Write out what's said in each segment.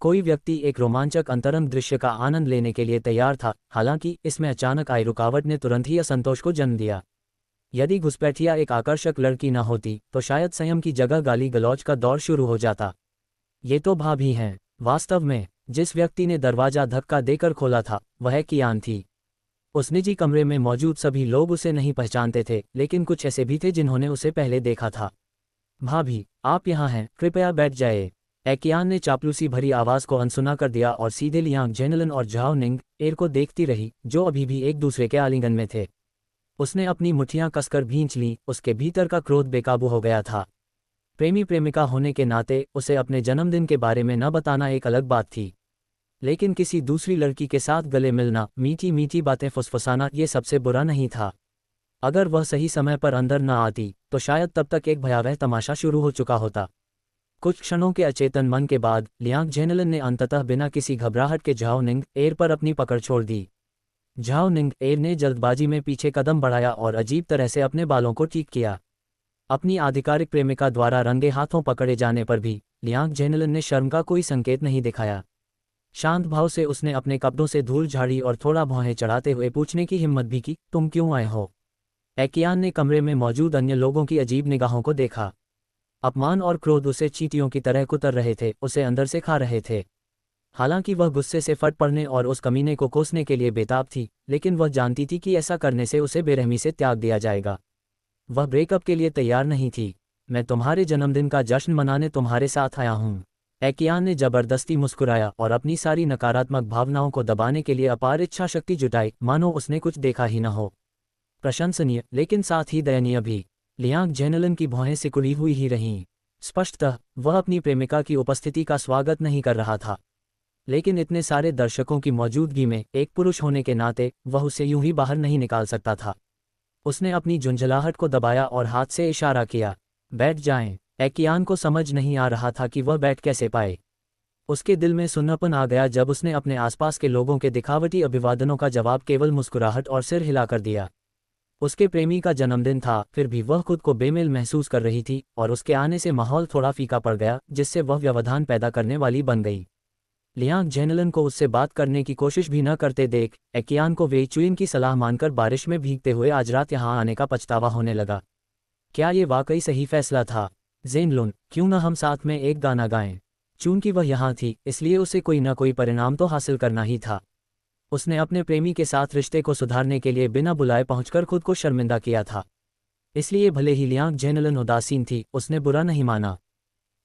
कोई व्यक्ति एक रोमांचक अंतरंग दृश्य का आनंद लेने के लिए तैयार था, हालांकि इसमें अचानक आई रुकावट ने तुरंत ही असंतोष को जन्म दिया। यदि घुसपैठिया एक आकर्षक लड़की न होती तो शायद संयम की जगह गाली गलौज का दौर शुरू हो जाता। ये तो भाभी हैं। वास्तव में जिस व्यक्ति ने दरवाजा धक्का देकर खोला था वह कियान थी। उस निजी कमरे में मौजूद सभी लोग उसे नहीं पहचानते थे, लेकिन कुछ ऐसे भी थे जिन्होंने उसे पहले देखा था। भाभी, आप यहाँ हैं, कृपया बैठ जाइए। कियान ने चापलूसी भरी आवाज को अनसुना कर दिया और सीधे लियांग जेनलन और झाओ निंग एर को देखती रही, जो अभी भी एक दूसरे के आलिंगन में थे। उसने अपनी मुट्ठियां कसकर भींच लीं, उसके भीतर का क्रोध बेकाबू हो गया था। प्रेमी प्रेमिका होने के नाते उसे अपने जन्मदिन के बारे में न बताना एक अलग बात थी, लेकिन किसी दूसरी लड़की के साथ गले मिलना, मीठी मीठी बातें फुसफुसाना, ये सबसे बुरा नहीं था। अगर वह सही समय पर अंदर न आती तो शायद तब तक एक भयावह तमाशा शुरू हो चुका होता। कुछ क्षणों के अचेतन मन के बाद लियांग जेनलन ने अंततः बिना किसी घबराहट के झाओ निंग एर पर अपनी पकड़ छोड़ दी। झाओ निंग एर ने जल्दबाजी में पीछे कदम बढ़ाया और अजीब तरह से अपने बालों को ठीक किया। अपनी आधिकारिक प्रेमिका द्वारा रंगे हाथों पकड़े जाने पर भी लियांग जेनलन ने शर्म का कोई संकेत नहीं दिखाया। शांत भाव से उसने अपने कपड़ों से धूल झाड़ी और थोड़ा भौहें चढ़ाते हुए पूछने की हिम्मत भी की, तुम क्यों आए हो? कियान ने कमरे में मौजूद अन्य लोगों की अजीब निगाहों को देखा। अपमान और क्रोध उसे चींटियों की तरह कुतर रहे थे, उसे अंदर से खा रहे थे। हालांकि वह गुस्से से फट पड़ने और उस कमीने को कोसने के लिए बेताब थी, लेकिन वह जानती थी कि ऐसा करने से उसे बेरहमी से त्याग दिया जाएगा। वह ब्रेकअप के लिए तैयार नहीं थी। मैं तुम्हारे जन्मदिन का जश्न मनाने तुम्हारे साथ आया हूँ। कियान ने जबरदस्ती मुस्कुराया और अपनी सारी नकारात्मक भावनाओं को दबाने के लिए अपार इच्छा शक्ति जुटाई, मानो उसने कुछ देखा ही न हो। प्रशंसनीय, लेकिन साथ ही दयनीय भी। लियांग जेनलन की भौहें सिकुड़ी हुई ही रहीं। स्पष्टतः वह अपनी प्रेमिका की उपस्थिति का स्वागत नहीं कर रहा था, लेकिन इतने सारे दर्शकों की मौजूदगी में एक पुरुष होने के नाते वह उसे यूं ही बाहर नहीं निकाल सकता था। उसने अपनी झुंझलाहट को दबाया और हाथ से इशारा किया, बैठ जाएं। कियान को समझ नहीं आ रहा था कि वह बैठ कैसे पाए। उसके दिल में सुन्नापन आ गया जब उसने अपने आसपास के लोगों के दिखावटी अभिवादनों का जवाब केवल मुस्कुराहट और सिर हिलाकर दिया। उसके प्रेमी का जन्मदिन था, फिर भी वह खुद को बेमेल महसूस कर रही थी और उसके आने से माहौल थोड़ा फीका पड़ गया, जिससे वह व्यवधान पैदा करने वाली बन गई। लियांग जेनलन को उससे बात करने की कोशिश भी न करते देख कियान को वेई चुइन की सलाह मानकर बारिश में भीगते हुए आज रात यहाँ आने का पछतावा होने लगा। क्या ये वाकई सही फैसला था? जेनलुन, क्यों न हम साथ में एक गाना गाएं? चूंकि वह यहाँ थी, इसलिए उसे कोई न कोई परिणाम तो हासिल करना ही था। उसने अपने प्रेमी के साथ रिश्ते को सुधारने के लिए बिना बुलाए पहुंचकर खुद को शर्मिंदा किया था। इसलिए भले ही लियांग जेनलन उदासीन थी, उसने बुरा नहीं माना।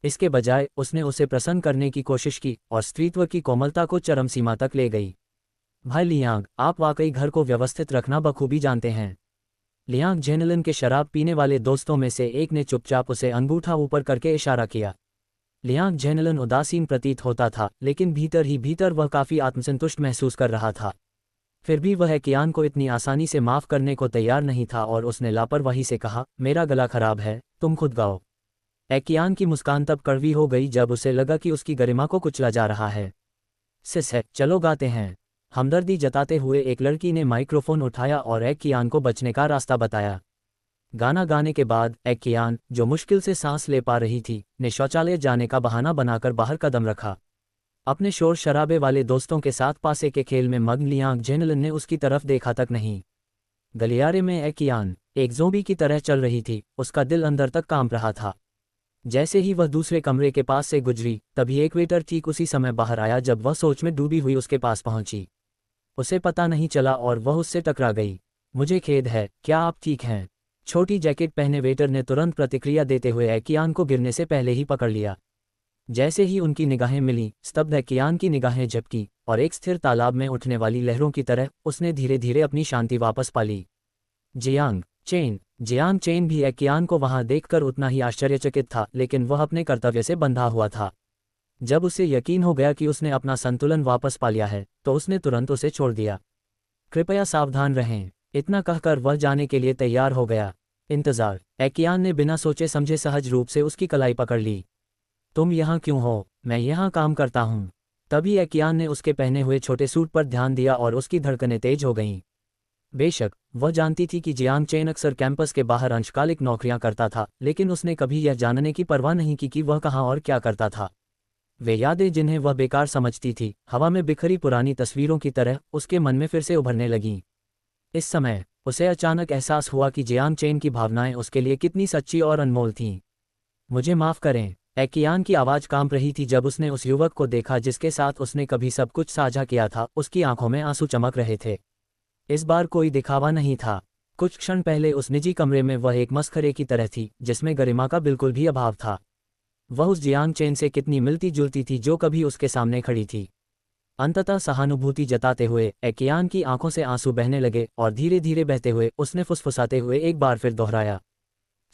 इसके बजाय उसने उसे प्रसन्न करने की कोशिश की और स्त्रीत्व की कोमलता को चरम सीमा तक ले गई। भाई लियांग, आप वाकई घर को व्यवस्थित रखना बखूबी जानते हैं। लियांग जेनलन के शराब पीने वाले दोस्तों में से एक ने चुपचाप उसे अंगूठा ऊपर करके इशारा किया। लियांग जेनलन उदासीन प्रतीत होता था, लेकिन भीतर ही भीतर वह काफ़ी आत्मसंतुष्ट महसूस कर रहा था। फिर भी वह कियान को इतनी आसानी से माफ़ करने को तैयार नहीं था और उसने लापरवाही से कहा, मेरा गला खराब है, तुम खुद गाओ। कियान की मुस्कान तब कड़वी हो गई जब उसे लगा कि उसकी गरिमा को कुचला जा रहा है। सिस है, चलो गाते हैं। हमदर्दी जताते हुए एक लड़की ने माइक्रोफोन उठाया और कियान को बचने का रास्ता बताया। गाना गाने के बाद कियान, जो मुश्किल से सांस ले पा रही थी, ने शौचालय जाने का बहाना बनाकर बाहर कदम रखा। अपने शोर शराबे वाले दोस्तों के साथ पासे के खेल में मग्न लियांग जेनलन ने उसकी तरफ देखा तक नहीं। गलियारे में कियान एक ज़ोंबी की तरह चल रही थी, उसका दिल अंदर तक कांप रहा था। जैसे ही वह दूसरे कमरे के पास से गुजरी, तभी एक वेटर ठीक उसी समय बाहर आया जब वह सोच में डूबी हुई उसके पास पहुंची। उसे पता नहीं चला और वह उससे टकरा गई। मुझे खेद है, क्या आप ठीक हैं? छोटी जैकेट पहने वेटर ने तुरंत प्रतिक्रिया देते हुए कियान को गिरने से पहले ही पकड़ लिया। जैसे ही उनकी निगाहें मिली, स्तब्ध कियान की निगाहें झपकी और एक स्थिर तालाब में उठने वाली लहरों की तरह उसने धीरे धीरे अपनी शांति वापस पा ली। जियांग चेन भी कियान को वहां देखकर उतना ही आश्चर्यचकित था, लेकिन वह अपने कर्तव्य से बंधा हुआ था। जब उसे यकीन हो गया कि उसने अपना संतुलन वापस पा लिया है, तो उसने तुरंत उसे छोड़ दिया। कृपया सावधान रहें, इतना कहकर वह जाने के लिए तैयार हो गया। इंतजार। कियान ने बिना सोचे समझे सहज रूप से उसकी कलाई पकड़ ली। तुम यहाँ क्यों हो? मैं यहाँ काम करता हूँ। तभी कियान ने उसके पहने हुए छोटे सूट पर ध्यान दिया और उसकी धड़कनें तेज हो गईं। बेशक वह जानती थी कि जियांग चेन अक्सर कैंपस के बाहर अंशकालिक नौकरियां करता था, लेकिन उसने कभी यह जानने की परवाह नहीं की कि वह कहाँ और क्या करता था। वे यादें जिन्हें वह बेकार समझती थी, हवा में बिखरी पुरानी तस्वीरों की तरह उसके मन में फिर से उभरने लगीं। इस समय उसे अचानक एहसास हुआ कि जियांग चेन की भावनाएं उसके लिए कितनी सच्ची और अनमोल थीं। मुझे माफ़ करें, एकियान की आवाज़ कांप रही थी जब उसने उस युवक को देखा जिसके साथ उसने कभी सब कुछ साझा किया था। उसकी आंखों में आंसू चमक रहे थे। इस बार कोई दिखावा नहीं था। कुछ क्षण पहले उस निजी कमरे में वह एक मस्खरे की तरह थी जिसमें गरिमा का बिल्कुल भी अभाव था। वह उस जियांग चेन से कितनी मिलती जुलती थी जो कभी उसके सामने खड़ी थी। अंततः सहानुभूति जताते हुए एकियान की आंखों से आंसू बहने लगे और धीरे धीरे बहते हुए उसने फुसफुसाते हुए एक बार फिर दोहराया,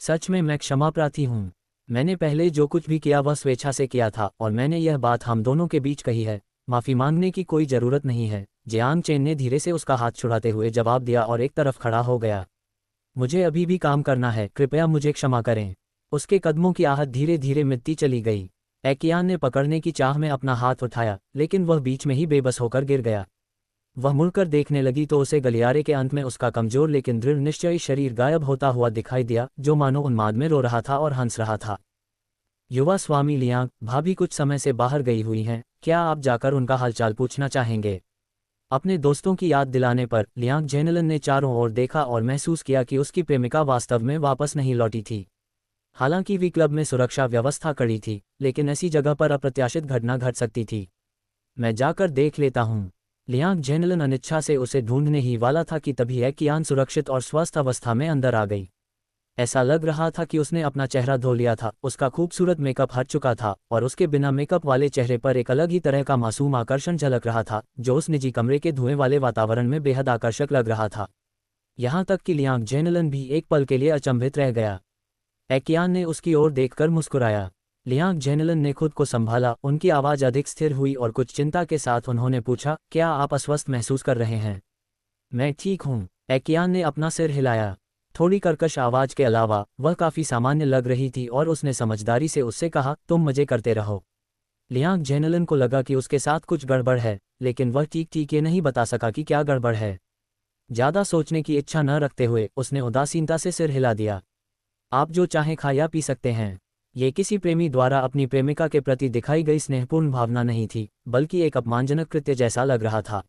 सच में मैं क्षमा प्रार्थी हूँ। मैंने पहले जो कुछ भी किया वह स्वेच्छा से किया था और मैंने यह बात हम दोनों के बीच कही है। माफ़ी मांगने की कोई ज़रूरत नहीं है। जियांग चेन ने धीरे से उसका हाथ छुड़ाते हुए जवाब दिया और एक तरफ खड़ा हो गया। मुझे अभी भी काम करना है, कृपया मुझे क्षमा करें। उसके कदमों की आहट धीरे धीरे मिटती चली गई। एकियान ने पकड़ने की चाह में अपना हाथ उठाया, लेकिन वह बीच में ही बेबस होकर गिर गया। वह मुड़कर देखने लगी तो उसे गलियारे के अंत में उसका कमजोर लेकिन दृढ़ निश्चयी शरीर गायब होता हुआ दिखाई दिया, जो मानो उन्माद में रो रहा था और हंस रहा था। युवा स्वामी लियांग, भाभी कुछ समय से बाहर गई हुई हैं, क्या आप जाकर उनका हालचाल पूछना चाहेंगे? अपने दोस्तों की याद दिलाने पर लियांग जेनलन ने चारों ओर देखा और महसूस किया कि उसकी प्रेमिका वास्तव में वापस नहीं लौटी थी। हालांकि वी क्लब में सुरक्षा व्यवस्था कड़ी थी, लेकिन ऐसी जगह पर अप्रत्याशित घटना घट सकती थी। मैं जाकर देख लेता हूँ। लियांग जेनलन अनिच्छा से उसे ढूंढने ही वाला था कि तभी एकियान सुरक्षित और स्वस्थ अवस्था में अंदर आ गई। ऐसा लग रहा था कि उसने अपना चेहरा धो लिया था। उसका खूबसूरत मेकअप हट चुका था और उसके बिना मेकअप वाले चेहरे पर एक अलग ही तरह का मासूम आकर्षण झलक रहा था, जो उस निजी कमरे के धुएं वाले वातावरण में बेहद आकर्षक लग रहा था। यहाँ तक कि लियांग जेनलन भी एक पल के लिए अचंभित रह गया। एकियान ने उसकी ओर देखकर मुस्कुराया। लियांग जेनलन ने खुद को संभाला, उनकी आवाज़ अधिक स्थिर हुई और कुछ चिंता के साथ उन्होंने पूछा, क्या आप अस्वस्थ महसूस कर रहे हैं? मैं ठीक हूँ, एकियान ने अपना सिर हिलाया। थोड़ी कर्कश आवाज़ के अलावा वह काफ़ी सामान्य लग रही थी और उसने समझदारी से उससे कहा, तुम मजे करते रहो। लियांग जेनलन को लगा कि उसके साथ कुछ गड़बड़ है, लेकिन वह ठीक ये नहीं बता सका कि क्या गड़बड़ है। ज़्यादा सोचने की इच्छा न रखते हुए उसने उदासीनता से सिर हिला दिया। आप जो चाहें खा या पी सकते हैं। ये किसी प्रेमी द्वारा अपनी प्रेमिका के प्रति दिखाई गई स्नेहपूर्ण भावना नहीं थी, बल्कि एक अपमानजनक कृत्य जैसा लग रहा था।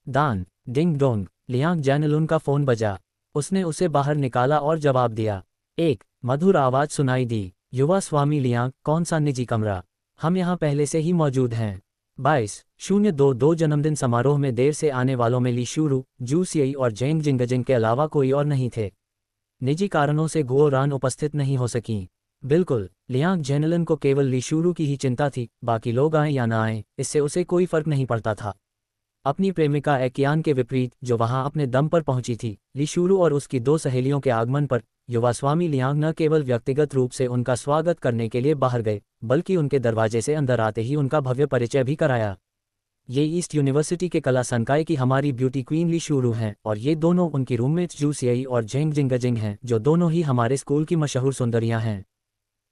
दान डिंग डोंग, लियांग जेनलन का फ़ोन बजा। उसने उसे बाहर निकाला और जवाब दिया। एक मधुर आवाज़ सुनाई दी, युवा स्वामी लियांग, कौन सा निजी कमरा? हम यहाँ पहले से ही मौजूद हैं। 22:02 जन्मदिन समारोह में देर से आने वालों में ली शूरू, जू सियई और जेंग जिंगजिंग के अलावा कोई और नहीं थे। निजी कारणों से गुओ रान उपस्थित नहीं हो सकीं। बिल्कुल, लियांग जेनलन को केवल ली शूरू की ही चिंता थी, बाकी लोग आएं या ना आएं, इससे उसे कोई फर्क नहीं पड़ता था। अपनी प्रेमिका एकियान के विपरीत, जो वहां अपने दम पर पहुंची थी, ली शूरू और उसकी दो सहेलियों के आगमन पर युवा स्वामी लियांग न केवल व्यक्तिगत रूप से उनका स्वागत करने के लिए बाहर गए, बल्कि उनके दरवाजे से अंदर आते ही उनका भव्य परिचय भी कराया। ये ईस्ट यूनिवर्सिटी के कला संकाय की हमारी ब्यूटी क्वीन ली शूरू हैं, और ये दोनों उनकी रूममेट्स जू सियई और जेंग जिंगजिंग हैं, जो दोनों ही हमारे स्कूल की मशहूर सुंदरियां हैं।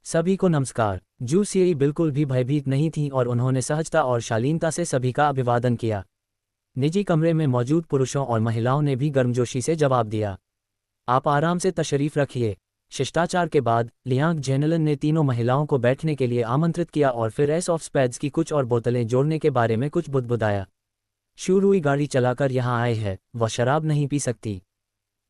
सभी को नमस्कार। जू सियई बिल्कुल भी भयभीत नहीं थीं और उन्होंने सहजता और शालीनता से सभी का अभिवादन किया। निजी कमरे में मौजूद पुरुषों और महिलाओं ने भी गर्मजोशी से जवाब दिया। आप आराम से तशरीफ रखिए। शिष्टाचार के बाद लियांग जेनलन ने तीनों महिलाओं को बैठने के लिए आमंत्रित किया और फिर एस ऑफ स्पेड्स की कुछ और बोतलें जोड़ने के बारे में कुछ बुदबुदाया। शूरुई गाड़ी चलाकर यहाँ आए है, वह शराब नहीं पी सकती।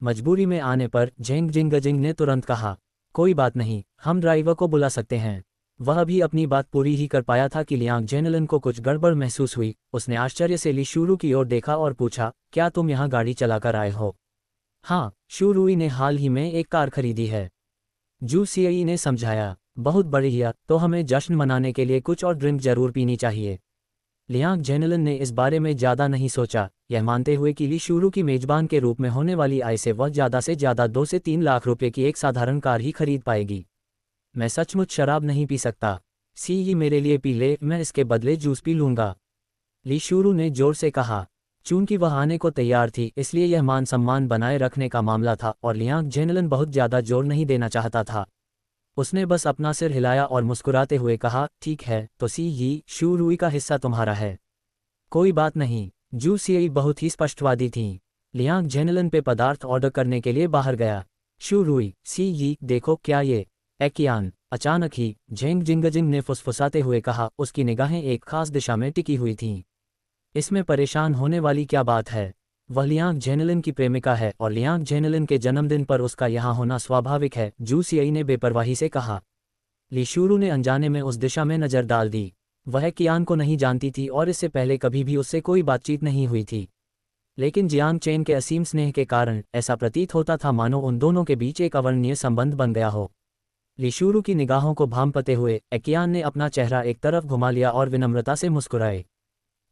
मजबूरी में आने पर जेंग जिंगजिंग ने तुरंत कहा, कोई बात नहीं, हम ड्राइवर को बुला सकते हैं। वह अभी अपनी बात पूरी ही कर पाया था कि लियांग जेनलन को कुछ गड़बड़ महसूस हुई। उसने आश्चर्य से ली शूरू की ओर देखा और पूछा, क्या तुम यहाँ गाड़ी चलाकर आए हो? हाँ, शूरुई ने हाल ही में एक कार खरीदी है। जू सियई ने समझाया। बहुत बढ़िया, तो हमें जश्न मनाने के लिए कुछ और ड्रिंक जरूर पीनी चाहिए। लियांग जेनलन ने इस बारे में ज़्यादा नहीं सोचा, यह मानते हुए कि ली शूरू की मेजबान के रूप में होने वाली आय से वह ज़्यादा से ज़्यादा 2 से 3 लाख रुपए की एक साधारण कार ही खरीद पाएगी। मैं सचमुच शराब नहीं पी सकता। ये मेरे लिए पी ले, मैं इसके बदले जूस पी लूँगा। ली शूरू ने जोर से कहा। चूंकि वह आने को तैयार थी, इसलिए यह मान सम्मान बनाए रखने का मामला था और लियांग जेनलन बहुत ज़्यादा जोर नहीं देना चाहता था। उसने बस अपना सिर हिलाया और मुस्कुराते हुए कहा, ठीक है, तो शूरुई का हिस्सा तुम्हारा है। कोई बात नहीं। जू सियई बहुत ही स्पष्टवादी थीं। लियांग जेनलन पे पदार्थ ऑर्डर करने के लिए बाहर गया। शूरुई, देखो क्या ये। एकियान, अचानक ही झेंग जिंगजिंग ने फुसफुसाते हुए कहा, उसकी निगाहें एक खास दिशा में टिकी हुई थीं। इसमें परेशान होने वाली क्या बात है? वह लियांग झेनलिन की प्रेमिका है और लियांग झेनलिन के जन्मदिन पर उसका यहाँ होना स्वाभाविक है, जू सियाई ने बेपरवाही से कहा। ली शूरू ने अनजाने में उस दिशा में नजर डाल दी। वह कियान को नहीं जानती थी और इससे पहले कभी भी उससे कोई बातचीत नहीं हुई थी, लेकिन जियांग चेन के असीम स्नेह के कारण ऐसा प्रतीत होता था मानो उन दोनों के बीच एक अवर्णनीय संबंध बन गया हो। ली शूरू की निगाहों को भांपते हुए कियान ने अपना चेहरा एक तरफ घुमा लिया और विनम्रता से मुस्कुराए।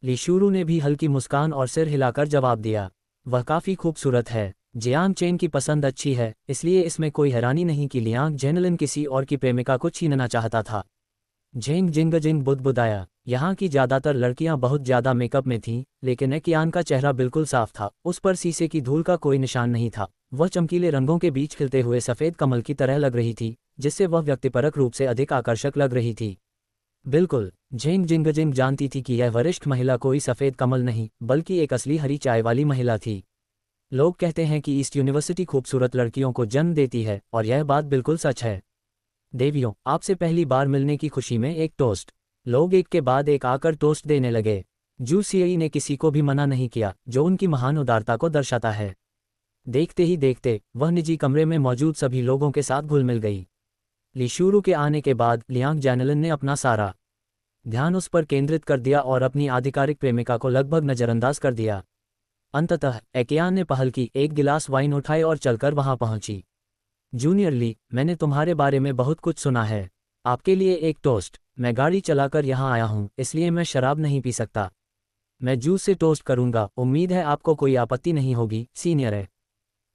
ली शूरू ने भी हल्की मुस्कान और सिर हिलाकर जवाब दिया, वह काफ़ी खूबसूरत है। जियांग चेन की पसंद अच्छी है, इसलिए इसमें कोई हैरानी नहीं कि लियांग झेनलिन किसी और की प्रेमिका को छीनना चाहता था। झेंग जिंगजिंग बुदबुदाया, यहाँ की ज़्यादातर लड़कियां बहुत ज़्यादा मेकअप में थीं, लेकिन कियान का चेहरा बिल्कुल साफ था, उस पर शीशे की धूल का कोई निशान नहीं था। वह चमकीले रंगों के बीच खिलते हुए सफ़ेद कमल की तरह लग रही थी, जिससे वह व्यक्तिपरक रूप से अधिक आकर्षक लग रही थी। बिल्कुल, झेंग जिंगजिंग जानती थी कि यह वरिष्ठ महिला कोई सफ़ेद कमल नहीं, बल्कि एक असली हरी चाय वाली महिला थी। लोग कहते हैं कि ईस्ट यूनिवर्सिटी खूबसूरत लड़कियों को जन्म देती है, और यह बात बिल्कुल सच है। देवियों, आपसे पहली बार मिलने की खुशी में एक टोस्ट। लोग एक के बाद एक आकर टोस्ट देने लगे। जू सियाई ने किसी को भी मना नहीं किया, जो उनकी महान उदारता को दर्शाता है। देखते ही देखते वह निजी कमरे में मौजूद सभी लोगों के साथ घुल मिल गई। ली शूरू के आने के बाद लियांग जैनलिन ने अपना सारा ध्यान उस पर केंद्रित कर दिया और अपनी आधिकारिक प्रेमिका को लगभग नज़रअंदाज कर दिया। अंततः कियान ने पहल की, एक गिलास वाइन उठाए और चलकर वहां पहुंची। जूनियर ली, मैंने तुम्हारे बारे में बहुत कुछ सुना है। आपके लिए एक टोस्ट। मैं गाड़ी चलाकर यहाँ आया हूँ, इसलिए मैं शराब नहीं पी सकता। मैं जूस से टोस्ट करूँगा, उम्मीद है आपको कोई आपत्ति नहीं होगी, सीनियर है।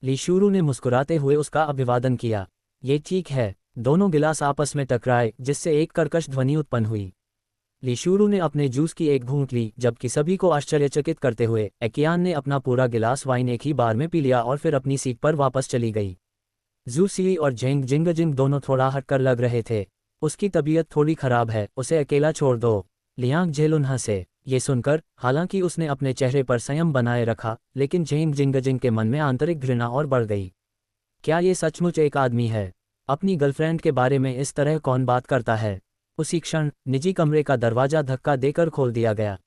ली शूरू ने मुस्कुराते हुए उसका अभिवादन किया। ये ठीक है। दोनों गिलास आपस में टकराए, जिससे एक कर्कश ध्वनि उत्पन्न हुई। ली शूरू ने अपने जूस की एक घूंट ली, जबकि सभी को आश्चर्यचकित करते हुए कियान ने अपना पूरा गिलास वाइन एक ही बार में पी लिया और फिर अपनी सीट पर वापस चली गई। जू सियाई और झेंग जिंगजिंग दोनों थोड़ा हटकर लग रहे थे। उसकी तबीयत थोड़ी खराब है, उसे अकेला छोड़ दो। लियांग झेलुन हंसे। ये सुनकर, हालांकि उसने अपने चेहरे पर संयम बनाए रखा, लेकिन झेंग जिंगजिंग के मन में आंतरिक घृणा और बढ़ गई। क्या ये सचमुच एक आदमी है? अपनी गर्लफ्रेंड के बारे में इस तरह कौन बात करता है? उसी क्षण निजी कमरे का दरवाजा धक्का देकर खोल दिया गया।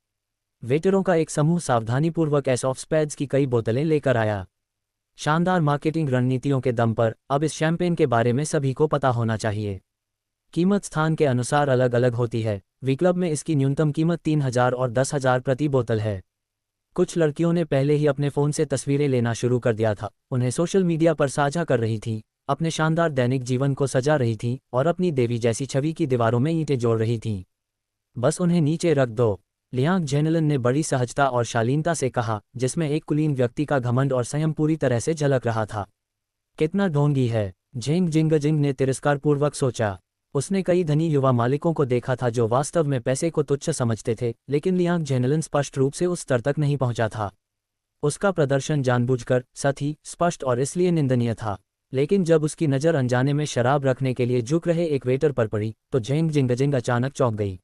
वेटरों का एक समूह सावधानीपूर्वक एस ऑफ स्पेड्स की कई बोतलें लेकर आया। शानदार मार्केटिंग रणनीतियों के दम पर अब इस शैंपेन के बारे में सभी को पता होना चाहिए। कीमत स्थान के अनुसार अलग अलग होती है। वी क्लब में इसकी न्यूनतम कीमत 3000 और 10,000 प्रति बोतल है। कुछ लड़कियों ने पहले ही अपने फ़ोन से तस्वीरें लेना शुरू कर दिया था, उन्हें सोशल मीडिया पर साझा कर रही थीं, अपने शानदार दैनिक जीवन को सजा रही थीं और अपनी देवी जैसी छवि की दीवारों में ईंटें जोड़ रही थीं। बस उन्हें नीचे रख दो, लियांग झेनलिन ने बड़ी सहजता और शालीनता से कहा, जिसमें एक कुलीन व्यक्ति का घमंड और संयम पूरी तरह से झलक रहा था। कितना ढोंगी है, झेंग जिंगजिंग ने तिरस्कारपूर्वक सोचा। उसने कई धनी युवा मालिकों को देखा था जो वास्तव में पैसे को तुच्छ समझते थे, लेकिन लियांग झेनलिन स्पष्ट रूप से उस स्तर तक नहीं पहुंचा था। उसका प्रदर्शन जानबूझकर, सही, स्पष्ट और इसलिए निंदनीय था। लेकिन जब उसकी नज़र अनजाने में शराब रखने के लिए झुक रहे एक वेटर पर पड़ी, तो झेंग जिंगजिंग अचानक चौंक गई।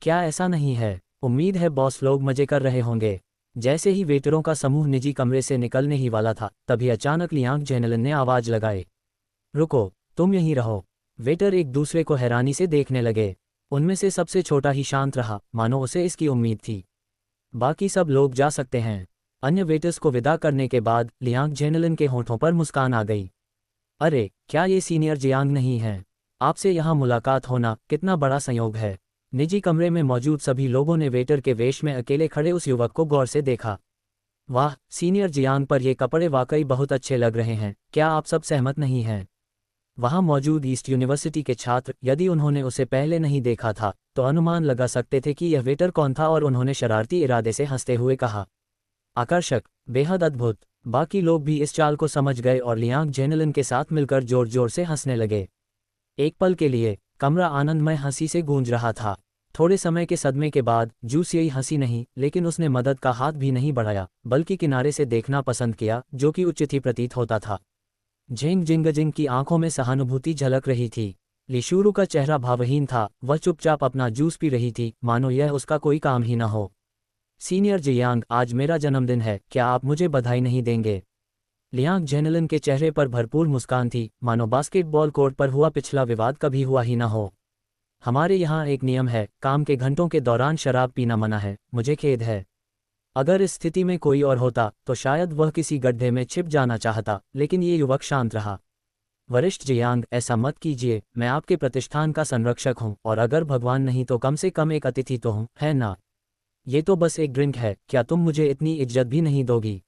क्या ऐसा नहीं है? उम्मीद है बॉस लोग मजे कर रहे होंगे। जैसे ही वेटरों का समूह निजी कमरे से निकलने ही वाला था, तभी अचानक लियांग झेनलिन ने आवाज लगाई, रुको, तुम यहीं रहो। वेटर एक दूसरे को हैरानी से देखने लगे। उनमें से सबसे छोटा ही शांत रहा, मानो उसे इसकी उम्मीद थी। बाकी सब लोग जा सकते हैं। अन्य वेटर्स को विदा करने के बाद लियांग झेनलिन के होठों पर मुस्कान आ गई। अरे, क्या ये सीनियर जियांग नहीं है? आपसे यहाँ मुलाकात होना कितना बड़ा संयोग है। निजी कमरे में मौजूद सभी लोगों ने वेटर के वेश में अकेले खड़े उस युवक को गौर से देखा। वाह, सीनियर जियांग पर ये कपड़े वाकई बहुत अच्छे लग रहे हैं, क्या आप सब सहमत नहीं हैं? वहां मौजूद ईस्ट यूनिवर्सिटी के छात्र, यदि उन्होंने उसे पहले नहीं देखा था, तो अनुमान लगा सकते थे कि यह वेटर कौन था और उन्होंने शरारती इरादे से हंसते हुए कहा, आकर्षक, बेहद अद्भुत। बाकी लोग भी इस चाल को समझ गए और लियांग झेनलिन के साथ मिलकर जोर जोर से हंसने लगे। एक पल के लिए कमरा आनंदमय हंसी से गूंज रहा था। थोड़े समय के सदमे के बाद जू सियाई हंसी नहीं, लेकिन उसने मदद का हाथ भी नहीं बढ़ाया, बल्कि किनारे से देखना पसंद किया, जो कि उचित ही प्रतीत होता था। झेंग जिंगजिंग की आंखों में सहानुभूति झलक रही थी। ली शूरू का चेहरा भावहीन था, वह चुपचाप अपना जूस पी रही थी, मानो यह उसका कोई काम ही न हो। सीनियर जियांग, आज मेरा जन्मदिन है, क्या आप मुझे बधाई नहीं देंगे? लियांग जेनेलिन के चेहरे पर भरपूर मुस्कान थी, मानो बास्केटबॉल कोर्ट पर हुआ पिछला विवाद कभी हुआ ही ना हो। हमारे यहाँ एक नियम है, काम के घंटों के दौरान शराब पीना मना है। मुझे खेद है। अगर इस स्थिति में कोई और होता तो शायद वह किसी गड्ढे में छिप जाना चाहता, लेकिन ये युवक शांत रहा। वरिष्ठ जियांग, ऐसा मत कीजिए, मैं आपके प्रतिष्ठान का संरक्षक हूँ, और अगर भगवान नहीं तो कम से कम एक अतिथि तो हूँ, है ना? ये तो बस एक ड्रिंक है, क्या तुम मुझे इतनी इज्जत भी नहीं दोगी?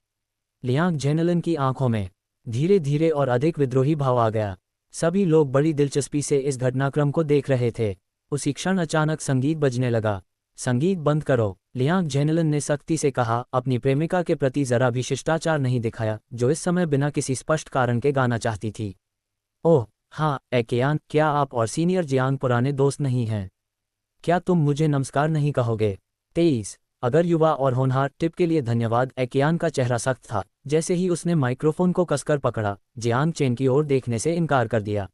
लियांग जेनेलिन की आंखों में धीरे धीरे और अधिक विद्रोही भाव आ गया। सभी लोग बड़ी दिलचस्पी से इस घटनाक्रम को देख रहे थे। उसी क्षण अचानक संगीत बजने लगा। संगीत बंद करो, लियांग जेनेलिन ने सख्ती से कहा, अपनी प्रेमिका के प्रति जरा भी शिष्टाचार नहीं दिखाया, जो इस समय बिना किसी स्पष्ट कारण के गाना चाहती थी। ओह हाँ एकियान, क्या आप और सीनियर जियांग पुराने दोस्त नहीं हैं? क्या तुम मुझे नमस्कार नहीं कहोगे? 23 अगर युवा और होनहार टिप के लिए धन्यवाद। एकियान का चेहरा सख्त था। जैसे ही उसने माइक्रोफोन को कसकर पकड़ा, जियांग चेन की ओर देखने से इनकार कर दिया।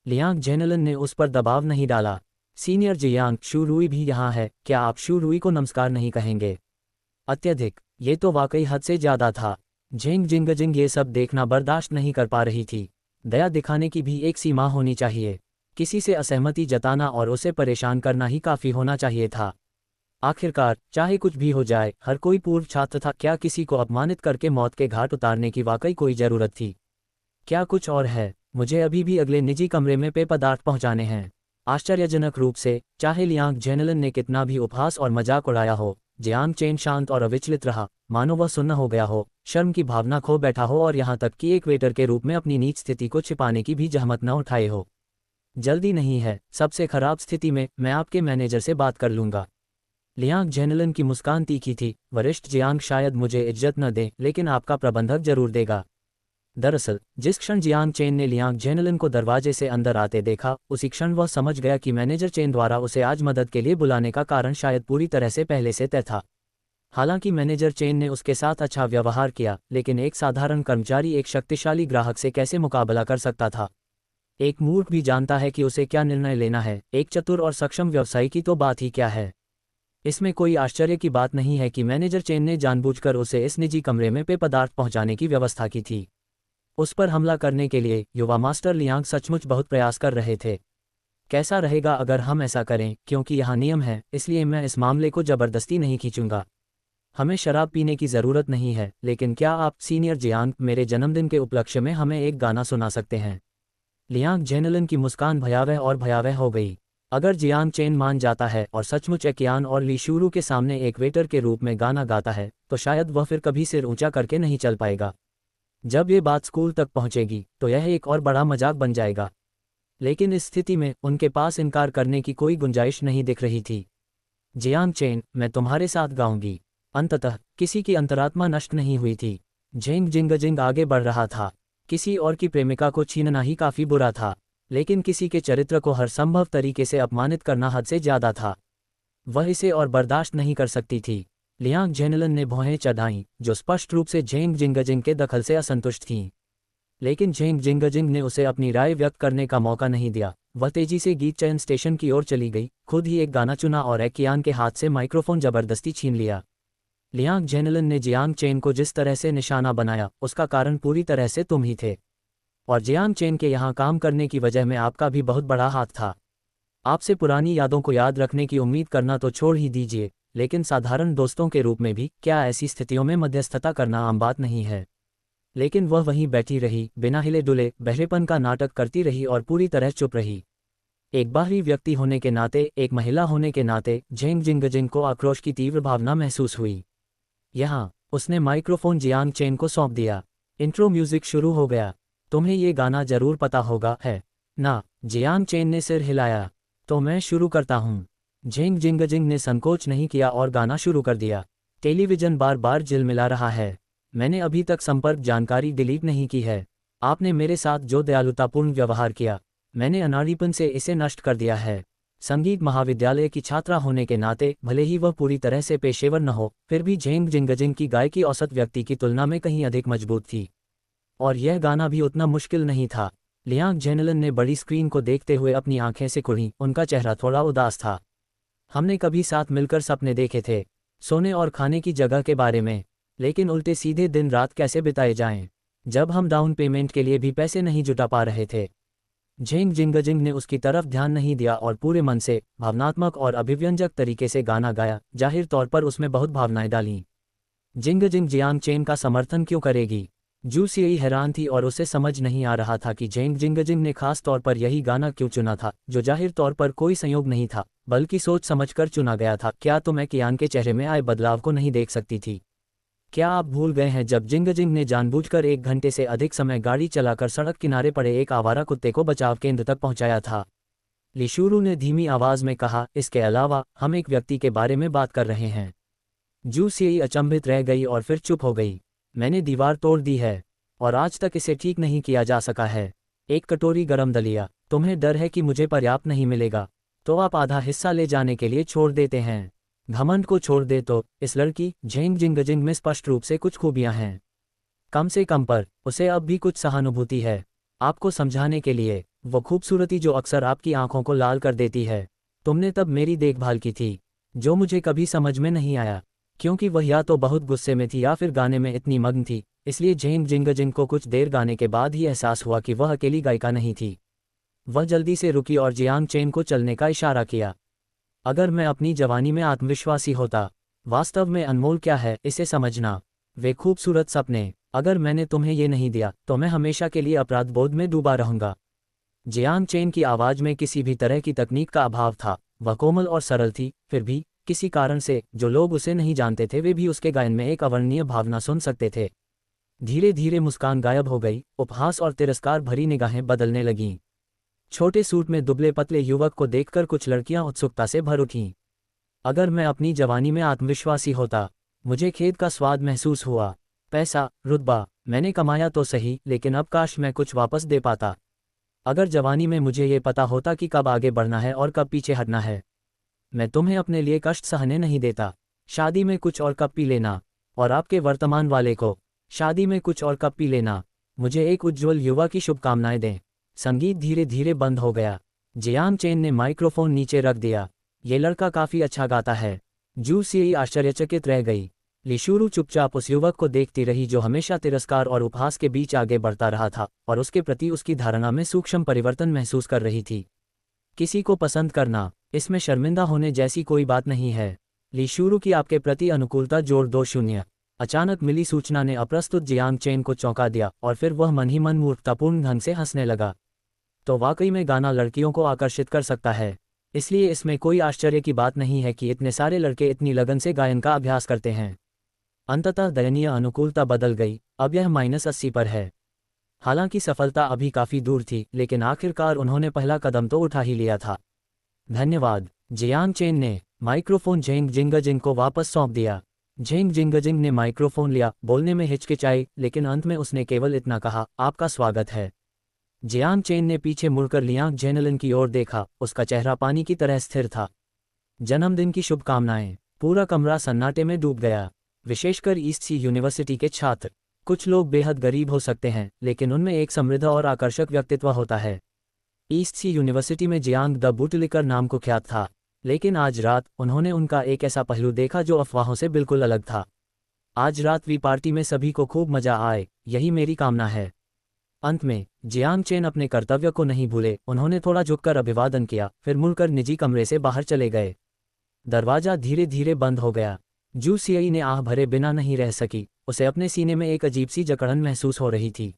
लियांग जेनेलिन ने उस पर दबाव नहीं डाला। सीनियर जियांग, शू रुई भी यहाँ है, क्या आप शू रुई को नमस्कार नहीं कहेंगे? अत्यधिक, ये तो वाकई हद से ज्यादा था। झेंग जिंगजिंग ये सब देखना बर्दाश्त नहीं कर पा रही थी। दया दिखाने की भी एक सीमा होनी चाहिए। किसी से असहमति जताना और उसे परेशान करना ही काफी होना चाहिए था। आखिरकार, चाहे कुछ भी हो जाए, हर कोई पूर्व छात्र था। क्या किसी को अपमानित करके मौत के घाट उतारने की वाकई कोई जरूरत थी? क्या कुछ और है? मुझे अभी भी अगले निजी कमरे में पेय पदार्थ पहुंचाने हैं। आश्चर्यजनक रूप से, चाहे लियांग जेनेलिन ने कितना भी उपहास और मजाक उड़ाया हो, जियांग चेन शांत और अविचलित रहा, मानो वह सुन्न हो गया हो, शर्म की भावना खो बैठा हो और यहाँ तक कि एक वेटर के रूप में अपनी नीच स्थिति को छिपाने की भी जहमत न उठाए हो। जल्दी नहीं है, सबसे खराब स्थिति में मैं आपके मैनेजर से बात कर लूंगा। लियांग जेनेलिन की मुस्कान तीखी थी। वरिष्ठ जियांग शायद मुझे इज्जत न दे, लेकिन आपका प्रबंधक जरूर देगा। दरअसल, जिस क्षण जियांग चेन ने लियांग जेनेलिन को दरवाजे से अंदर आते देखा, उसी क्षण वह समझ गया कि मैनेजर चेन द्वारा उसे आज मदद के लिए बुलाने का कारण शायद पूरी तरह से पहले से तय था। हालांकि मैनेजर चेन ने उसके साथ अच्छा व्यवहार किया, लेकिन एक साधारण कर्मचारी एक शक्तिशाली ग्राहक से कैसे मुकाबला कर सकता था? एक मूर्ख भी जानता है कि उसे क्या निर्णय लेना है, एक चतुर और सक्षम व्यवसायी की तो बात ही क्या है। इसमें कोई आश्चर्य की बात नहीं है कि मैनेजर चेन ने जानबूझकर उसे इस निजी कमरे में पेय पदार्थ पहुंचाने की व्यवस्था की थी। उस पर हमला करने के लिए युवा मास्टर लियांग सचमुच बहुत प्रयास कर रहे थे। कैसा रहेगा अगर हम ऐसा करें? क्योंकि यहाँ नियम है, इसलिए मैं इस मामले को जबरदस्ती नहीं खींचूंगा। हमें शराब पीने की ज़रूरत नहीं है, लेकिन क्या आप सीनियर जियांग मेरे जन्मदिन के उपलक्ष्य में हमें एक गाना सुना सकते हैं? लियांग जेनेलिन की मुस्कान भयावह और भयावह हो गई। अगर जियांग चेन मान जाता है और सचमुच एकियान और ली शूरू के सामने एक वेटर के रूप में गाना गाता है, तो शायद वह फिर कभी सिर ऊंचा करके नहीं चल पाएगा। जब ये बात स्कूल तक पहुंचेगी तो यह एक और बड़ा मजाक बन जाएगा। लेकिन इस स्थिति में उनके पास इनकार करने की कोई गुंजाइश नहीं दिख रही थी। जियांग चेन, मैं तुम्हारे साथ गाऊंगी। अंततः किसी की अंतरात्मा नष्ट नहीं हुई थी। झेंग जिंगजिंग आगे बढ़ रहा था। किसी और की प्रेमिका को छीनना ही काफी बुरा था, लेकिन किसी के चरित्र को हर संभव तरीके से अपमानित करना हद से ज्यादा था। वह इसे और बर्दाश्त नहीं कर सकती थी। लियांग जेनेलिन ने भौहें चढ़ाईं, जो स्पष्ट रूप से झेंग जिंगजिंग के दखल से असंतुष्ट थीं। लेकिन झेंग जिंगजिंग ने उसे अपनी राय व्यक्त करने का मौका नहीं दिया। वह तेजी से गीत चयन स्टेशन की ओर चली गई, खुद ही एक गाना चुना और एकियान के हाथ से माइक्रोफोन जबरदस्ती छीन लिया। लियांग जेनेलिन ने जियांग चेन को जिस तरह से निशाना बनाया, उसका कारण पूरी तरह से तुम ही थे। और जियांग चेन के यहाँ काम करने की वजह में आपका भी बहुत बड़ा हाथ था। आपसे पुरानी यादों को याद रखने की उम्मीद करना तो छोड़ ही दीजिए, लेकिन साधारण दोस्तों के रूप में भी क्या ऐसी स्थितियों में मध्यस्थता करना आम बात नहीं है? लेकिन वह वहीं बैठी रही, बिना हिले डुले, बहरेपन का नाटक करती रही और पूरी तरह चुप रही। एक बाहरी व्यक्ति होने के नाते, एक महिला होने के नाते, झेंग जिंगजिंग को आक्रोश की तीव्र भावना महसूस हुई। यहाँ उसने माइक्रोफोन जियांग चेन को सौंप दिया। इंट्रो म्यूजिक शुरू हो गया। तुम्हें ये गाना जरूर पता होगा, है ना? जियांग चेन ने सिर हिलाया। तो मैं शुरू करता हूँ। झेंग जिंगजिंग ने संकोच नहीं किया और गाना शुरू कर दिया। टेलीविजन बार बार झिलमिला रहा है। मैंने अभी तक संपर्क जानकारी डिलीट नहीं की है। आपने मेरे साथ जो दयालुतापूर्ण व्यवहार किया, मैंने अनाड़ीपन से इसे नष्ट कर दिया है। संगीत महाविद्यालय की छात्रा होने के नाते, भले ही वह पूरी तरह से पेशेवर न हो, फिर भी झेंग जिंगजिंग की गायकी औसत व्यक्ति की तुलना में कहीं अधिक मजबूत थी। और यह गाना भी उतना मुश्किल नहीं था। लियांग जेनेलिन ने बड़ी स्क्रीन को देखते हुए अपनी आंखें सिकुड़ीं, उनका चेहरा थोड़ा उदास था। हमने कभी साथ मिलकर सपने देखे थे, सोने और खाने की जगह के बारे में, लेकिन उल्टे सीधे दिन रात कैसे बिताए जाएं? जब हम डाउन पेमेंट के लिए भी पैसे नहीं जुटा पा रहे थे। झेंग जिंगजिंग ने उसकी तरफ ध्यान नहीं दिया और पूरे मन से, भावनात्मक और अभिव्यंजक तरीके से गाना गाया, जाहिर तौर पर उसमें बहुत भावनाएं डालीं। जिंगजिंग जियांग चेन का समर्थन क्यों करेगी? जू सियई हैरान थी और उसे समझ नहीं आ रहा था कि झेंग जिंगजिंग ने खास तौर पर यही गाना क्यों चुना था, जो जाहिर तौर पर कोई संयोग नहीं था, बल्कि सोच समझकर चुना गया था। क्या तुम कियान के चेहरे में आए बदलाव को नहीं देख सकती थी? क्या आप भूल गए हैं जब जिंगजिंग ने जानबूझकर 1 घंटे से अधिक समय गाड़ी चलाकर सड़क किनारे पड़े एक आवारा कुत्ते को बचाव केंद्र तक पहुंचाया था? लिशुरु ने धीमी आवाज में कहा, इसके अलावा हम एक व्यक्ति के बारे में बात कर रहे हैं। जू सियई अचंभित रह गई और फिर चुप हो गई। मैंने दीवार तोड़ दी है और आज तक इसे ठीक नहीं किया जा सका है। एक कटोरी गरम दलिया। तुम्हें डर है कि मुझे पर्याप्त नहीं मिलेगा, तो आप आधा हिस्सा ले जाने के लिए छोड़ देते हैं। घमंड को छोड़ दे तो इस लड़की झेंग जिंगजिंग में स्पष्ट रूप से कुछ खूबियां हैं। कम से कम पर उसे अब भी कुछ सहानुभूति है। आपको समझाने के लिए, वो खूबसूरती जो अक्सर आपकी आंखों को लाल कर देती है। तुमने तब मेरी देखभाल की थी, जो मुझे कभी समझ में नहीं आया, क्योंकि वह या तो बहुत गुस्से में थी या फिर गाने में इतनी मग्न थी। इसलिए झेंग जिंगजिंग को कुछ देर गाने के बाद ही एहसास हुआ कि वह अकेली गायिका नहीं थी। वह जल्दी से रुकी और जियांग चेन को चलने का इशारा किया। अगर मैं अपनी जवानी में आत्मविश्वासी होता, वास्तव में अनमोल क्या है इसे समझना, वे खूबसूरत सपने, अगर मैंने तुम्हें ये नहीं दिया तो मैं हमेशा के लिए अपराध बोध में डूबा रहूंगा। जियांग चेन की आवाज में किसी भी तरह की तकनीक का अभाव था। वह कोमल और सरल थी, फिर भी किसी कारण से जो लोग उसे नहीं जानते थे वे भी उसके गायन में एक अवर्णनीय भावना सुन सकते थे। धीरे धीरे मुस्कान गायब हो गई, उपहास और तिरस्कार भरी निगाहें बदलने लगीं। छोटे सूट में दुबले पतले युवक को देखकर कुछ लड़कियां उत्सुकता से भर उठीं। अगर मैं अपनी जवानी में आत्मविश्वासी होता, मुझे खेद का स्वाद महसूस हुआ। पैसा, रुतबा मैंने कमाया तो सही, लेकिन अब काश मैं कुछ वापस दे पाता। अगर जवानी में मुझे ये पता होता कि कब आगे बढ़ना है और कब पीछे हटना है। मैं तुम्हें अपने लिए कष्ट सहने नहीं देता। शादी में कुछ और कप पी लेना, और आपके वर्तमान वाले को शादी में कुछ और कप पी लेना। मुझे एक उज्ज्वल युवा की शुभकामनाएं दें। संगीत धीरे धीरे बंद हो गया। जियांग चेन ने माइक्रोफोन नीचे रख दिया। ये लड़का काफी अच्छा गाता है। जू सियई आश्चर्यचकित रह गई। लिशुरु चुपचाप उस युवक को देखती रही जो हमेशा तिरस्कार और उपहास के बीच आगे बढ़ता रहा था और उसके प्रति उसकी धारणा में सूक्ष्म परिवर्तन महसूस कर रही थी। किसी को पसंद करना, इसमें शर्मिंदा होने जैसी कोई बात नहीं है। लिशुरु की आपके प्रति अनुकूलता जोड़ 2-0। अचानक मिली सूचना ने अप्रस्तुत जियांग चेन को चौंका दिया और फिर वह मन ही मन मूर्खतापूर्ण ढंग से हंसने लगा। तो वाकई में गाना लड़कियों को आकर्षित कर सकता है, इसलिए इसमें कोई आश्चर्य की बात नहीं है कि इतने सारे लड़के इतनी लगन से गायन का अभ्यास करते हैं। अंततः दयनीय अनुकूलता बदल गई। अब यह -80 पर है। हालांकि सफलता अभी काफी दूर थी, लेकिन आखिरकार उन्होंने पहला कदम तो उठा ही लिया था। धन्यवाद। जियांग चेन ने माइक्रोफोन झेंग जिंगजिंग को वापस सौंप दिया। झेंग जिंगजिंग ने माइक्रोफोन लिया, बोलने में हिचकिचाई, लेकिन अंत में उसने केवल इतना कहा, आपका स्वागत है। जियांग चेन ने पीछे मुड़कर लियांग जेनलिन की ओर देखा। उसका चेहरा पानी की तरह स्थिर था। जन्मदिन की शुभकामनाएं। पूरा कमरा सन्नाटे में डूब गया, विशेषकर ईस्ट सी यूनिवर्सिटी के छात्र। कुछ लोग बेहद गरीब हो सकते हैं, लेकिन उनमें एक समृद्ध और आकर्षक व्यक्तित्व होता है। ईस्ट सी यूनिवर्सिटी में जियांग द बुटलिकर नाम कुख्यात था, लेकिन आज रात उन्होंने उनका एक ऐसा पहलू देखा जो अफवाहों से बिल्कुल अलग था। आज रात वी पार्टी में सभी को खूब मजा आए, यही मेरी कामना है। अंत में जियांग चेन अपने कर्तव्य को नहीं भूले। उन्होंने थोड़ा झुककर अभिवादन किया, फिर मुड़कर निजी कमरे से बाहर चले गए। दरवाजा धीरे धीरे बंद हो गया। जू सियई ने आह भरे बिना नहीं रह सकी। उसे अपने सीने में एक अजीब सी जकड़न महसूस हो रही थी।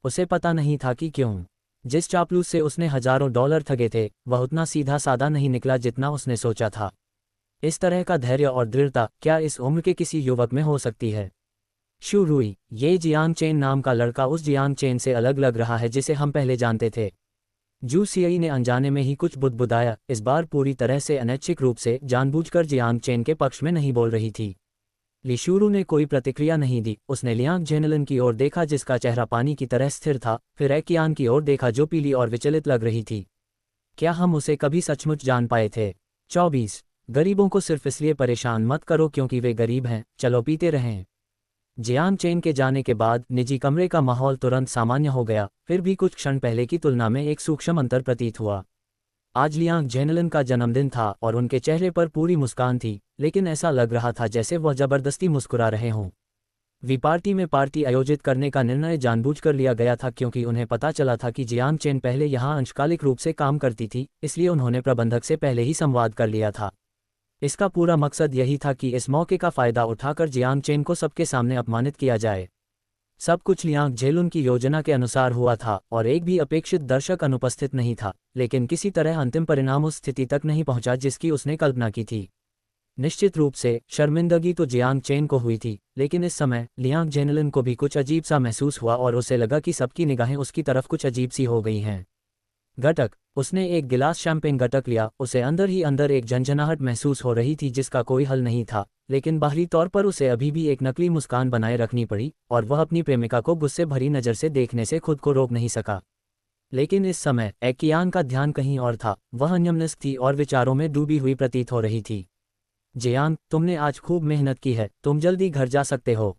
उसे पता नहीं था कि क्यों। जिस चापलूस से उसने हजारों डॉलर ठगे थे, वह उतना सीधा साधा नहीं निकला जितना उसने सोचा था। इस तरह का धैर्य और दृढ़ता क्या इस उम्र के किसी युवक में हो सकती है? शू रुई, ये जियांग चेन नाम का लड़का उस जियांग चेन से अलग लग रहा है जिसे हम पहले जानते थे। जू सियई ने अनजाने में ही कुछ बुदबुदाया, इस बार पूरी तरह से अनैच्छिक रूप से, जानबूझकर जियांग चेन के पक्ष में नहीं बोल रही थी। लिशुरु ने कोई प्रतिक्रिया नहीं दी। उसने लियांग जेनलिन की ओर देखा जिसका चेहरा पानी की तरह स्थिर था, फिर एकियान की ओर देखा जो पीली और विचलित लग रही थी। क्या हम उसे कभी सचमुच जान पाए थे? 24। गरीबों को सिर्फ इसलिए परेशान मत करो क्योंकि वे गरीब हैं, चलो पीते रहें। जियांग चेन के जाने के बाद निजी कमरे का माहौल तुरंत सामान्य हो गया, फिर भी कुछ क्षण पहले की तुलना में एक सूक्ष्म अंतर प्रतीत हुआ। आज लियांग जेनलिन का जन्मदिन था और उनके चेहरे पर पूरी मुस्कान थी, लेकिन ऐसा लग रहा था जैसे वह जबरदस्ती मुस्कुरा रहे हों। वी पार्टी में पार्टी आयोजित करने का निर्णय जानबूझकर लिया गया था क्योंकि उन्हें पता चला था कि जियांग चेन पहले यहाँ अंशकालिक रूप से काम करती थी, इसलिए उन्होंने प्रबंधक से पहले ही संवाद कर लिया था। इसका पूरा मकसद यही था कि इस मौके का फायदा उठाकर जियांग चेन को सबके सामने अपमानित किया जाए। सब कुछ लियांग झेलुन की योजना के अनुसार हुआ था और एक भी अपेक्षित दर्शक अनुपस्थित नहीं था, लेकिन किसी तरह अंतिम परिणाम उस स्थिति तक नहीं पहुंचा जिसकी उसने कल्पना की थी। निश्चित रूप से शर्मिंदगी तो जियांग चेन को हुई थी, लेकिन इस समय लियांग झेनलिन को भी कुछ अजीब सा महसूस हुआ और उसे लगा कि सबकी निगाहें उसकी तरफ कुछ अजीब सी हो गई हैं। घटक। उसने एक गिलास शैंपेन घटक लिया। उसे अंदर ही अंदर एक झंझनाहट महसूस हो रही थी जिसका कोई हल नहीं था, लेकिन बाहरी तौर पर उसे अभी भी एक नकली मुस्कान बनाए रखनी पड़ी और वह अपनी प्रेमिका को गुस्से भरी नज़र से देखने से खुद को रोक नहीं सका। लेकिन इस समय एकियान का ध्यान कहीं और था। वह अन्यमनस्क थी और विचारों में डूबी हुई प्रतीत हो रही थी। जियांग, तुमने आज खूब मेहनत की है, तुम जल्दी घर जा सकते हो।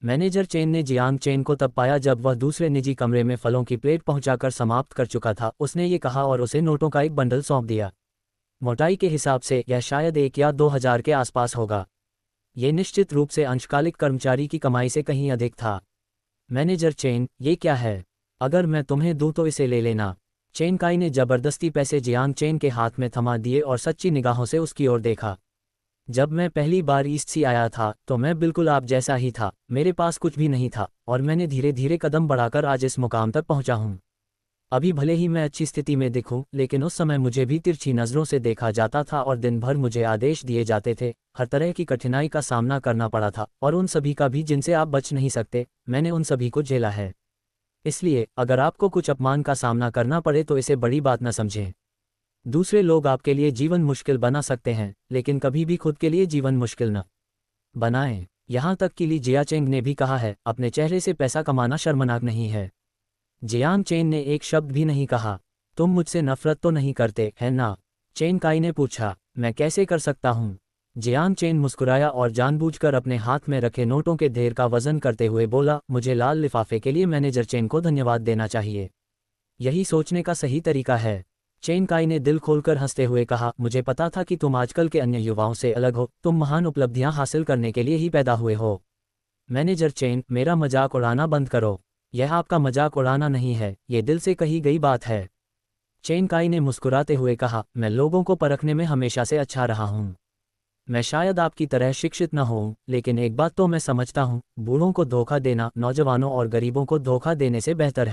मैनेजर चेन ने जियांग चेन को तब पाया जब वह दूसरे निजी कमरे में फलों की प्लेट पहुंचाकर समाप्त कर चुका था। उसने ये कहा और उसे नोटों का एक बंडल सौंप दिया। मोटाई के हिसाब से यह शायद 1 या 2 हज़ार के आसपास होगा। ये निश्चित रूप से अंशकालिक कर्मचारी की कमाई से कहीं अधिक था। मैनेजर चेन, ये क्या है? अगर मैं तुम्हें दूं तो इसे ले लेना। चेन काई ने जबरदस्ती पैसे जियांग चेन के हाथ में थमा दिए और सच्ची निगाहों से उसकी ओर देखा। जब मैं पहली बार ईस्ट सी आया था तो मैं बिल्कुल आप जैसा ही था। मेरे पास कुछ भी नहीं था और मैंने धीरे धीरे कदम बढ़ाकर आज इस मुकाम तक पहुंचा हूं। अभी भले ही मैं अच्छी स्थिति में दिखूं, लेकिन उस समय मुझे भी तिरछी नज़रों से देखा जाता था और दिन भर मुझे आदेश दिए जाते थे। हर तरह की कठिनाई का सामना करना पड़ा था और उन सभी का भी जिनसे आप बच नहीं सकते। मैंने उन सभी को झेला है। इसलिए अगर आपको कुछ अपमान का सामना करना पड़े तो इसे बड़ी बात न समझें। दूसरे लोग आपके लिए जीवन मुश्किल बना सकते हैं, लेकिन कभी भी खुद के लिए जीवन मुश्किल न बनाएं। यहाँ तक कि ली जियाचेंग ने भी कहा है, अपने चेहरे से पैसा कमाना शर्मनाक नहीं है। जियांग चेन ने एक शब्द भी नहीं कहा। तुम मुझसे नफरत तो नहीं करते, है ना? चेन काई ने पूछा। मैं कैसे कर सकता हूँ? जियांग चेन मुस्कुराया और जानबूझकर अपने हाथ में रखे नोटों के ढेर का वजन करते हुए बोला, मुझे लाल लिफाफे के लिए मैनेजर चेन को धन्यवाद देना चाहिए। यही सोचने का सही तरीका है। चेन काई ने दिल खोलकर हंसते हुए कहा, मुझे पता था कि तुम आजकल के अन्य युवाओं से अलग हो। तुम महान उपलब्धियां हासिल करने के लिए ही पैदा हुए हो। मैनेजर चेन, मेरा मजाक उड़ाना बंद करो। यह आपका मजाक उड़ाना नहीं है, ये दिल से कही गई बात है। चेन काई ने मुस्कुराते हुए कहा, मैं लोगों को परखने में हमेशा से अच्छा रहा हूँ। मैं शायद आपकी तरह शिक्षित न हूँ, लेकिन एक बात तो मैं समझता हूँ, बूढ़ों को धोखा देना नौजवानों और गरीबों को धोखा देने से बेहतर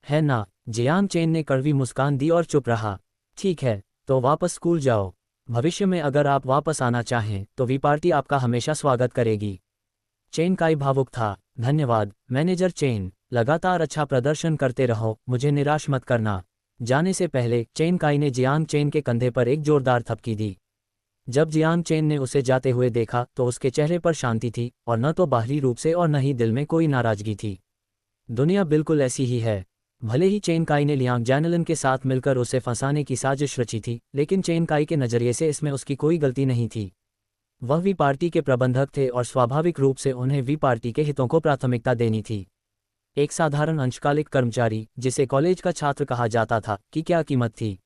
है ना? जियांग चेन ने कड़वी मुस्कान दी और चुप रहा। ठीक है, तो वापस स्कूल जाओ। भविष्य में अगर आप वापस आना चाहें तो वी पार्टी आपका हमेशा स्वागत करेगी। चेन काई भावुक था। धन्यवाद मैनेजर चेन, लगातार अच्छा प्रदर्शन करते रहो, मुझे निराश मत करना। जाने से पहले चेन काई ने जियांग चेन के कंधे पर एक जोरदार थपकी दी। जब जियांग चेन ने उसे जाते हुए देखा तो उसके चेहरे पर शांति थी और न तो बाहरी रूप से और न ही दिल में कोई नाराजगी थी। दुनिया बिल्कुल ऐसी ही है। भले ही चेन काई ने लियांग जैनलिन के साथ मिलकर उसे फंसाने की साजिश रची थी, लेकिन चेन काई के नज़रिए से इसमें उसकी कोई गलती नहीं थी। वह वी पार्टी के प्रबंधक थे और स्वाभाविक रूप से उन्हें वी पार्टी के हितों को प्राथमिकता देनी थी। एक साधारण अंशकालिक कर्मचारी, जिसे कॉलेज का छात्र कहा जाता था, की क्या कीमत थी?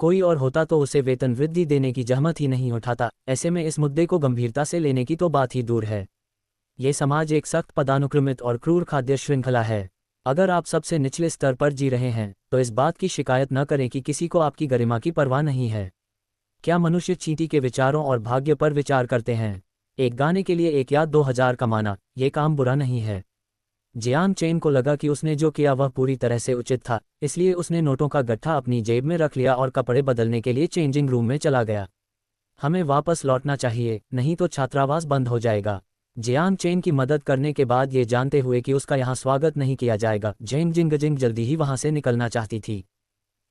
कोई और होता तो उसे वेतन वृद्धि देने की जहमत ही नहीं उठाता। ऐसे में इस मुद्दे को गंभीरता से लेने की तो बात ही दूर है। ये समाज एक सख्त पदानुक्रमित और क्रूर खाद्य श्रृंखला है। अगर आप सबसे निचले स्तर पर जी रहे हैं तो इस बात की शिकायत न करें कि किसी को आपकी गरिमा की परवाह नहीं है। क्या मनुष्य चींटी के विचारों और भाग्य पर विचार करते हैं? एक गाने के लिए 1 या 2 हज़ार कमाना, ये काम बुरा नहीं है। जियांग चेन को लगा कि उसने जो किया वह पूरी तरह से उचित था, इसलिए उसने नोटों का गट्ठा अपनी जेब में रख लिया और कपड़े बदलने के लिए चेंजिंग रूम में चला गया। हमें वापस लौटना चाहिए, नहीं तो छात्रावास बंद हो जाएगा। जियांग चेन की मदद करने के बाद ये जानते हुए कि उसका यहाँ स्वागत नहीं किया जाएगा, जेंग जिंग जल्दी ही वहाँ से निकलना चाहती थी।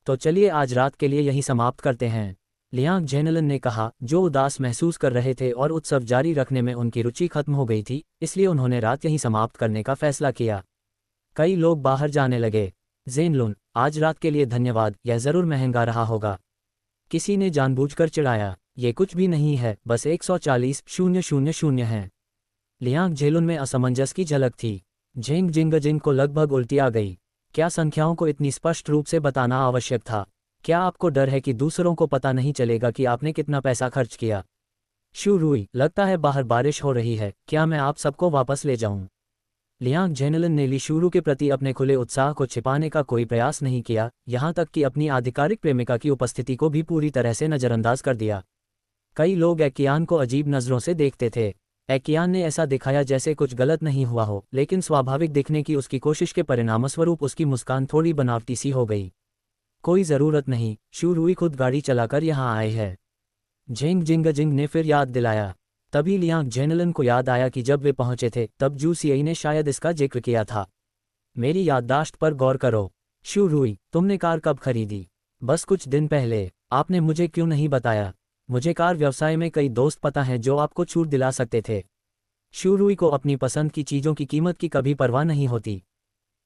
तो चलिए आज रात के लिए यही समाप्त करते हैं, लियांग झेनलिन ने कहा, जो उदास महसूस कर रहे थे और उत्सव जारी रखने में उनकी रुचि खत्म हो गई थी, इसलिए उन्होंने रात यहीं समाप्त करने का फैसला किया। कई लोग बाहर जाने लगे। ज़ेनलुन, आज रात के लिए धन्यवाद, यह ज़रूर महंगा रहा होगा। किसी ने जानबूझकर चिढ़ाया। ये कुछ भी नहीं है, बस 140,000 हैं। लियांग झेलुन में असमंजस की झलक थी। झेंग जिंग को लगभग उल्टी आ गई। क्या संख्याओं को इतनी स्पष्ट रूप से बताना आवश्यक था? क्या आपको डर है कि दूसरों को पता नहीं चलेगा कि आपने कितना पैसा खर्च किया? शू रुई, लगता है बाहर बारिश हो रही है, क्या मैं आप सबको वापस ले जाऊं? लियांग जेनेलिन ने ली शूरू के प्रति अपने खुले उत्साह को छिपाने का कोई प्रयास नहीं किया, यहाँ तक कि अपनी आधिकारिक प्रेमिका की उपस्थिति को भी पूरी तरह से नज़रअंदाज कर दिया। कई लोग एकियान को अजीब नज़रों से देखते थे। एकियान ने ऐसा दिखाया जैसे कुछ गलत नहीं हुआ हो, लेकिन स्वाभाविक दिखने की उसकी कोशिश के परिणामस्वरूप उसकी मुस्कान थोड़ी बनावटी सी हो गई। कोई ज़रूरत नहीं, शू रुई खुद गाड़ी चलाकर यहाँ आए हैं, झेंग जिंग ने फिर याद दिलाया। तभी लियांग जेनेलिन को याद आया कि जब वे पहुंचे थे तब जू सियाई ने शायद इसका जिक्र किया था। मेरी याददाश्त पर गौर करो। शू रुई, तुमने कार कब खरीदी? बस कुछ दिन पहले। आपने मुझे क्यों नहीं बताया? मुझे कार व्यवसाय में कई दोस्त पता हैं जो आपको छूट दिला सकते थे। शू रुई को अपनी पसंद की चीज़ों की कीमत की कभी परवाह नहीं होती।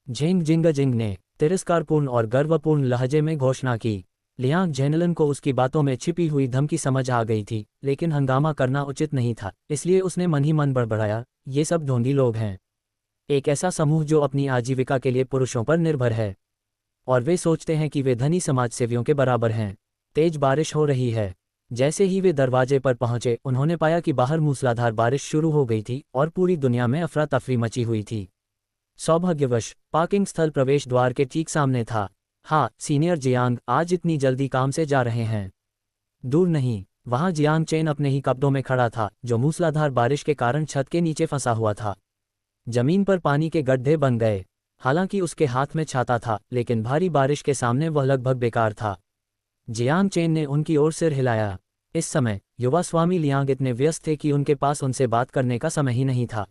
झेंग जिंग ने तिरस्कारपूर्ण और गर्वपूर्ण लहजे में घोषणा की। लियांग जेनेलिन को उसकी बातों में छिपी हुई धमकी समझ आ गई थी, लेकिन हंगामा करना उचित नहीं था, इसलिए उसने मन ही मन बड़बड़ाया, ये सब ढोंगी लोग हैं। एक ऐसा समूह जो अपनी आजीविका के लिए पुरुषों पर निर्भर है, और वे सोचते हैं कि वे धनी समाजसेवियों के बराबर हैं। तेज बारिश हो रही है। जैसे ही वे दरवाजे पर पहुंचे, उन्होंने पाया कि बाहर मूसलाधार बारिश शुरू हो गई थी और पूरी दुनिया में अफरा तफरी मची हुई थी। सौभाग्यवश पार्किंग स्थल प्रवेश द्वार के ठीक सामने था। हाँ, सीनियर जियांग आज इतनी जल्दी काम से जा रहे हैं? दूर नहीं, वहाँ जियांग चेन अपने ही कपड़ों में खड़ा था, जो मूसलाधार बारिश के कारण छत के नीचे फंसा हुआ था। जमीन पर पानी के गड्ढे बन गए। हालांकि उसके हाथ में छाता था, लेकिन भारी बारिश के सामने वह लगभग बेकार था। जियांग चेन ने उनकी ओर सिर हिलाया। इस समय युवा स्वामी लियांग इतने व्यस्त थे कि उनके पास उनसे बात करने का समय ही नहीं था।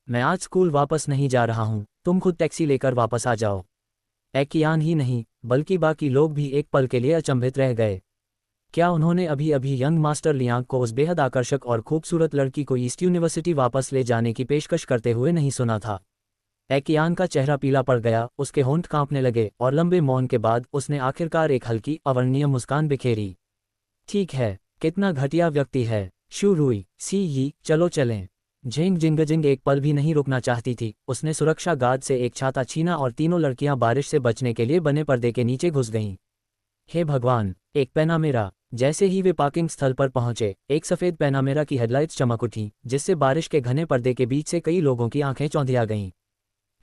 मैं आज स्कूल वापस नहीं जा रहा हूँ, तुम खुद टैक्सी लेकर वापस आ जाओ। एकियान ही नहीं, बल्कि बाकी लोग भी एक पल के लिए अचंभित रह गए। क्या उन्होंने अभी अभी यंग मास्टर लियांग को उस बेहद आकर्षक और खूबसूरत लड़की को ईस्ट यूनिवर्सिटी वापस ले जाने की पेशकश करते हुए नहीं सुना था? एकियान का चेहरा पीला पड़ गया, उसके होंठ कांपने लगे और लंबे मौन के बाद उसने आखिरकार एक हल्की अवर्णनीय मुस्कान बिखेरी। ठीक है, कितना घटिया व्यक्ति है। शू रुई, सी यी, चलो चलें। झेंग जिंग एक पल भी नहीं रुकना चाहती थी। उसने सुरक्षा गार्ड से एक छाता छीना और तीनों लड़कियां बारिश से बचने के लिए बने पर्दे के नीचे घुस गईं। हे भगवान, एक पैनामेरा! जैसे ही वे पार्किंग स्थल पर पहुंचे, एक सफ़ेद पैनामेरा की हेडलाइट्स चमक उठीं, जिससे बारिश के घने पर्दे के बीच से कई लोगों की आंखें चौंधिया गईं।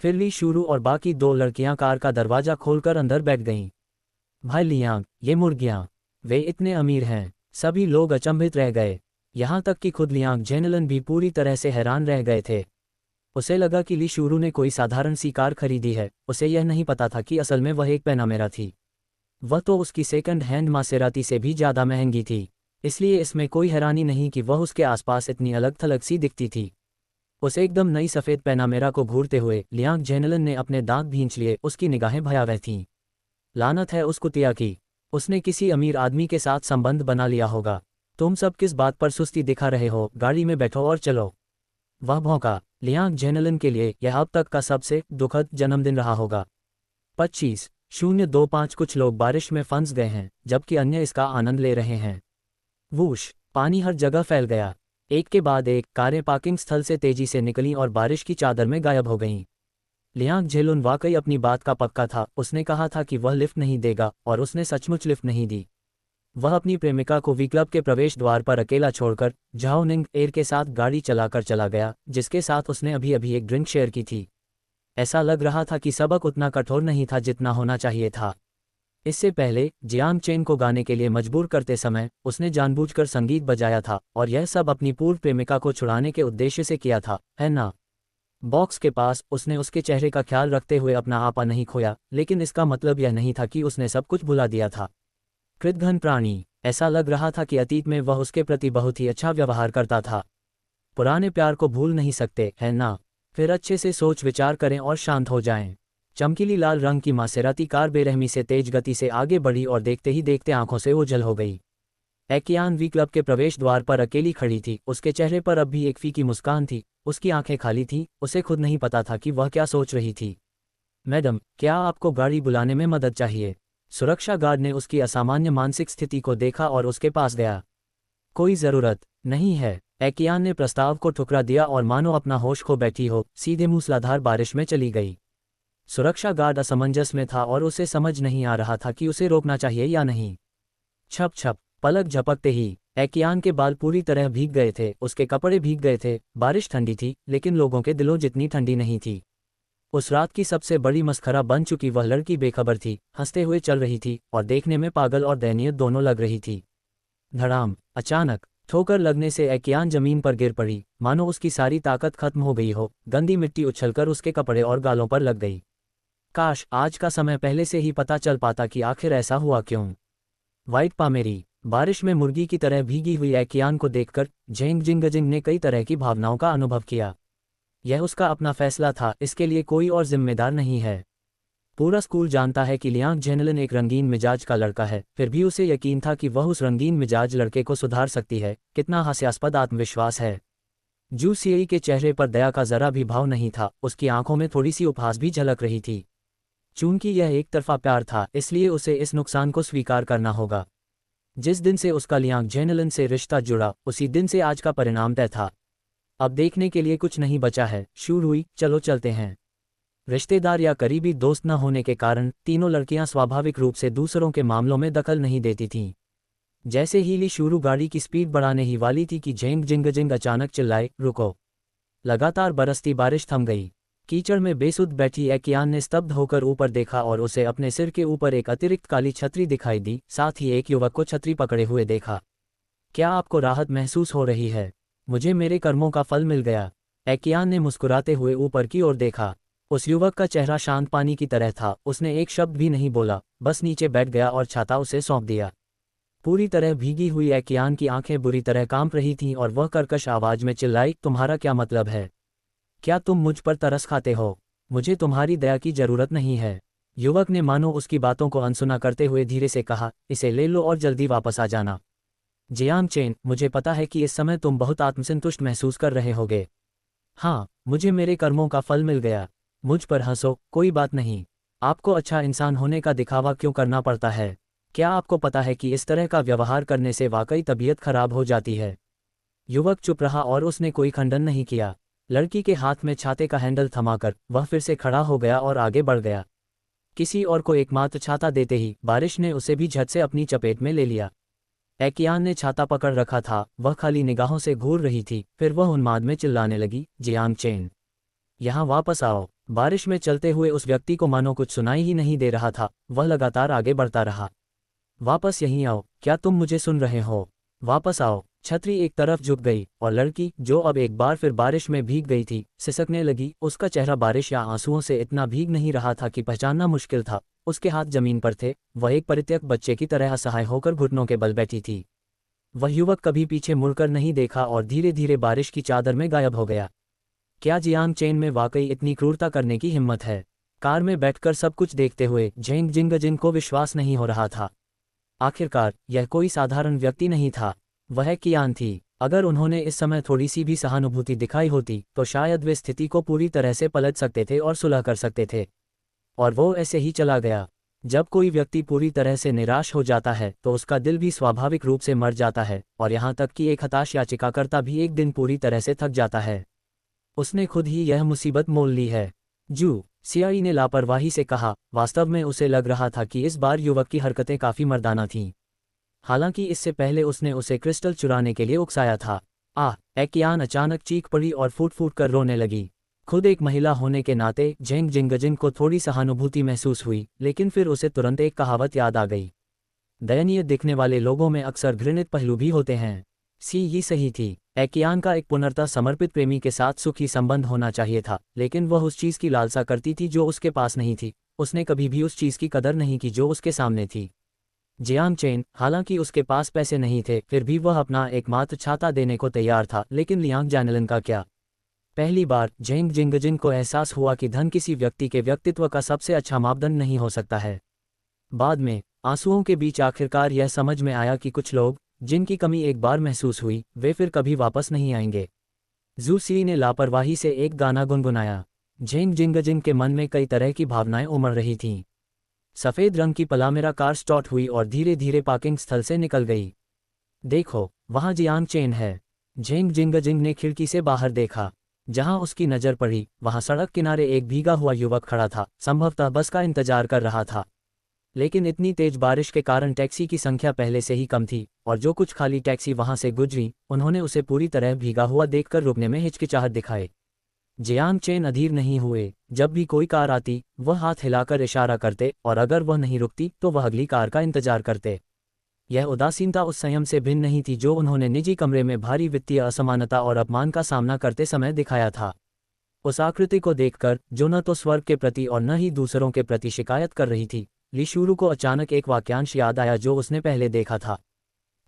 फिर ली शूरू और बाकी दो लड़कियां कार का दरवाजा खोलकर अंदर बैठ गईं। भाई लियांग, ये मुर्गियां! वे इतने अमीर हैं। सभी लोग अचंभित रह गए, यहाँ तक कि खुद लियांग जेनेलिन भी पूरी तरह से हैरान रह गए थे। उसे लगा कि ली शूरू ने कोई साधारण सी कार खरीदी है। उसे यह नहीं पता था कि असल में वह एक पैनामेरा थी। वह तो उसकी सेकंड हैंड मासेराती से भी ज़्यादा महंगी थी, इसलिए इसमें कोई हैरानी नहीं कि वह उसके आसपास इतनी अलग थलग सी दिखती थी। उस एकदम नई सफ़ेद पैनामेरा को घूरते हुए लियांग जेनेलिन ने अपने दांत भींच लिए। उसकी निगाहें भयावह थीं। लानत है उस कुतिया की, उसने किसी अमीर आदमी के साथ संबंध बना लिया होगा। तुम सब किस बात पर सुस्ती दिखा रहे हो? गाड़ी में बैठो और चलो। वह भौंका। लियांग जेनेलिन के लिए यह अब तक का सबसे दुखद जन्मदिन रहा होगा। 25:25 कुछ लोग बारिश में फंस गए हैं, जबकि अन्य इसका आनंद ले रहे हैं। वूश! पानी हर जगह फैल गया। एक के बाद एक कारें पार्किंग स्थल से तेजी से निकलीं और बारिश की चादर में गायब हो गईं। लियांग जेलुन वाकई अपनी बात का पक्का था। उसने कहा था कि वह लिफ्ट नहीं देगा, और उसने सचमुच लिफ्ट नहीं दी। वह अपनी प्रेमिका को वी क्लब के प्रवेश द्वार पर अकेला छोड़कर झाओनिंग एयर के साथ गाड़ी चलाकर चला गया, जिसके साथ उसने अभी अभी एक ड्रिंक शेयर की थी। ऐसा लग रहा था कि सबक उतना कठोर नहीं था जितना होना चाहिए था। इससे पहले जियांग चेन को गाने के लिए मजबूर करते समय उसने जानबूझकर संगीत बजाया था, और यह सब अपनी पूर्व प्रेमिका को छुड़ाने के उद्देश्य से किया था, है ना? बॉक्स के पास उसने उसके चेहरे का ख्याल रखते हुए अपना आपा नहीं खोया, लेकिन इसका मतलब यह नहीं था कि उसने सब कुछ भुला दिया था। कृतघ्न प्राणी! ऐसा लग रहा था कि अतीत में वह उसके प्रति बहुत ही अच्छा व्यवहार करता था। पुराने प्यार को भूल नहीं सकते, है ना? फिर अच्छे से सोच विचार करें और शांत हो जाएं। चमकीली लाल रंग की मासेराती कार बेरहमी से तेज गति से आगे बढ़ी और देखते ही देखते आंखों से ओझल हो गई। एकियान वी क्लब के प्रवेश द्वार पर अकेली खड़ी थी। उसके चेहरे पर अब भी एक फीकी मुस्कान थी। उसकी आंखें खाली थीं। उसे खुद नहीं पता था कि वह क्या सोच रही थी। मैडम, क्या आपको गाड़ी बुलाने में मदद चाहिए? सुरक्षा गार्ड ने उसकी असामान्य मानसिक स्थिति को देखा और उसके पास गया। कोई ज़रूरत नहीं है, एकियान ने प्रस्ताव को ठुकरा दिया और मानो अपना होश खो बैठी हो, सीधे मूसलाधार बारिश में चली गई। सुरक्षा गार्ड असमंजस में था और उसे समझ नहीं आ रहा था कि उसे रोकना चाहिए या नहीं। छप छप, पलक झपकते ही एकियान के बाल पूरी तरह भीग गए थे, उसके कपड़े भीग गए थे। बारिश ठंडी थी, लेकिन लोगों के दिलों जितनी ठंडी नहीं थी। उस रात की सबसे बड़ी मस्खरा बन चुकी वह लड़की बेखबर थी, हंसते हुए चल रही थी और देखने में पागल और दयनीय दोनों लग रही थी। धड़ाम, अचानक ठोकर लगने से एकियान जमीन पर गिर पड़ी, मानो उसकी सारी ताकत खत्म हो गई हो। गंदी मिट्टी उछलकर उसके कपड़े और गालों पर लग गई। काश आज का समय पहले से ही पता चल पाता कि आखिर ऐसा हुआ क्यों। वाइट पामेरी। बारिश में मुर्गी की तरह भीगी हुई एकियान को देखकर झेंग जिंगजिंग ने कई तरह की भावनाओं का अनुभव किया। यह उसका अपना फैसला था, इसके लिए कोई और जिम्मेदार नहीं है। पूरा स्कूल जानता है कि लियांग जेनेलिन एक रंगीन मिजाज का लड़का है, फिर भी उसे यकीन था कि वह उस रंगीन मिजाज लड़के को सुधार सकती है। कितना हास्यास्पद आत्मविश्वास है। जू सियई के चेहरे पर दया का जरा भी भाव नहीं था, उसकी आंखों में थोड़ी सी उपहास भी झलक रही थी। चूंकि यह एक तरफा प्यार था, इसलिए उसे इस नुकसान को स्वीकार करना होगा। जिस दिन से उसका लियांग जेनेलिन से रिश्ता जुड़ा, उसी दिन से आज का परिणाम तय था। अब देखने के लिए कुछ नहीं बचा है। शूरुई, चलो चलते हैं। रिश्तेदार या करीबी दोस्त न होने के कारण तीनों लड़कियां स्वाभाविक रूप से दूसरों के मामलों में दखल नहीं देती थीं। जैसे ही ली शुरू गाड़ी की स्पीड बढ़ाने ही वाली थी कि झेंग जिंगजिंग अचानक चिल्लाए, रुको। लगातार बरसती बारिश थम गई। कीचड़ में बेसुध बैठी एकियान ने स्तब्ध होकर ऊपर देखा और उसे अपने सिर के ऊपर एक अतिरिक्त काली छतरी दिखाई दी, साथ ही एक युवक को छतरी पकड़े हुए देखा। क्या आपको राहत महसूस हो रही है? मुझे मेरे कर्मों का फल मिल गया। एकियान ने मुस्कुराते हुए ऊपर की ओर देखा। उस युवक का चेहरा शांत पानी की तरह था, उसने एक शब्द भी नहीं बोला, बस नीचे बैठ गया और छाता उसे सौंप दिया। पूरी तरह भीगी हुई एकियान की आंखें बुरी तरह कांप रही थीं और वह कर्कश आवाज में चिल्लाई, तुम्हारा क्या मतलब है? क्या तुम मुझ पर तरस खाते हो? मुझे तुम्हारी दया की जरूरत नहीं है। युवक ने मानो उसकी बातों को अनसुना करते हुए धीरे से कहा, इसे ले लो और जल्दी वापस आ जाना। जियांग चेन, मुझे पता है कि इस समय तुम बहुत आत्मसंतुष्ट महसूस कर रहे होगे। हाँ, मुझे मेरे कर्मों का फल मिल गया। मुझ पर हंसो, कोई बात नहीं। आपको अच्छा इंसान होने का दिखावा क्यों करना पड़ता है? क्या आपको पता है कि इस तरह का व्यवहार करने से वाकई तबीयत खराब हो जाती है? युवक चुप रहा और उसने कोई खंडन नहीं किया। लड़की के हाथ में छाते का हैंडल थमाकर वह फिर से खड़ा हो गया और आगे बढ़ गया। किसी और को एकमात्र छाता देते ही बारिश ने उसे भी झट से अपनी चपेट में ले लिया। एकियान ने छाता पकड़ रखा था, वह खाली निगाहों से घूर रही थी, फिर वह उन्माद में चिल्लाने लगी, जियांग चेन, यहाँ वापस आओ। बारिश में चलते हुए उस व्यक्ति को मानो कुछ सुनाई ही नहीं दे रहा था, वह लगातार आगे बढ़ता रहा। वापस यहीं आओ, क्या तुम मुझे सुन रहे हो? वापस आओ। छतरी एक तरफ झुक गई और लड़की, जो अब एक बार फिर बारिश में भीग गई थी, सिसकने लगी। उसका चेहरा बारिश या आंसुओं से इतना भीग नहीं रहा था कि पहचानना मुश्किल था। उसके हाथ जमीन पर थे, वह एक परित्यक्त बच्चे की तरह असहाय होकर घुटनों के बल बैठी थी। वह युवक कभी पीछे मुड़कर नहीं देखा और धीरे धीरे बारिश की चादर में गायब हो गया। क्या जियांग चेन में वाकई इतनी क्रूरता करने की हिम्मत है? कार में बैठकर सब कुछ देखते हुए झेंग जिंगजिंग को विश्वास नहीं हो रहा था। आखिरकार यह कोई साधारण व्यक्ति नहीं था, वह कियान थी। अगर उन्होंने इस समय थोड़ी सी भी सहानुभूति दिखाई होती तो शायद वे स्थिति को पूरी तरह से पलट सकते थे और सुलह कर सकते थे। और वो ऐसे ही चला गया। जब कोई व्यक्ति पूरी तरह से निराश हो जाता है तो उसका दिल भी स्वाभाविक रूप से मर जाता है, और यहाँ तक कि एक हताश याचिकाकर्ता भी एक दिन पूरी तरह से थक जाता है। उसने खुद ही यह मुसीबत मोल ली है। जू सियाई ने लापरवाही से कहा। वास्तव में उसे लग रहा था कि इस बार युवक की हरकतें काफी मर्दाना थीं। हालांकि इससे पहले उसने उसे क्रिस्टल चुराने के लिए उकसाया था। एकियान अचानक चीख पड़ी और फूट फूट कर रोने लगी। खुद एक महिला होने के नाते झेंग जिंगजिंग को थोड़ी सहानुभूति महसूस हुई, लेकिन फिर उसे तुरंत एक कहावत याद आ गई, दयनीय दिखने वाले लोगों में अक्सर घृणित पहलू भी होते हैं। ये सही थी। एकियान का एक पुनर्ता समर्पित प्रेमी के साथ सुखी संबंध होना चाहिए था, लेकिन वह उस चीज की लालसा करती थी जो उसके पास नहीं थी। उसने कभी भी उस चीज की कदर नहीं की जो उसके सामने थी। जियांग चेन, हालांकि उसके पास पैसे नहीं थे, फिर भी वह अपना एकमात्र छाता देने को तैयार था। लेकिन लियांग जेनेलिन का क्या? पहली बार झेंग जिंगजिंग को एहसास हुआ कि धन किसी व्यक्ति के व्यक्तित्व का सबसे अच्छा मापदंड नहीं हो सकता है। बाद में आंसुओं के बीच आखिरकार यह समझ में आया कि कुछ लोग, जिनकी कमी एक बार महसूस हुई, वे फिर कभी वापस नहीं आएंगे। जू सी ने लापरवाही से एक गाना गुनगुनाया। झेंग जिंगजिंग के मन में कई तरह की भावनाएं उमड़ रही थीं। सफ़ेद रंग की पलामेरा कार स्टार्ट हुई और धीरे धीरे पार्किंग स्थल से निकल गई। देखो, वहाँ जियांग चेन है। झेंग जिंगजिंग ने खिड़की से बाहर देखा। जहाँ उसकी नज़र पड़ी, वहाँ सड़क किनारे एक भीगा हुआ युवक खड़ा था, संभवतः बस का इंतजार कर रहा था। लेकिन इतनी तेज बारिश के कारण टैक्सी की संख्या पहले से ही कम थी, और जो कुछ खाली टैक्सी वहां से गुजरी उन्होंने उसे पूरी तरह भीगा हुआ देखकर रुकने में हिचकिचाहट दिखाए। जियांग चेन अधीर नहीं हुए। जब भी कोई कार आती वह हाथ हिलाकर इशारा करते, और अगर वह नहीं रुकती तो वह अगली कार का इंतजार करते। यह उदासीनता उस संयम से भिन्न नहीं थी जो उन्होंने निजी कमरे में भारी वित्तीय असमानता और अपमान का सामना करते समय दिखाया था। उस आकृति को देखकर, जो न तो स्वर्ग के प्रति और न ही दूसरों के प्रति शिकायत कर रही थी, ली शूरू को अचानक एक वाक्यांश याद आया जो उसने पहले देखा था।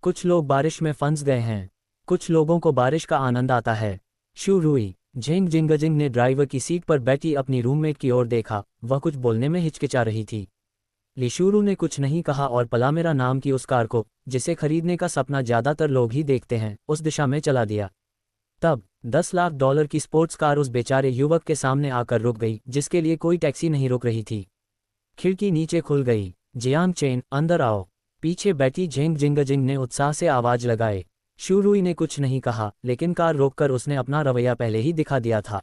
कुछ लोग बारिश में फंस गए हैं, कुछ लोगों को बारिश का आनंद आता है। शू रुई। झेंग जिंगजिंग ने ड्राइवर की सीट पर बैठी अपनी रूममेट की ओर देखा। वह कुछ बोलने में हिचकिचा रही थी। ली शूरू ने कुछ नहीं कहा और पलामेरा नाम की उस कार को, जिसे खरीदने का सपना ज्यादातर लोग ही देखते हैं, उस दिशा में चला दिया। तब $10 लाख की स्पोर्ट्स कार उस बेचारे युवक के सामने आकर रुक गई जिसके लिए कोई टैक्सी नहीं रुक रही थी। खिड़की नीचे खुल गई। जियांग चेन, अंदर आओ। पीछे बैठी झेंग जिंगजिंग ने उत्साह से आवाज लगाए। शू रुई ने कुछ नहीं कहा, लेकिन कार रोककर उसने अपना रवैया पहले ही दिखा दिया था।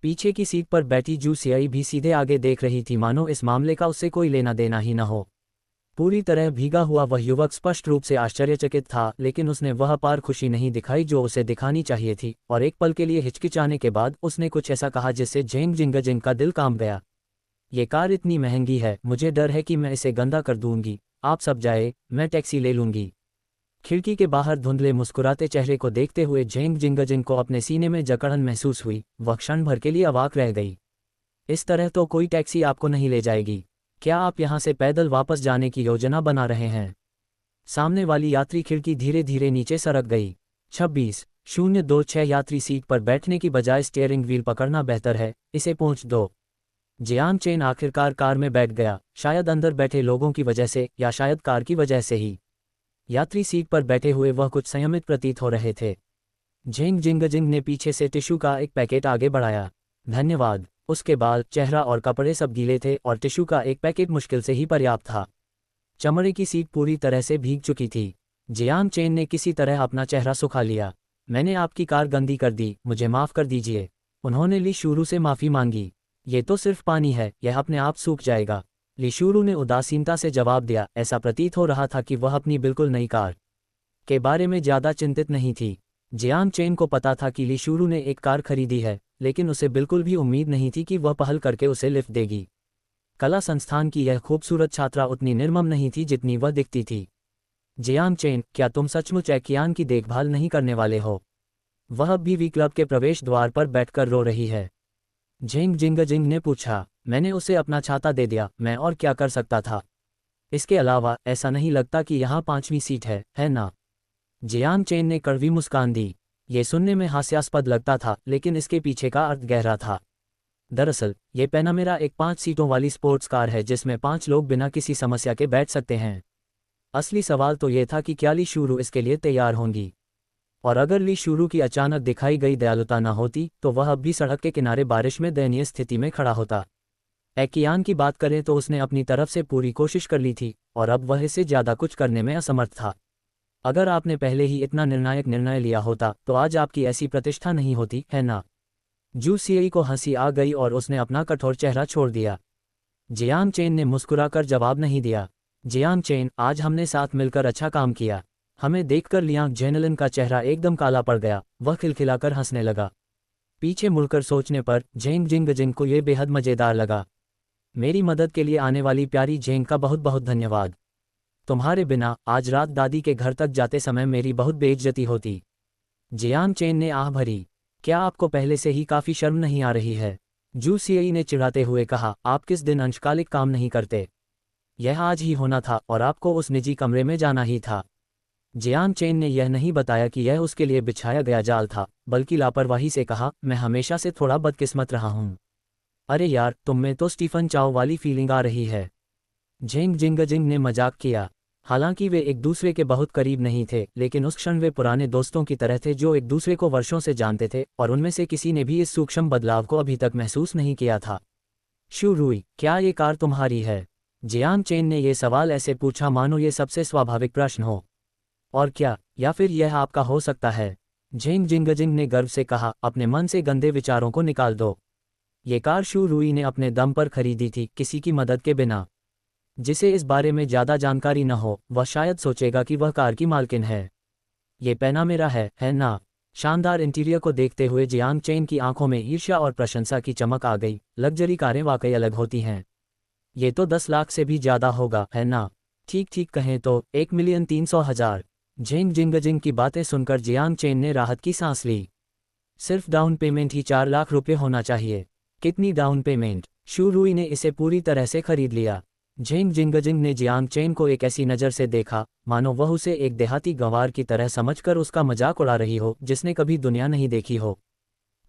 पीछे की सीट पर बैठी जू सियाई भी सीधे आगे देख रही थी, मानो इस मामले का उससे कोई लेना देना ही न हो। पूरी तरह भीगा हुआ वह युवक स्पष्ट रूप से आश्चर्यचकित था, लेकिन उसने वह पार खुशी नहीं दिखाई जो उसे दिखानी चाहिए थी, और एक पल के लिए हिचकिचाने के बाद उसने कुछ ऐसा कहा जिससे झेंग जिंगजिंग का दिल कांप गया। ये कार इतनी महंगी है, मुझे डर है कि मैं इसे गंदा कर दूंगी। आप सब जाए, मैं टैक्सी ले लूंगी। खिड़की के बाहर धुंधले मुस्कुराते चेहरे को देखते हुए झेंग जिंगजिंग को अपने सीने में जकड़न महसूस हुई। वह क्षण भर के लिए अवाक रह गई। इस तरह तो कोई टैक्सी आपको नहीं ले जाएगी। क्या आप यहाँ से पैदल वापस जाने की योजना बना रहे हैं? सामने वाली यात्री खिड़की धीरे धीरे नीचे सरक गई। 26:026 यात्री सीट पर बैठने की बजाय स्टीयरिंग व्हील पकड़ना बेहतर है, इसे पोंछ दो। जियांग चेन आखिरकार कार में बैठ गया, शायद अंदर बैठे लोगों की वजह से या शायद कार की वजह से ही। यात्री सीट पर बैठे हुए वह कुछ संयमित प्रतीत हो रहे थे। झेंग जिंगजिंग ने पीछे से टिश्यू का एक पैकेट आगे बढ़ाया। धन्यवाद। उसके बाल, चेहरा और कपड़े सब गीले थे और टिश्यू का एक पैकेट मुश्किल से ही पर्याप्त था। चमड़े की सीट पूरी तरह से भीग चुकी थी। जियांग चेन ने किसी तरह अपना चेहरा सुखा लिया। मैंने आपकी कार गंदी कर दी, मुझे माफ़ कर दीजिए। उन्होंने ली शूरू से माफ़ी मांगी। ये तो सिर्फ पानी है, यह अपने आप सूख जाएगा। ली शूरू ने उदासीनता से जवाब दिया। ऐसा प्रतीत हो रहा था कि वह अपनी बिल्कुल नई कार के बारे में ज़्यादा चिंतित नहीं थी। जियांग चेन को पता था कि ली शूरू ने एक कार खरीदी है, लेकिन उसे बिल्कुल भी उम्मीद नहीं थी कि वह पहल करके उसे लिफ्ट देगी। कला संस्थान की यह खूबसूरत छात्रा उतनी निर्मम नहीं थी जितनी वह दिखती थी। जियांग चेन, क्या तुम सचमुच एक्यान की देखभाल नहीं करने वाले हो? वह अब भी वी क्लब के प्रवेश द्वार पर बैठकर रो रही है। झेंग जिंगजिंग ने पूछा। मैंने उसे अपना छाता दे दिया, मैं और क्या कर सकता था? इसके अलावा ऐसा नहीं लगता कि यहाँ 5वीं सीट है ना? जियांग चेन ने कड़वी मुस्कान दी। ये सुनने में हास्यास्पद लगता था, लेकिन इसके पीछे का अर्थ गहरा था। दरअसल ये पैनामेरा एक 5 सीटों वाली स्पोर्ट्स कार है जिसमें 5 लोग बिना किसी समस्या के बैठ सकते हैं। असली सवाल तो ये था कि क्या ली शूरू इसके लिए तैयार होंगी, और अगर ली शूरू की अचानक दिखाई गई दयालुता न होती तो वह अब भी सड़क के किनारे बारिश में दयनीय स्थिति में खड़ा होता। एक्यान की बात करें तो उसने अपनी तरफ से पूरी कोशिश कर ली थी, और अब वह इससे ज़्यादा कुछ करने में असमर्थ था। अगर आपने पहले ही इतना निर्णायक निर्णय लिया होता तो आज आपकी ऐसी प्रतिष्ठा नहीं होती, है ना? जू सियाई को हंसी आ गई और उसने अपना कठोर चेहरा छोड़ दिया। जियांग चेन ने मुस्कुराकर जवाब नहीं दिया। जियांग चेन, आज हमने साथ मिलकर अच्छा काम किया। हमें देखकर लियांग जेनलिन का चेहरा एकदम काला पड़ गया। वह खिलखिलाकर हंसने लगा। पीछे मुड़कर सोचने पर झेंग जिंगजिंग को यह बेहद मज़ेदार लगा। मेरी मदद के लिए आने वाली प्यारी झेंग का बहुत बहुत धन्यवाद। तुम्हारे बिना आज रात दादी के घर तक जाते समय मेरी बहुत बेइज्जती होती। जियांग चेन ने आह भरी। क्या आपको पहले से ही काफ़ी शर्म नहीं आ रही है? जू सियाई ने चिढ़ाते हुए कहा। आप किस दिन अंशकालिक काम नहीं करते? यह आज ही होना था और आपको उस निजी कमरे में जाना ही था। जियांग चेन ने यह नहीं बताया कि यह उसके लिए बिछाया गया जाल था, बल्कि लापरवाही से कहा, मैं हमेशा से थोड़ा बदकिस्मत रहा हूँ। अरे यार, तुम में तो स्टीफन चाओ वाली फीलिंग आ रही है। झेंग जिंगजिंग ने मजाक किया। हालांकि वे एक दूसरे के बहुत करीब नहीं थे, लेकिन उस क्षण वे पुराने दोस्तों की तरह थे जो एक दूसरे को वर्षों से जानते थे, और उनमें से किसी ने भी इस सूक्ष्म बदलाव को अभी तक महसूस नहीं किया था। शू रुई, क्या ये कार तुम्हारी है? जियांग चेन ने यह सवाल ऐसे पूछा मानो ये सबसे स्वाभाविक प्रश्न हो। और क्या, या फिर यह आपका हो सकता है? झेंग जिंगजिंग ने गर्व से कहा। अपने मन से गंदे विचारों को निकाल दो। ये कार शू रुई ने अपने दम पर खरीदी थी, किसी की मदद के बिना। जिसे इस बारे में ज़्यादा जानकारी न हो वह शायद सोचेगा कि वह कार की मालकिन है। ये पैना मेरा है ना? शानदार इंटीरियर को देखते हुए जियांग चेन की आंखों में ईर्ष्या और प्रशंसा की चमक आ गई। लग्जरी कारें वाकई अलग होती हैं। ये तो 10 लाख से भी ज़्यादा होगा, है ना? ठीक ठीक कहें तो 1,300,000। झेंग जिंगजिंग की बातें सुनकर जियांग चेन ने राहत की सांस ली। सिर्फ डाउन पेमेंट ही 4 लाख रुपए होना चाहिए। कितनी डाउन पेमेंट? शू रुई ने इसे पूरी तरह से खरीद लिया। झेंग जिंगजिंग ने जियांग चेन को एक ऐसी नज़र से देखा मानो वह उसे एक देहाती गंवार की तरह समझकर उसका मजाक उड़ा रही हो जिसने कभी दुनिया नहीं देखी हो।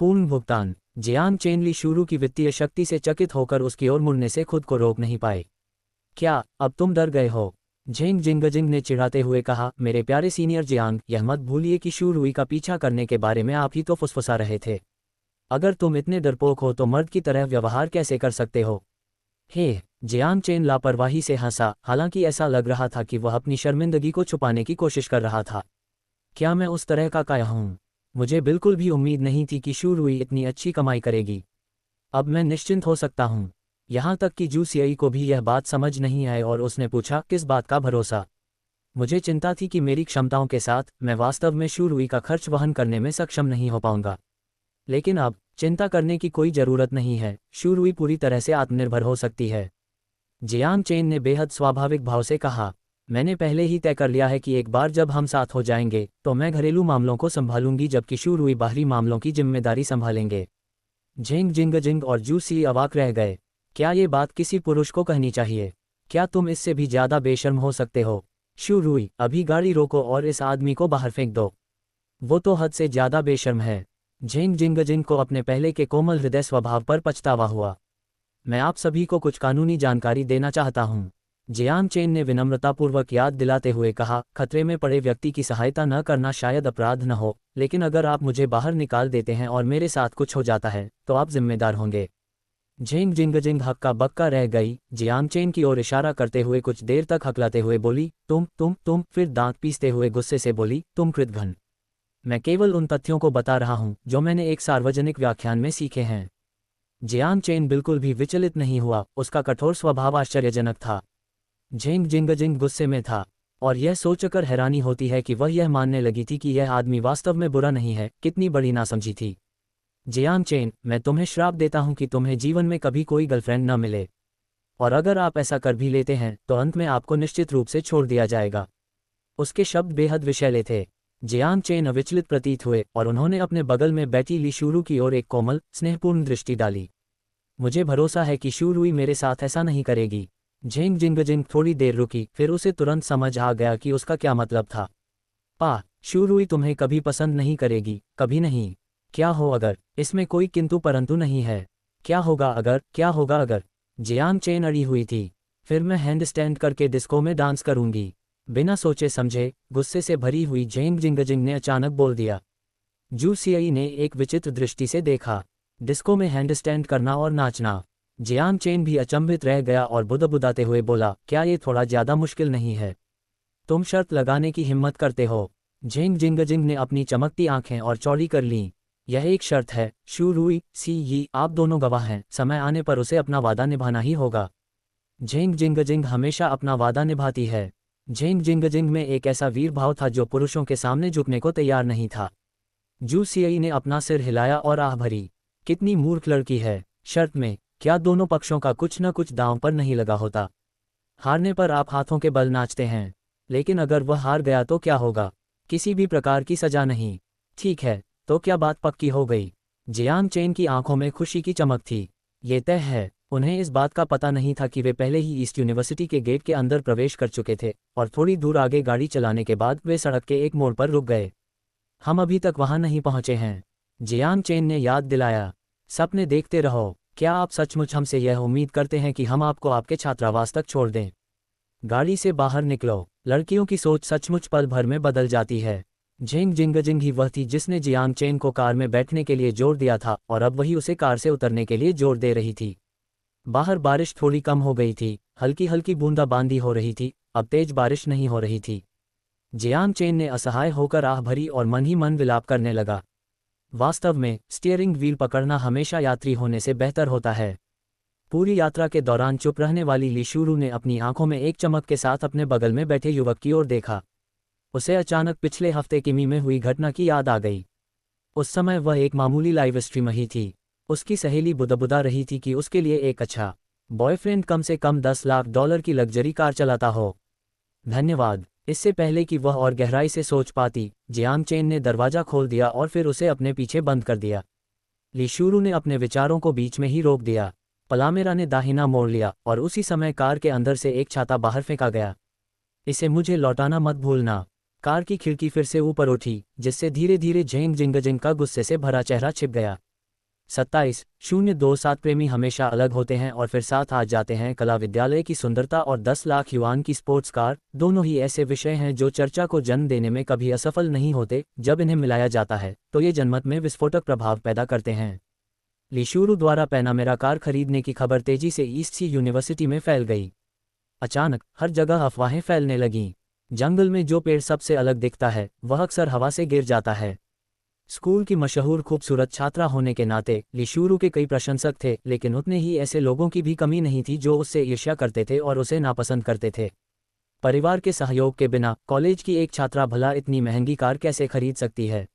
पूर्ण भुगतान। जियांग चेन ली शुरू की वित्तीय शक्ति से चकित होकर उसकी ओर मुड़ने से खुद को रोक नहीं पाए। क्या अब तुम डर गए हो? झेंग जिंगजिंग ने चिढ़ाते हुए कहा, मेरे प्यारे सीनियर जियांग, यह मत भूलिए कि शू रुई का पीछा करने के बारे में आप ही तो फुसफुसा रहे थे। अगर तुम इतने डरपोक हो तो मर्द की तरह व्यवहार कैसे कर सकते हो? हे, जियांग चेन लापरवाही से हंसा, हालांकि ऐसा लग रहा था कि वह अपनी शर्मिंदगी को छुपाने की कोशिश कर रहा था। क्या मैं उस तरह का काया हूँ? मुझे बिल्कुल भी उम्मीद नहीं थी कि शू रुई इतनी अच्छी कमाई करेगी। अब मैं निश्चिंत हो सकता हूँ। यहाँ तक कि जू सियाई को भी यह बात समझ नहीं आई और उसने पूछा, किस बात का भरोसा? मुझे चिंता थी कि मेरी क्षमताओं के साथ मैं वास्तव में शू रुई का खर्च वहन करने में सक्षम नहीं हो पाऊंगा। लेकिन अब चिंता करने की कोई ज़रूरत नहीं है, शू रुई पूरी तरह से आत्मनिर्भर हो सकती है। जियांग चेन ने बेहद स्वाभाविक भाव से कहा, मैंने पहले ही तय कर लिया है कि एक बार जब हम साथ हो जाएंगे तो मैं घरेलू मामलों को संभालूंगी जबकि शू रुई बाहरी मामलों की जिम्मेदारी संभालेंगे। झेंग जिंगजिंग और जू सी अवाक रह गए। क्या ये बात किसी पुरुष को कहनी चाहिए? क्या तुम इससे भी ज़्यादा बेशर्म हो सकते हो? शू रुई, अभी गाड़ी रोको और इस आदमी को बाहर फेंक दो। वो तो हद से ज़्यादा बेशर्म है। झेंग जिंगजिंग को अपने पहले के कोमल हृदय स्वभाव पर पछतावा हुआ। मैं आप सभी को कुछ कानूनी जानकारी देना चाहता हूँ, जियांग चेन ने विनम्रतापूर्वक याद दिलाते हुए कहा। खतरे में पड़े व्यक्ति की सहायता न करना शायद अपराध न हो, लेकिन अगर आप मुझे बाहर निकाल देते हैं और मेरे साथ कुछ हो जाता है तो आप जिम्मेदार होंगे। झेंग जिंगजिंग हक्का बक्का रह गई। जियांग चेन की ओर इशारा करते हुए कुछ देर तक हकलाते हुए बोली, तुम, फिर दांत पीसते हुए गुस्से से बोली, तुम कृतघ्न। मैं केवल उन तथ्यों को बता रहा हूं जो मैंने एक सार्वजनिक व्याख्यान में सीखे हैं। जियांग चेन बिल्कुल भी विचलित नहीं हुआ, उसका कठोर स्वभाव आश्चर्यजनक था। झेंग जिंगजिंग गुस्से में था और यह सोचकर हैरानी होती है कि वह यह मानने लगी थी कि यह आदमी वास्तव में बुरा नहीं है। कितनी बड़ी नासमझी थी। जियांग चेन, मैं तुम्हें श्राप देता हूं कि तुम्हें जीवन में कभी कोई गर्लफ्रेंड न मिले, और अगर आप ऐसा कर भी लेते हैं तो अंत में आपको निश्चित रूप से छोड़ दिया जाएगा। उसके शब्द बेहद विषैले थे। जियांग चेन अविचलित प्रतीत हुए और उन्होंने अपने बगल में बैठी ली शू रुई की ओर एक कोमल, स्नेहपूर्ण दृष्टि डाली। मुझे भरोसा है कि शू रुई मेरे साथ ऐसा नहीं करेगी। झेंग जिंगजिंग थोड़ी देर रुकी, फिर उसे तुरंत समझ आ गया कि उसका क्या मतलब था। शू रुई तुम्हें कभी पसंद नहीं करेगी, कभी नहीं। क्या हो अगर? इसमें कोई किंतु परंतु नहीं है। क्या होगा अगर? क्या होगा अगर? जियांग चेन अड़ी हुई थी। फिर मैं हैंडस्टैंड करके डिस्को में डांस करूंगी। बिना सोचे समझे, गुस्से से भरी हुई झेंग जिंगजिंग ने अचानक बोल दिया। जू सियाई ने एक विचित्र दृष्टि से देखा। डिस्को में हैंडस्टैंड करना और नाचना? जियांग चेन भी अचंभित रह गया और बुदबुदाते हुए बोला, क्या ये थोड़ा ज़्यादा मुश्किल नहीं है? तुम शर्त लगाने की हिम्मत करते हो? झेंग जिंगजिंग ने अपनी चमकती आंखें और चौड़ी कर लीं। यह एक शर्त है शू रुई सी, आप दोनों गवाह हैं, समय आने पर उसे अपना वादा निभाना ही होगा। झेंग जिंगजिंग हमेशा अपना वादा निभाती है। झेंग जिंगजिंग में एक ऐसा वीर भाव था जो पुरुषों के सामने झुकने को तैयार नहीं था। जू सियाई ने अपना सिर हिलाया और आह भरी। कितनी मूर्ख लड़की है। शर्त में? क्या दोनों पक्षों का कुछ न कुछ दांव पर नहीं लगा होता? हारने पर आप हाथों के बल नाचते हैं, लेकिन अगर वह हार गया तो क्या होगा? किसी भी प्रकार की सजा नहीं। ठीक है, तो क्या बात पक्की हो गई? जियांग चेन की आंखों में खुशी की चमक थी। ये तय है। उन्हें इस बात का पता नहीं था कि वे पहले ही ईस्ट यूनिवर्सिटी के गेट के अंदर प्रवेश कर चुके थे और थोड़ी दूर आगे गाड़ी चलाने के बाद वे सड़क के एक मोड़ पर रुक गए। हम अभी तक वहां नहीं पहुंचे हैं, जियांग चेन ने याद दिलाया। सपने देखते रहो। क्या आप सचमुच हमसे यह उम्मीद करते हैं कि हम आपको आपके छात्रावास तक छोड़ दें? गाड़ी से बाहर निकलो। लड़कियों की सोच सचमुच पल भर में बदल जाती है। झेंग जिंगजिंग ही वह थी जिसने जियांग चेन को कार में बैठने के लिए जोर दिया था और अब वही उसे कार से उतरने के लिए जोर दे रही थी। बाहर बारिश थोड़ी कम हो गई थी, हल्की हल्की बूंदाबांदी हो रही थी, अब तेज बारिश नहीं हो रही थी। जियांग चेन ने असहाय होकर आह भरी और मन ही मन विलाप करने लगा। वास्तव में स्टीयरिंग व्हील पकड़ना हमेशा यात्री होने से बेहतर होता है। पूरी यात्रा के दौरान चुप रहने वाली ली शूरू ने अपनी आंखों में एक चमक के साथ अपने बगल में बैठे युवक की ओर देखा। उसे अचानक पिछले हफ्ते किमी में हुई घटना की याद आ गई। उस समय वह एक मामूली लाइव स्ट्रीमर ही थी। उसकी सहेली बुदबुदा रही थी कि उसके लिए एक अच्छा बॉयफ्रेंड कम से कम $10 लाख की लग्जरी कार चलाता हो। धन्यवाद। इससे पहले कि वह और गहराई से सोच पाती, जियांग चेन ने दरवाजा खोल दिया और फिर उसे अपने पीछे बंद कर दिया। ली शूरू ने अपने विचारों को बीच में ही रोक दिया। पलामेरा ने दाहिना मोड़ लिया और उसी समय कार के अंदर से एक छाता बाहर फेंका गया। इसे मुझे लौटाना मत भूलना। कार की खिड़की फिर से ऊपर उठी, जिससे धीरे धीरे झेंग जिंगजिंग का गुस्से से भरा चेहरा छिप गया। 27-027 प्रेमी हमेशा अलग होते हैं और फिर साथ आ जाते हैं। कला विद्यालय की सुंदरता और 10 लाख युआन की स्पोर्ट्स कार, दोनों ही ऐसे विषय हैं जो चर्चा को जन्म देने में कभी असफल नहीं होते। जब इन्हें मिलाया जाता है तो ये जनमत में विस्फोटक प्रभाव पैदा करते हैं। ली शूरू द्वारा पैनामेरा कार खरीदने की खबर तेजी से ईस्ट सी यूनिवर्सिटी में फैल गई। अचानक हर जगह अफवाहें फैलने लगीं। जंगल में जो पेड़ सबसे अलग दिखता है वह अक्सर हवा से गिर जाता है। स्कूल की मशहूर खूबसूरत छात्रा होने के नाते ली शूरू के कई प्रशंसक थे, लेकिन उतने ही ऐसे लोगों की भी कमी नहीं थी जो उससे ईर्ष्या करते थे और उसे नापसंद करते थे। परिवार के सहयोग के बिना कॉलेज की एक छात्रा भला इतनी महंगी कार कैसे खरीद सकती है?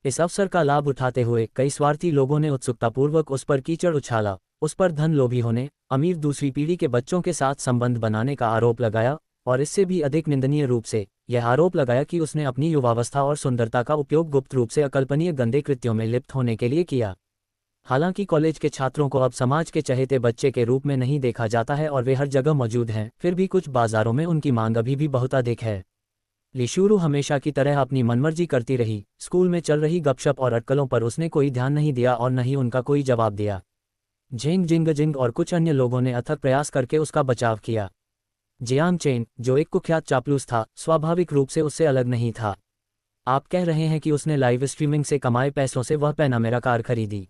इस अवसर का लाभ उठाते हुए कई स्वार्थी लोगों ने उत्सुकतापूर्वक उस पर कीचड़ उछाला। उस पर धन लोभी होने, अमीर दूसरी पीढ़ी के बच्चों के साथ संबंध बनाने का आरोप लगाया और इससे भी अधिक निंदनीय रूप से यह आरोप लगाया कि उसने अपनी युवावस्था और सुंदरता का उपयोग गुप्त रूप से अकल्पनीय गंदे कृत्यों में लिप्त होने के लिए किया। हालांकि कॉलेज के छात्रों को अब समाज के चहेते बच्चे के रूप में नहीं देखा जाता है और वे हर जगह मौजूद हैं, फिर भी कुछ बाजारों में उनकी मांग अभी भी बहुत अधिक है। ली शूरू हमेशा की तरह अपनी मनमर्जी करती रही। स्कूल में चल रही गपशप और अटकलों पर उसने कोई ध्यान नहीं दिया और न ही उनका कोई जवाब दिया। झेंग जिंगजिंग और कुछ अन्य लोगों ने अथक प्रयास करके उसका बचाव किया। जियांग चेन, जो एक कुख्यात चापलूस था, स्वाभाविक रूप से उससे अलग नहीं था। आप कह रहे हैं कि उसने लाइव स्ट्रीमिंग से कमाए पैसों से वह पैनामेरा कार खरीदी?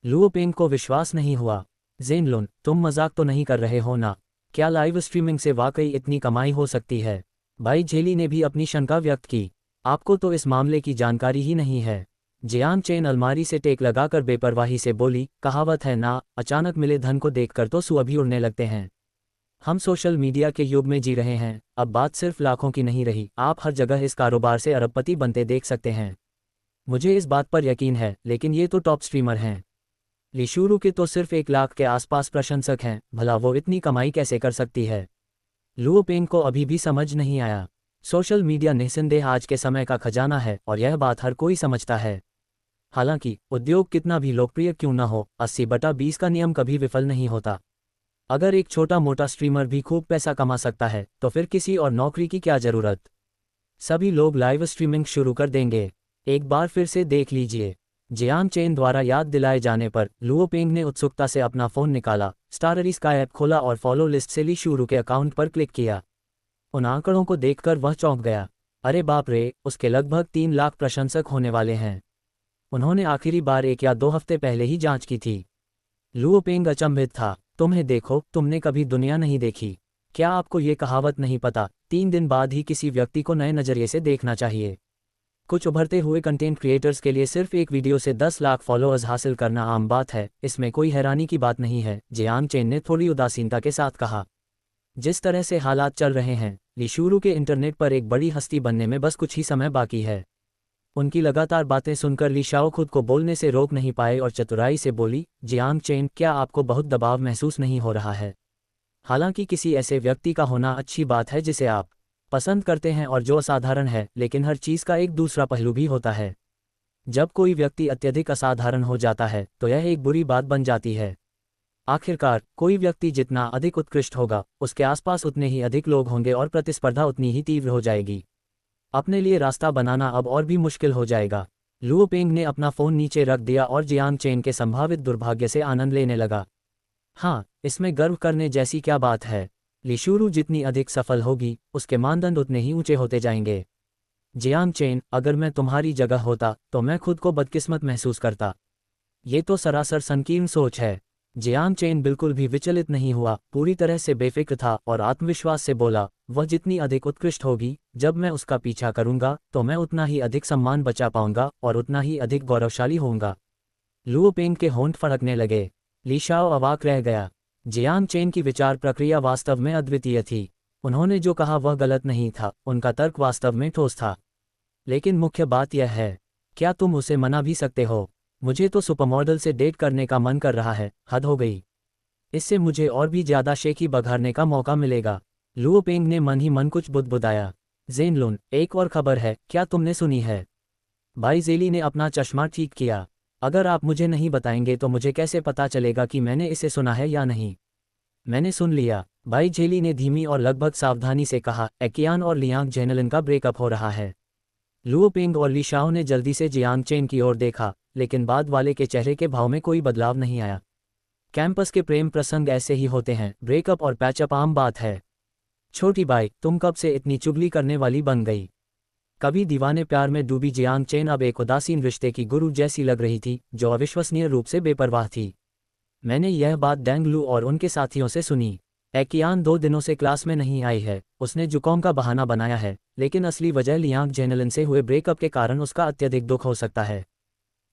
लुओ पेंग को विश्वास नहीं हुआ। जेनलुन, तुम मजाक तो नहीं कर रहे हो ना? क्या लाइव स्ट्रीमिंग से वाकई इतनी कमाई हो सकती है? भाई झेली ने भी अपनी शंका व्यक्त की। आपको तो इस मामले की जानकारी ही नहीं है। जियांग चेन अलमारी से टेक लगाकर बेपरवाही से बोली, कहावत है ना, अचानक मिले धन को देखकर तो सूअ भी उड़ने लगते हैं। हम सोशल मीडिया के युग में जी रहे हैं। अब बात सिर्फ लाखों की नहीं रही, आप हर जगह इस कारोबार से अरबपति बनते देख सकते हैं। मुझे इस बात पर यकीन है, लेकिन ये तो टॉप स्ट्रीमर हैं। ली शूरू के तो सिर्फ 1 लाख के आसपास प्रशंसक हैं, भला वो इतनी कमाई कैसे कर सकती है? लुओ पेंग को अभी भी समझ नहीं आया। सोशल मीडिया निस्संदेह आज के समय का खजाना है और यह बात हर कोई समझता है। हालांकि उद्योग कितना भी लोकप्रिय क्यों न हो, 80/20 का नियम कभी विफल नहीं होता। अगर एक छोटा मोटा स्ट्रीमर भी खूब पैसा कमा सकता है तो फिर किसी और नौकरी की क्या जरूरत? सभी लोग लाइव स्ट्रीमिंग शुरू कर देंगे। एक बार फिर से देख लीजिए। जियांग चेन द्वारा याद दिलाए जाने पर लुओ पेंग ने उत्सुकता से अपना फोन निकाला, स्टाररीज का ऐप खोला और फॉलो लिस्ट से ली शूरू के अकाउंट पर क्लिक किया। उन आंकड़ों को देखकर वह चौंक गया। अरे बाप रे, उसके लगभग 3 लाख प्रशंसक होने वाले हैं। उन्होंने आखिरी बार 1 या 2 हफ्ते पहले ही जांच की थी। लुओ पेंग अचंभित था। तुम्हें देखो, तुमने कभी दुनिया नहीं देखी। क्या आपको ये कहावत नहीं पता, 3 दिन बाद ही किसी व्यक्ति को नए नज़रिए से देखना चाहिए? कुछ उभरते हुए कंटेंट क्रिएटर्स के लिए सिर्फ एक वीडियो से 10 लाख फॉलोअर्स हासिल करना आम बात है, इसमें कोई हैरानी की बात नहीं है, जियांग चेन ने थोड़ी उदासीनता के साथ कहा। जिस तरह से हालात चल रहे हैं, ली शूरू के इंटरनेट पर एक बड़ी हस्ती बनने में बस कुछ ही समय बाकी है। उनकी लगातार बातें सुनकर ली शाओ खुद को बोलने से रोक नहीं पाए और चतुराई से बोली, जियांग चेन, क्या आपको बहुत दबाव महसूस नहीं हो रहा है? हालांकि किसी ऐसे व्यक्ति का होना अच्छी बात है जिसे आप पसंद करते हैं और जो असाधारण है, लेकिन हर चीज़ का एक दूसरा पहलू भी होता है। जब कोई व्यक्ति अत्यधिक असाधारण हो जाता है तो यह एक बुरी बात बन जाती है। आखिरकार कोई व्यक्ति जितना अधिक उत्कृष्ट होगा, उसके आसपास उतने ही अधिक लोग होंगे और प्रतिस्पर्धा उतनी ही तीव्र हो जाएगी। अपने लिए रास्ता बनाना अब और भी मुश्किल हो जाएगा। लुओ पेंग ने अपना फ़ोन नीचे रख दिया और जियांग चेन के संभावित दुर्भाग्य से आनंद लेने लगा। हाँ, इसमें गर्व करने जैसी क्या बात है? ली शूरू जितनी अधिक सफल होगी, उसके मानदंड उतने ही ऊंचे होते जाएंगे। जियांग चेन, अगर मैं तुम्हारी जगह होता तो मैं खुद को बदकिस्मत महसूस करता। ये तो सरासर संकीर्ण सोच है। जियांग चेन बिल्कुल भी विचलित नहीं हुआ, पूरी तरह से बेफिक्र था और आत्मविश्वास से बोला, वह जितनी अधिक उत्कृष्ट होगी, जब मैं उसका पीछा करूंगा तो मैं उतना ही अधिक सम्मान बचा पाऊंगा और उतना ही अधिक गौरवशाली होऊंगा। लुओ पेंग के होंठ फड़कने लगे। ली शाओ अवाक रह गया। जियांग चेन की विचार प्रक्रिया वास्तव में अद्वितीय थी। उन्होंने जो कहा वह गलत नहीं था, उनका तर्क वास्तव में ठोस था। लेकिन मुख्य बात यह है, क्या तुम उसे मना भी सकते हो? मुझे तो सुपरमॉडल से डेट करने का मन कर रहा है, हद हो गई। इससे मुझे और भी ज्यादा शेखी बघारने का मौका मिलेगा। लुओ पेंग ने मन ही मन कुछ बुदबुदाया। ज़ेनलुन, एक और खबर है, क्या तुमने सुनी है? भाई ज़ेली ने अपना चश्मा ठीक किया। अगर आप मुझे नहीं बताएंगे तो मुझे कैसे पता चलेगा कि मैंने इसे सुना है या नहीं? मैंने सुन लिया, भाई झेली ने धीमी और लगभग सावधानी से कहा। एकियान और लियांग जेनलिन का ब्रेकअप हो रहा है। लुओ पेंग और ली शाओ ने जल्दी से जियांग चेन की ओर देखा, लेकिन बाद वाले के चेहरे के भाव में कोई बदलाव नहीं आया। कैंपस के प्रेम प्रसंग ऐसे ही होते हैं, ब्रेकअप और पैचअप आम बात है। छोटी बाई, तुम कब से इतनी चुगली करने वाली बन गई? कभी दीवाने प्यार में डूबी जियांग चेन अब एक उदासीन रिश्ते की गुरु जैसी लग रही थी, जो अविश्वसनीय रूप से बेपरवाह थी। मैंने यह बात डेंग लू और उनके साथियों से सुनी। एकियान 2 दिनों से क्लास में नहीं आई है, उसने जुकाम का बहाना बनाया है, लेकिन असली वजह लियांग जेनलिन से हुए ब्रेकअप के कारण उसका अत्यधिक दुख हो सकता है।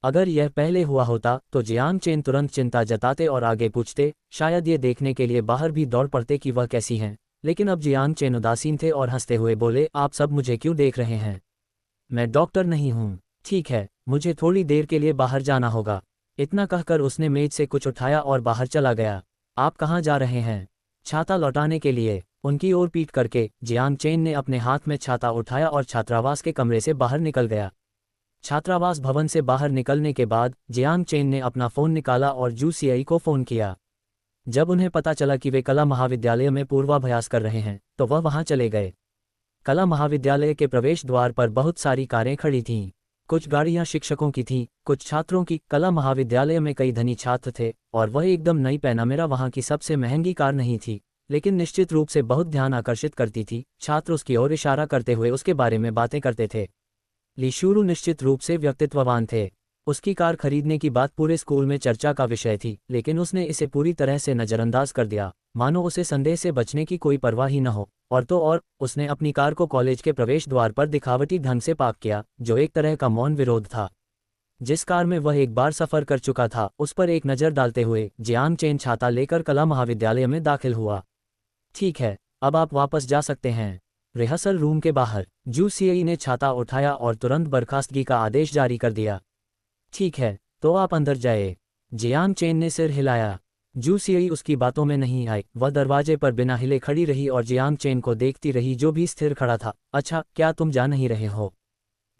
अगर यह पहले हुआ होता तो जियांग चेन तुरंत चिंता जताते और आगे पूछते, शायद ये देखने के लिए बाहर भी दौड़ पड़ते कि वह कैसी हैं। लेकिन अब जियांग चेन उदासीन थे और हंसते हुए बोले, आप सब मुझे क्यों देख रहे हैं? मैं डॉक्टर नहीं हूँ। ठीक है, मुझे थोड़ी देर के लिए बाहर जाना होगा। इतना कहकर उसने मेज से कुछ उठाया और बाहर चला गया। आप कहाँ जा रहे हैं? छाता लौटाने के लिए। उनकी ओर पीट करके जियांग चेन ने अपने हाथ में छाता उठाया और छात्रावास के कमरे से बाहर निकल गया। छात्रावास भवन से बाहर निकलने के बाद जियांग चेन ने अपना फ़ोन निकाला और जू सियाई को फ़ोन किया। जब उन्हें पता चला कि वे कला महाविद्यालय में पूर्वाभ्यास कर रहे हैं तो वह वहां चले गए। कला महाविद्यालय के प्रवेश द्वार पर बहुत सारी कारें खड़ी थीं। कुछ गाड़ियां शिक्षकों की थीं, कुछ छात्रों की। कला महाविद्यालय में कई धनी छात्र थे और वह एकदम नई पैनामेरा वहां की सबसे महंगी कार नहीं थी, लेकिन निश्चित रूप से बहुत ध्यान आकर्षित करती थी। छात्र उसकी ओर इशारा करते हुए उसके बारे में बातें करते थे। ली शुरू निश्चित रूप से व्यक्तित्ववान थे। उसकी कार खरीदने की बात पूरे स्कूल में चर्चा का विषय थी, लेकिन उसने इसे पूरी तरह से नज़रअंदाज कर दिया, मानो उसे संदेह से बचने की कोई परवाह ही न हो। और तो और, उसने अपनी कार को कॉलेज के प्रवेश द्वार पर दिखावटी ढंग से पार्क किया, जो एक तरह का मौन विरोध था। जिस कार में वह एक बार सफ़र कर चुका था, उस पर एक नज़र डालते हुए जियांग चेन छाता लेकर कला महाविद्यालय में दाखिल हुआ। ठीक है, अब आप वापस जा सकते हैं। रिहर्सल रूम के बाहर जू सियाई ने छाता उठाया और तुरंत बर्खास्तगी का आदेश जारी कर दिया। ठीक है, तो आप अंदर जाए। जियांग चेन ने सिर हिलाया। जू सियाई उसकी बातों में नहीं आई। वह दरवाजे पर बिना हिले खड़ी रही और जियांग चेन को देखती रही, जो भी स्थिर खड़ा था। अच्छा, क्या तुम जा नहीं रहे हो,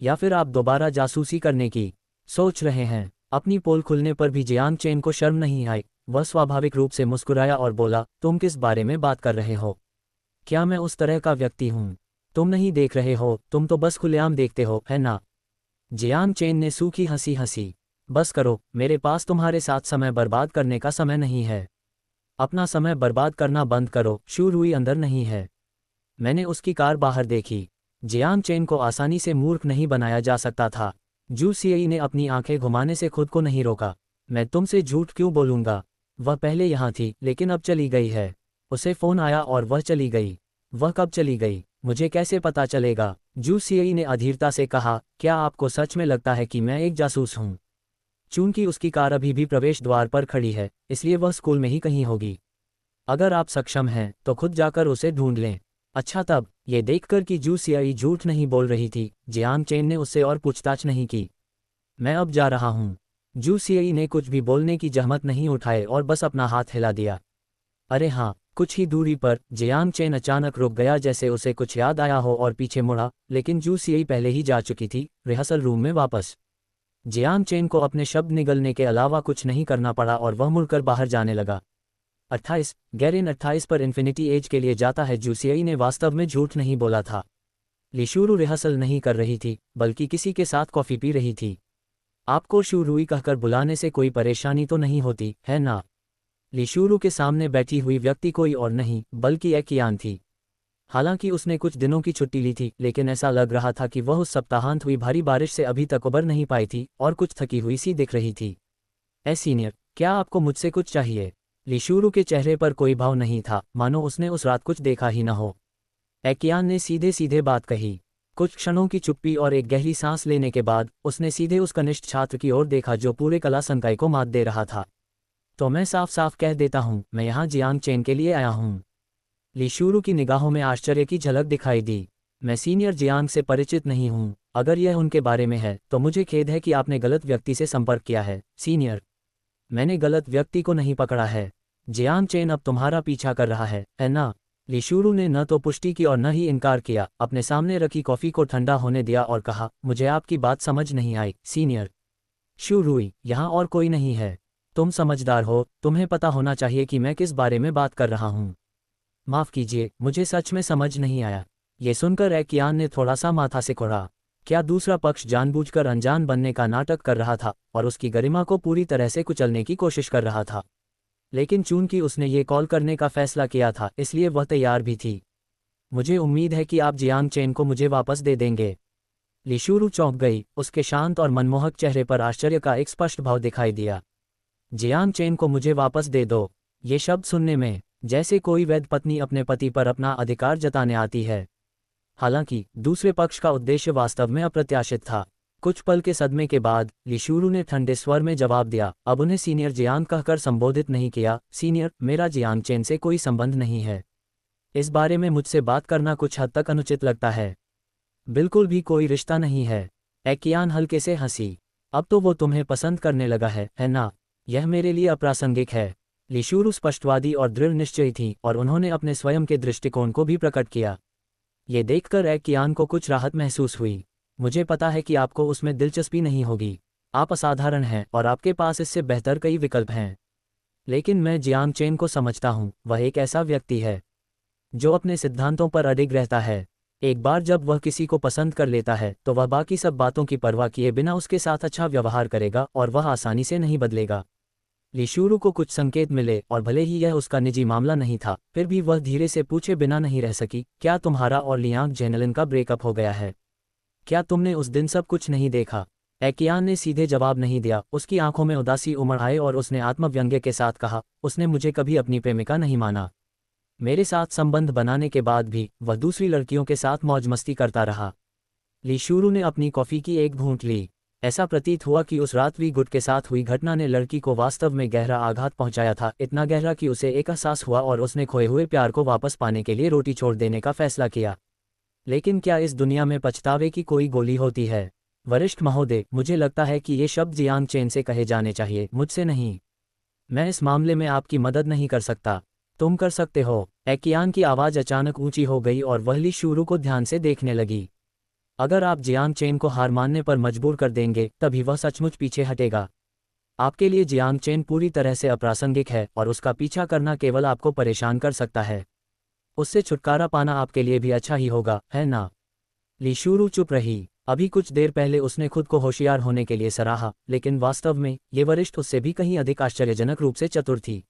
या फिर आप दोबारा जासूसी करने की सोच रहे हैं? अपनी पोल खुलने पर भी जियांग चेन को शर्म नहीं आई। वह स्वाभाविक रूप से मुस्कुराया और बोला, तुम किस बारे में बात कर रहे हो? क्या मैं उस तरह का व्यक्ति हूँ? तुम नहीं देख रहे हो, तुम तो बस खुलेआम देखते हो, है ना? जियांग चेन ने सूखी हंसी हंसी। बस करो, मेरे पास तुम्हारे साथ समय बर्बाद करने का समय नहीं है। अपना समय बर्बाद करना बंद करो। शू रुई अंदर नहीं है। मैंने उसकी कार बाहर देखी। जियांग चेन को आसानी से मूर्ख नहीं बनाया जा सकता था। जू सियाई ने अपनी आंखें घुमाने से खुद को नहीं रोका। मैं तुमसे झूठ क्यों बोलूँगा? वह पहले यहाँ थी, लेकिन अब चली गई है। उसे फ़ोन आया और वह चली गई। वह कब चली गई, मुझे कैसे पता चलेगा? जू सियाई ने अधीरता से कहा, क्या आपको सच में लगता है कि मैं एक जासूस हूँ? चूंकि उसकी कार अभी भी प्रवेश द्वार पर खड़ी है, इसलिए वह स्कूल में ही कहीं होगी। अगर आप सक्षम हैं तो खुद जाकर उसे ढूंढ लें। अच्छा, तब ये देखकर कि जू सियाई झूठ नहीं बोल रही थी, जियांग चेन ने उससे और पूछताछ नहीं की। मैं अब जा रहा हूँ। जू सियाई ने कुछ भी बोलने की जहमत नहीं उठाए और बस अपना हाथ हिला दिया। अरे हाँ। कुछ ही दूरी पर जियांग चेन अचानक रुक गया, जैसे उसे कुछ याद आया हो, और पीछे मुड़ा, लेकिन जू सियाई पहले ही जा चुकी थी, रिहर्सल रूम में वापस। जियांग चेन को अपने शब्द निगलने के अलावा कुछ नहीं करना पड़ा और वह मुड़कर बाहर जाने लगा। 28 गैरिन 28 पर इन्फिनिटी एज के लिए जाता है। जू सियाई ने वास्तव में झूठ नहीं बोला था। ली शुरू रिहर्सल नहीं कर रही थी, बल्कि किसी के साथ कॉफ़ी पी रही थी। आपको शू रुई कहकर बुलाने से कोई परेशानी तो नहीं होती, है ना? ली शुरू के सामने बैठी हुई व्यक्ति कोई और नहीं बल्कि एकियान थी। हालांकि उसने कुछ दिनों की छुट्टी ली थी, लेकिन ऐसा लग रहा था कि वह उस सप्ताहांत हुई भारी बारिश से अभी तक उबर नहीं पाई थी और कुछ थकी हुई सी दिख रही थी। सीनियर, क्या आपको मुझसे कुछ चाहिए? ली शुरू के चेहरे पर कोई भाव नहीं था, मानो उसने उस रात कुछ देखा ही न हो। एकियान ने सीधे सीधे बात कही। कुछ क्षणों की चुप्पी और एक गहरी सांस लेने के बाद उसने सीधे उस कनिष्ठ छात्र की ओर देखा जो पूरे कला संकाय को मात दे रहा था। तो मैं साफ साफ कह देता हूँ, मैं यहाँ जियांग चेन के लिए आया हूँ। ली शूरू की निगाहों में आश्चर्य की झलक दिखाई दी। मैं सीनियर जियांग से परिचित नहीं हूँ। अगर यह उनके बारे में है तो मुझे खेद है कि आपने गलत व्यक्ति से संपर्क किया है, सीनियर। मैंने गलत व्यक्ति को नहीं पकड़ा है। जियांग चेन अब तुम्हारा पीछा कर रहा है ना? ली शूरू ने न तो पुष्टि की और न ही इनकार किया, अपने सामने रखी कॉफ़ी को ठंडा होने दिया और कहा, मुझे आपकी बात समझ नहीं आई, सीनियर। शूरुई, यहाँ और कोई नहीं है। तुम समझदार हो, तुम्हें पता होना चाहिए कि मैं किस बारे में बात कर रहा हूँ। माफ़ कीजिए, मुझे सच में समझ नहीं आया। ये सुनकर एक्यान ने थोड़ा सा माथा सिकोड़ा। क्या दूसरा पक्ष जानबूझकर अनजान बनने का नाटक कर रहा था और उसकी गरिमा को पूरी तरह से कुचलने की कोशिश कर रहा था? लेकिन चूंकि उसने ये कॉल करने का फैसला किया था, इसलिए वह तैयार भी थी। मुझे उम्मीद है कि आप जियांग चेन को मुझे वापस दे देंगे। ली शूरू चौंक गई, उसके शांत और मनमोहक चेहरे पर आश्चर्य का एक स्पष्ट भाव दिखाई दिया। जियांग चेन को मुझे वापस दे दो। ये शब्द सुनने में जैसे कोई वैध पत्नी अपने पति पर अपना अधिकार जताने आती है। हालांकि दूसरे पक्ष का उद्देश्य वास्तव में अप्रत्याशित था। कुछ पल के सदमे के बाद ली शूरू ने ठंडे स्वर में जवाब दिया, अब उन्हें सीनियर जियांग कहकर संबोधित नहीं किया। सीनियर, मेरा जियांग चेन से कोई संबंध नहीं है। इस बारे में मुझसे बात करना कुछ हद तक अनुचित लगता है। बिल्कुल भी कोई रिश्ता नहीं है। एक्यान हल्के से हंसी। अब तो वो तुम्हें पसंद करने लगा है ना? यह मेरे लिए अप्रासंगिक है। ली शूरू स्पष्टवादी और दृढ़ निश्चयी थी और उन्होंने अपने स्वयं के दृष्टिकोण को भी प्रकट किया। ये देखकर एक्यान को कुछ राहत महसूस हुई। मुझे पता है कि आपको उसमें दिलचस्पी नहीं होगी। आप असाधारण हैं और आपके पास इससे बेहतर कई विकल्प हैं। लेकिन मैं जियांग चेन को समझता हूँ। वह एक ऐसा व्यक्ति है जो अपने सिद्धांतों पर अडिग रहता है। एक बार जब वह किसी को पसंद कर लेता है तो वह बाकी सब बातों की परवाह किए बिना उसके साथ अच्छा व्यवहार करेगा और वह आसानी से नहीं बदलेगा। ली शूरू को कुछ संकेत मिले और भले ही यह उसका निजी मामला नहीं था, फिर भी वह धीरे से पूछे बिना नहीं रह सकी, क्या तुम्हारा और लियांग जेनलिन का ब्रेकअप हो गया है? क्या तुमने उस दिन सब कुछ नहीं देखा? एक्यान ने सीधे जवाब नहीं दिया। उसकी आंखों में उदासी उमड़ आई और उसने आत्मव्यंग्य के साथ कहा, उसने मुझे कभी अपनी प्रेमिका नहीं माना। मेरे साथ संबंध बनाने के बाद भी वह दूसरी लड़कियों के साथ मौज मस्ती करता रहा। ली शूरू ने अपनी कॉफ़ी की एक घूंट ली। ऐसा प्रतीत हुआ कि उस रात वी गुड के साथ हुई घटना ने लड़की को वास्तव में गहरा आघात पहुंचाया था, इतना गहरा कि उसे एक एहसास हुआ और उसने खोए हुए प्यार को वापस पाने के लिए रोटी छोड़ देने का फैसला किया। लेकिन क्या इस दुनिया में पछतावे की कोई गोली होती है? वरिष्ठ महोदय, मुझे लगता है कि ये शब्द जियांग चेन से कहे जाने चाहिए, मुझसे नहीं। मैं इस मामले में आपकी मदद नहीं कर सकता। तुम कर सकते हो। एक्यान की आवाज़ अचानक ऊंची हो गई और वह ली शूरू को ध्यान से देखने लगी। अगर आप जियांग चेन को हार मानने पर मजबूर कर देंगे तभी वह सचमुच पीछे हटेगा। आपके लिए जियांग चेन पूरी तरह से अप्रासंगिक है और उसका पीछा करना केवल आपको परेशान कर सकता है। उससे छुटकारा पाना आपके लिए भी अच्छा ही होगा, है ना? ली शूरू चुप रही। अभी कुछ देर पहले उसने खुद को होशियार होने के लिए सराहा, लेकिन वास्तव में ये वरिष्ठ उससे भी कहीं अधिक आश्चर्यजनक रूप से चतुर थी।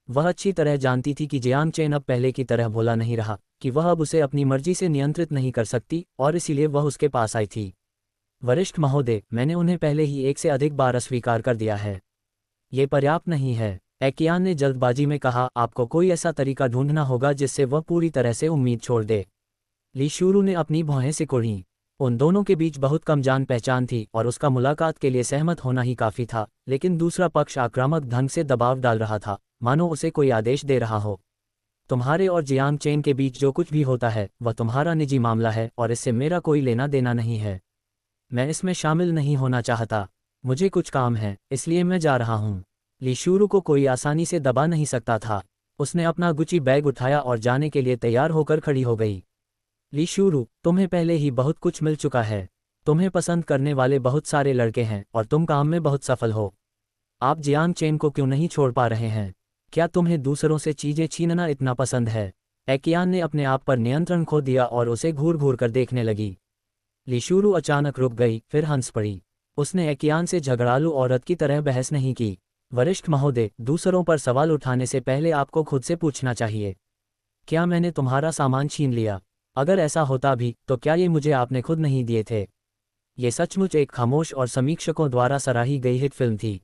वह अच्छी तरह जानती थी कि जियांग चेन अब पहले की तरह भोला नहीं रहा, कि वह अब उसे अपनी मर्जी से नियंत्रित नहीं कर सकती, और इसीलिए वह उसके पास आई थी। वरिष्ठ महोदय, मैंने उन्हें पहले ही एक से अधिक बार अस्वीकार कर दिया है। ये पर्याप्त नहीं है, एक्यान ने जल्दबाजी में कहा। आपको कोई ऐसा तरीका ढूंढना होगा जिससे वह पूरी तरह से उम्मीद छोड़ दे। ली शूरू ने अपनी भौहें सिकुड़ी। उन दोनों के बीच बहुत कम जान पहचान थी और उसका मुलाकात के लिए सहमत होना ही काफ़ी था, लेकिन दूसरा पक्ष आक्रामक ढंग से दबाव डाल रहा था, मानो उसे कोई आदेश दे रहा हो। तुम्हारे और जियांग चेन के बीच जो कुछ भी होता है वह तुम्हारा निजी मामला है और इससे मेरा कोई लेना देना नहीं है। मैं इसमें शामिल नहीं होना चाहता। मुझे कुछ काम है, इसलिए मैं जा रहा हूँ। ली शूरू को कोई आसानी से दबा नहीं सकता था। उसने अपना गुची बैग उठाया और जाने के लिए तैयार होकर खड़ी हो गई। ली शूरू, तुम्हें पहले ही बहुत कुछ मिल चुका है। तुम्हें पसंद करने वाले बहुत सारे लड़के हैं और तुम काम में बहुत सफल हो। आप जियांग चेन को क्यों नहीं छोड़ पा रहे हैं? क्या तुम्हें दूसरों से चीज़ें छीनना इतना पसंद है? एक्यान ने अपने आप पर नियंत्रण खो दिया और उसे घूर घूर कर देखने लगी। ली शूरू अचानक रुक गई, फिर हंस पड़ी। उसने एक्यान से झगड़ालू औरत की तरह बहस नहीं की। वरिष्ठ महोदय, दूसरों पर सवाल उठाने से पहले आपको खुद से पूछना चाहिए, क्या मैंने तुम्हारा सामान छीन लिया? अगर ऐसा होता भी तो क्या ये मुझे आपने खुद नहीं दिए थे? ये सचमुच एक खामोश और समीक्षकों द्वारा सराही गई हिट फिल्म थी।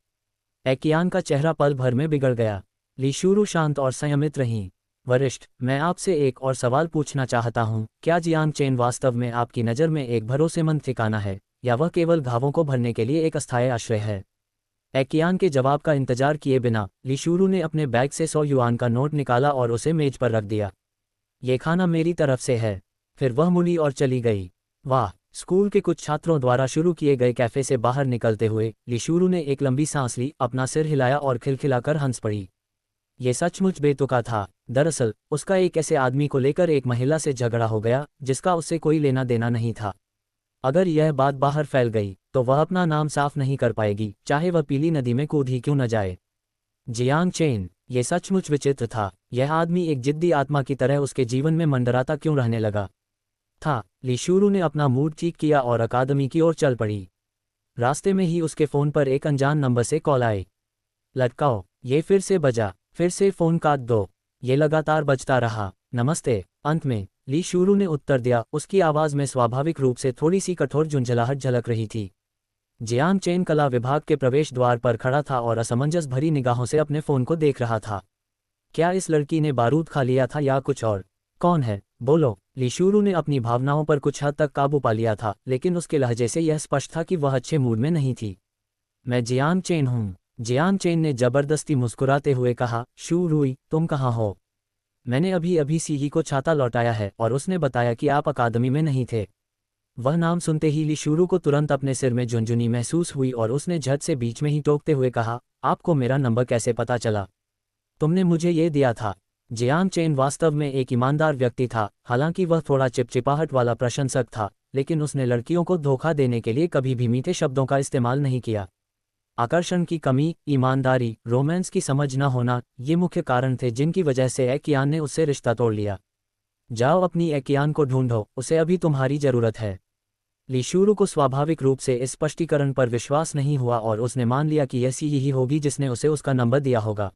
एक्यान का चेहरा पल भर में बिगड़ गया। ली शूरू शांत और संयमित रहीं। वरिष्ठ, मैं आपसे एक और सवाल पूछना चाहता हूँ, क्या जियांग चेन वास्तव में आपकी नज़र में एक भरोसेमंद ठिकाना है या वह केवल घावों को भरने के लिए एक अस्थायी आश्रय है? एकियान के जवाब का इंतजार किए बिना लिशुरू ने अपने बैग से 100 युआन का नोट निकाला और उसे मेज पर रख दिया। ये खाना मेरी तरफ से है। फिर वह मुड़ी और चली गई। वाह! स्कूल के कुछ छात्रों द्वारा शुरू किए गए कैफे से बाहर निकलते हुए लिशुरू ने एक लंबी सांस ली, अपना सिर हिलाया और खिलखिलाकर हंस पड़ी। ये सचमुच बेतुका था। दरअसल उसका एक ऐसे आदमी को लेकर एक महिला से झगड़ा हो गया जिसका उससे कोई लेना देना नहीं था। अगर यह बात बाहर फैल गई तो वह अपना नाम साफ नहीं कर पाएगी, चाहे वह पीली नदी में कूद ही क्यों न जाए। जियांग चेन, ये सचमुच विचित्र था। यह आदमी एक जिद्दी आत्मा की तरह उसके जीवन में मंडराता क्यों रहने लगा था। लिशुरू ने अपना मूड ठीक किया और अकादमी की ओर चल पड़ी। रास्ते में ही उसके फ़ोन पर एक अनजान नंबर से कॉल आई। लटकाओ, ये फिर से बजा। फिर से फ़ोन काट दो। ये लगातार बजता रहा। नमस्ते। अंत में लिशुरू ने उत्तर दिया। उसकी आवाज़ में स्वाभाविक रूप से थोड़ी सी कठोर झुंझलाहट झलक रही थी। जियांग चेन कला विभाग के प्रवेश द्वार पर खड़ा था और असमंजस भरी निगाहों से अपने फ़ोन को देख रहा था। क्या इस लड़की ने बारूद खा लिया था या कुछ और? कौन है? बोलो। लिशुरू ने अपनी भावनाओं पर कुछ हद तक काबू पा लिया था, लेकिन उसके लहजे से यह स्पष्ट था कि वह अच्छे मूड में नहीं थी। मैं जियांग चेन हूँ। जियांग चेन ने जबरदस्ती मुस्कुराते हुए कहा। शू रुई, तुम कहाँ हो? मैंने अभी अभी सीही को छाता लौटाया है और उसने बताया कि आप अकादमी में नहीं थे। वह नाम सुनते ही लिशुरू को तुरंत अपने सिर में झुनझुनी महसूस हुई और उसने झट से बीच में ही टोकते हुए कहा, आपको मेरा नंबर कैसे पता चला? तुमने मुझे ये दिया था। जियांग चेन वास्तव में एक ईमानदार व्यक्ति था। हालांकि वह थोड़ा चिपचिपाहट वाला प्रशंसक था, लेकिन उसने लड़कियों को धोखा देने के लिए कभी भी मीठे शब्दों का इस्तेमाल नहीं किया। आकर्षण की कमी, ईमानदारी, रोमांस की समझ न होना, ये मुख्य कारण थे जिनकी वजह से एकियान ने उससे रिश्ता तोड़ लिया। जाओ अपनी एकियान को ढूंढो, उसे अभी तुम्हारी जरूरत है। लिशुरू को स्वाभाविक रूप से इस स्पष्टीकरण पर विश्वास नहीं हुआ और उसने मान लिया कि ऐसी ही होगी जिसने उसे उसका नंबर दिया होगा।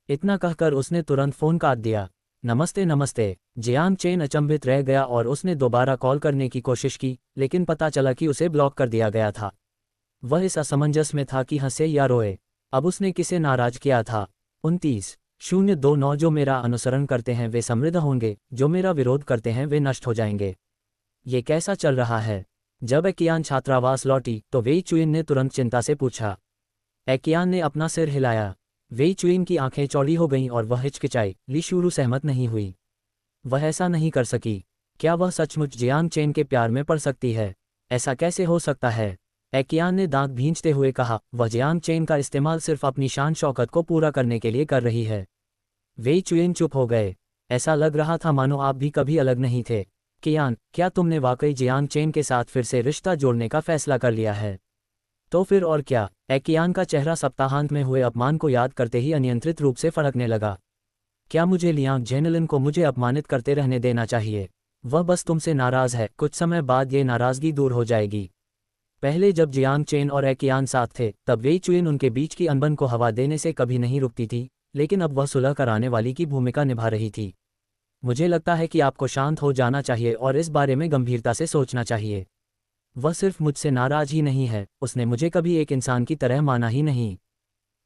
इतना कहकर उसने तुरंत फ़ोन काट दिया। नमस्ते नमस्ते। जियांग चेन अचंभित रह गया और उसने दोबारा कॉल करने की कोशिश की, लेकिन पता चला कि उसे ब्लॉक कर दिया गया था। वह इस असमंजस में था कि हंसे या रोए। अब उसने किसे नाराज किया था? 29-029 जो मेरा अनुसरण करते हैं वे समृद्ध होंगे, जो मेरा विरोध करते हैं वे नष्ट हो जाएंगे। ये कैसा चल रहा है? जब एकियान छात्रावास लौटी तो वेई चुइन ने तुरंत चिंता से पूछा। एकियान ने अपना सिर हिलाया। वेई चुइन की आंखें चौड़ी हो गईं और वह हिचकिचाई। लिशुरू सहमत नहीं हुई। वह ऐसा नहीं कर सकी। क्या वह सचमुच जियांग चेन के प्यार में पड़ सकती है? ऐसा कैसे हो सकता है? एकियान ने दांत भींचते हुए कहा। वह जियांग चेन का इस्तेमाल सिर्फ अपनी शान शौकत को पूरा करने के लिए कर रही है। वेई चुइन चुप हो गए। ऐसा लग रहा था मानो आप भी कभी अलग नहीं थे। कियान, क्या तुमने वाकई जियांग चेन के साथ फिर से रिश्ता जोड़ने का फैसला कर लिया है? तो फिर और क्या? एकियान का चेहरा सप्ताहांत में हुए अपमान को याद करते ही अनियंत्रित रूप से फड़कने लगा। क्या मुझे लियांग जेनेलिन को मुझे अपमानित करते रहने देना चाहिए? वह बस तुमसे नाराज़ है। कुछ समय बाद ये नाराज़गी दूर हो जाएगी। पहले जब जियांग चेन और एकियान साथ थे तब वेई चुइन उनके बीच की अनबन को हवा देने से कभी नहीं रुकती थी, लेकिन अब वह सुलह कराने वाली की भूमिका निभा रही थी। मुझे लगता है कि आपको शांत हो जाना चाहिए और इस बारे में गंभीरता से सोचना चाहिए। वह सिर्फ मुझसे नाराज ही नहीं है, उसने मुझे कभी एक इंसान की तरह माना ही नहीं।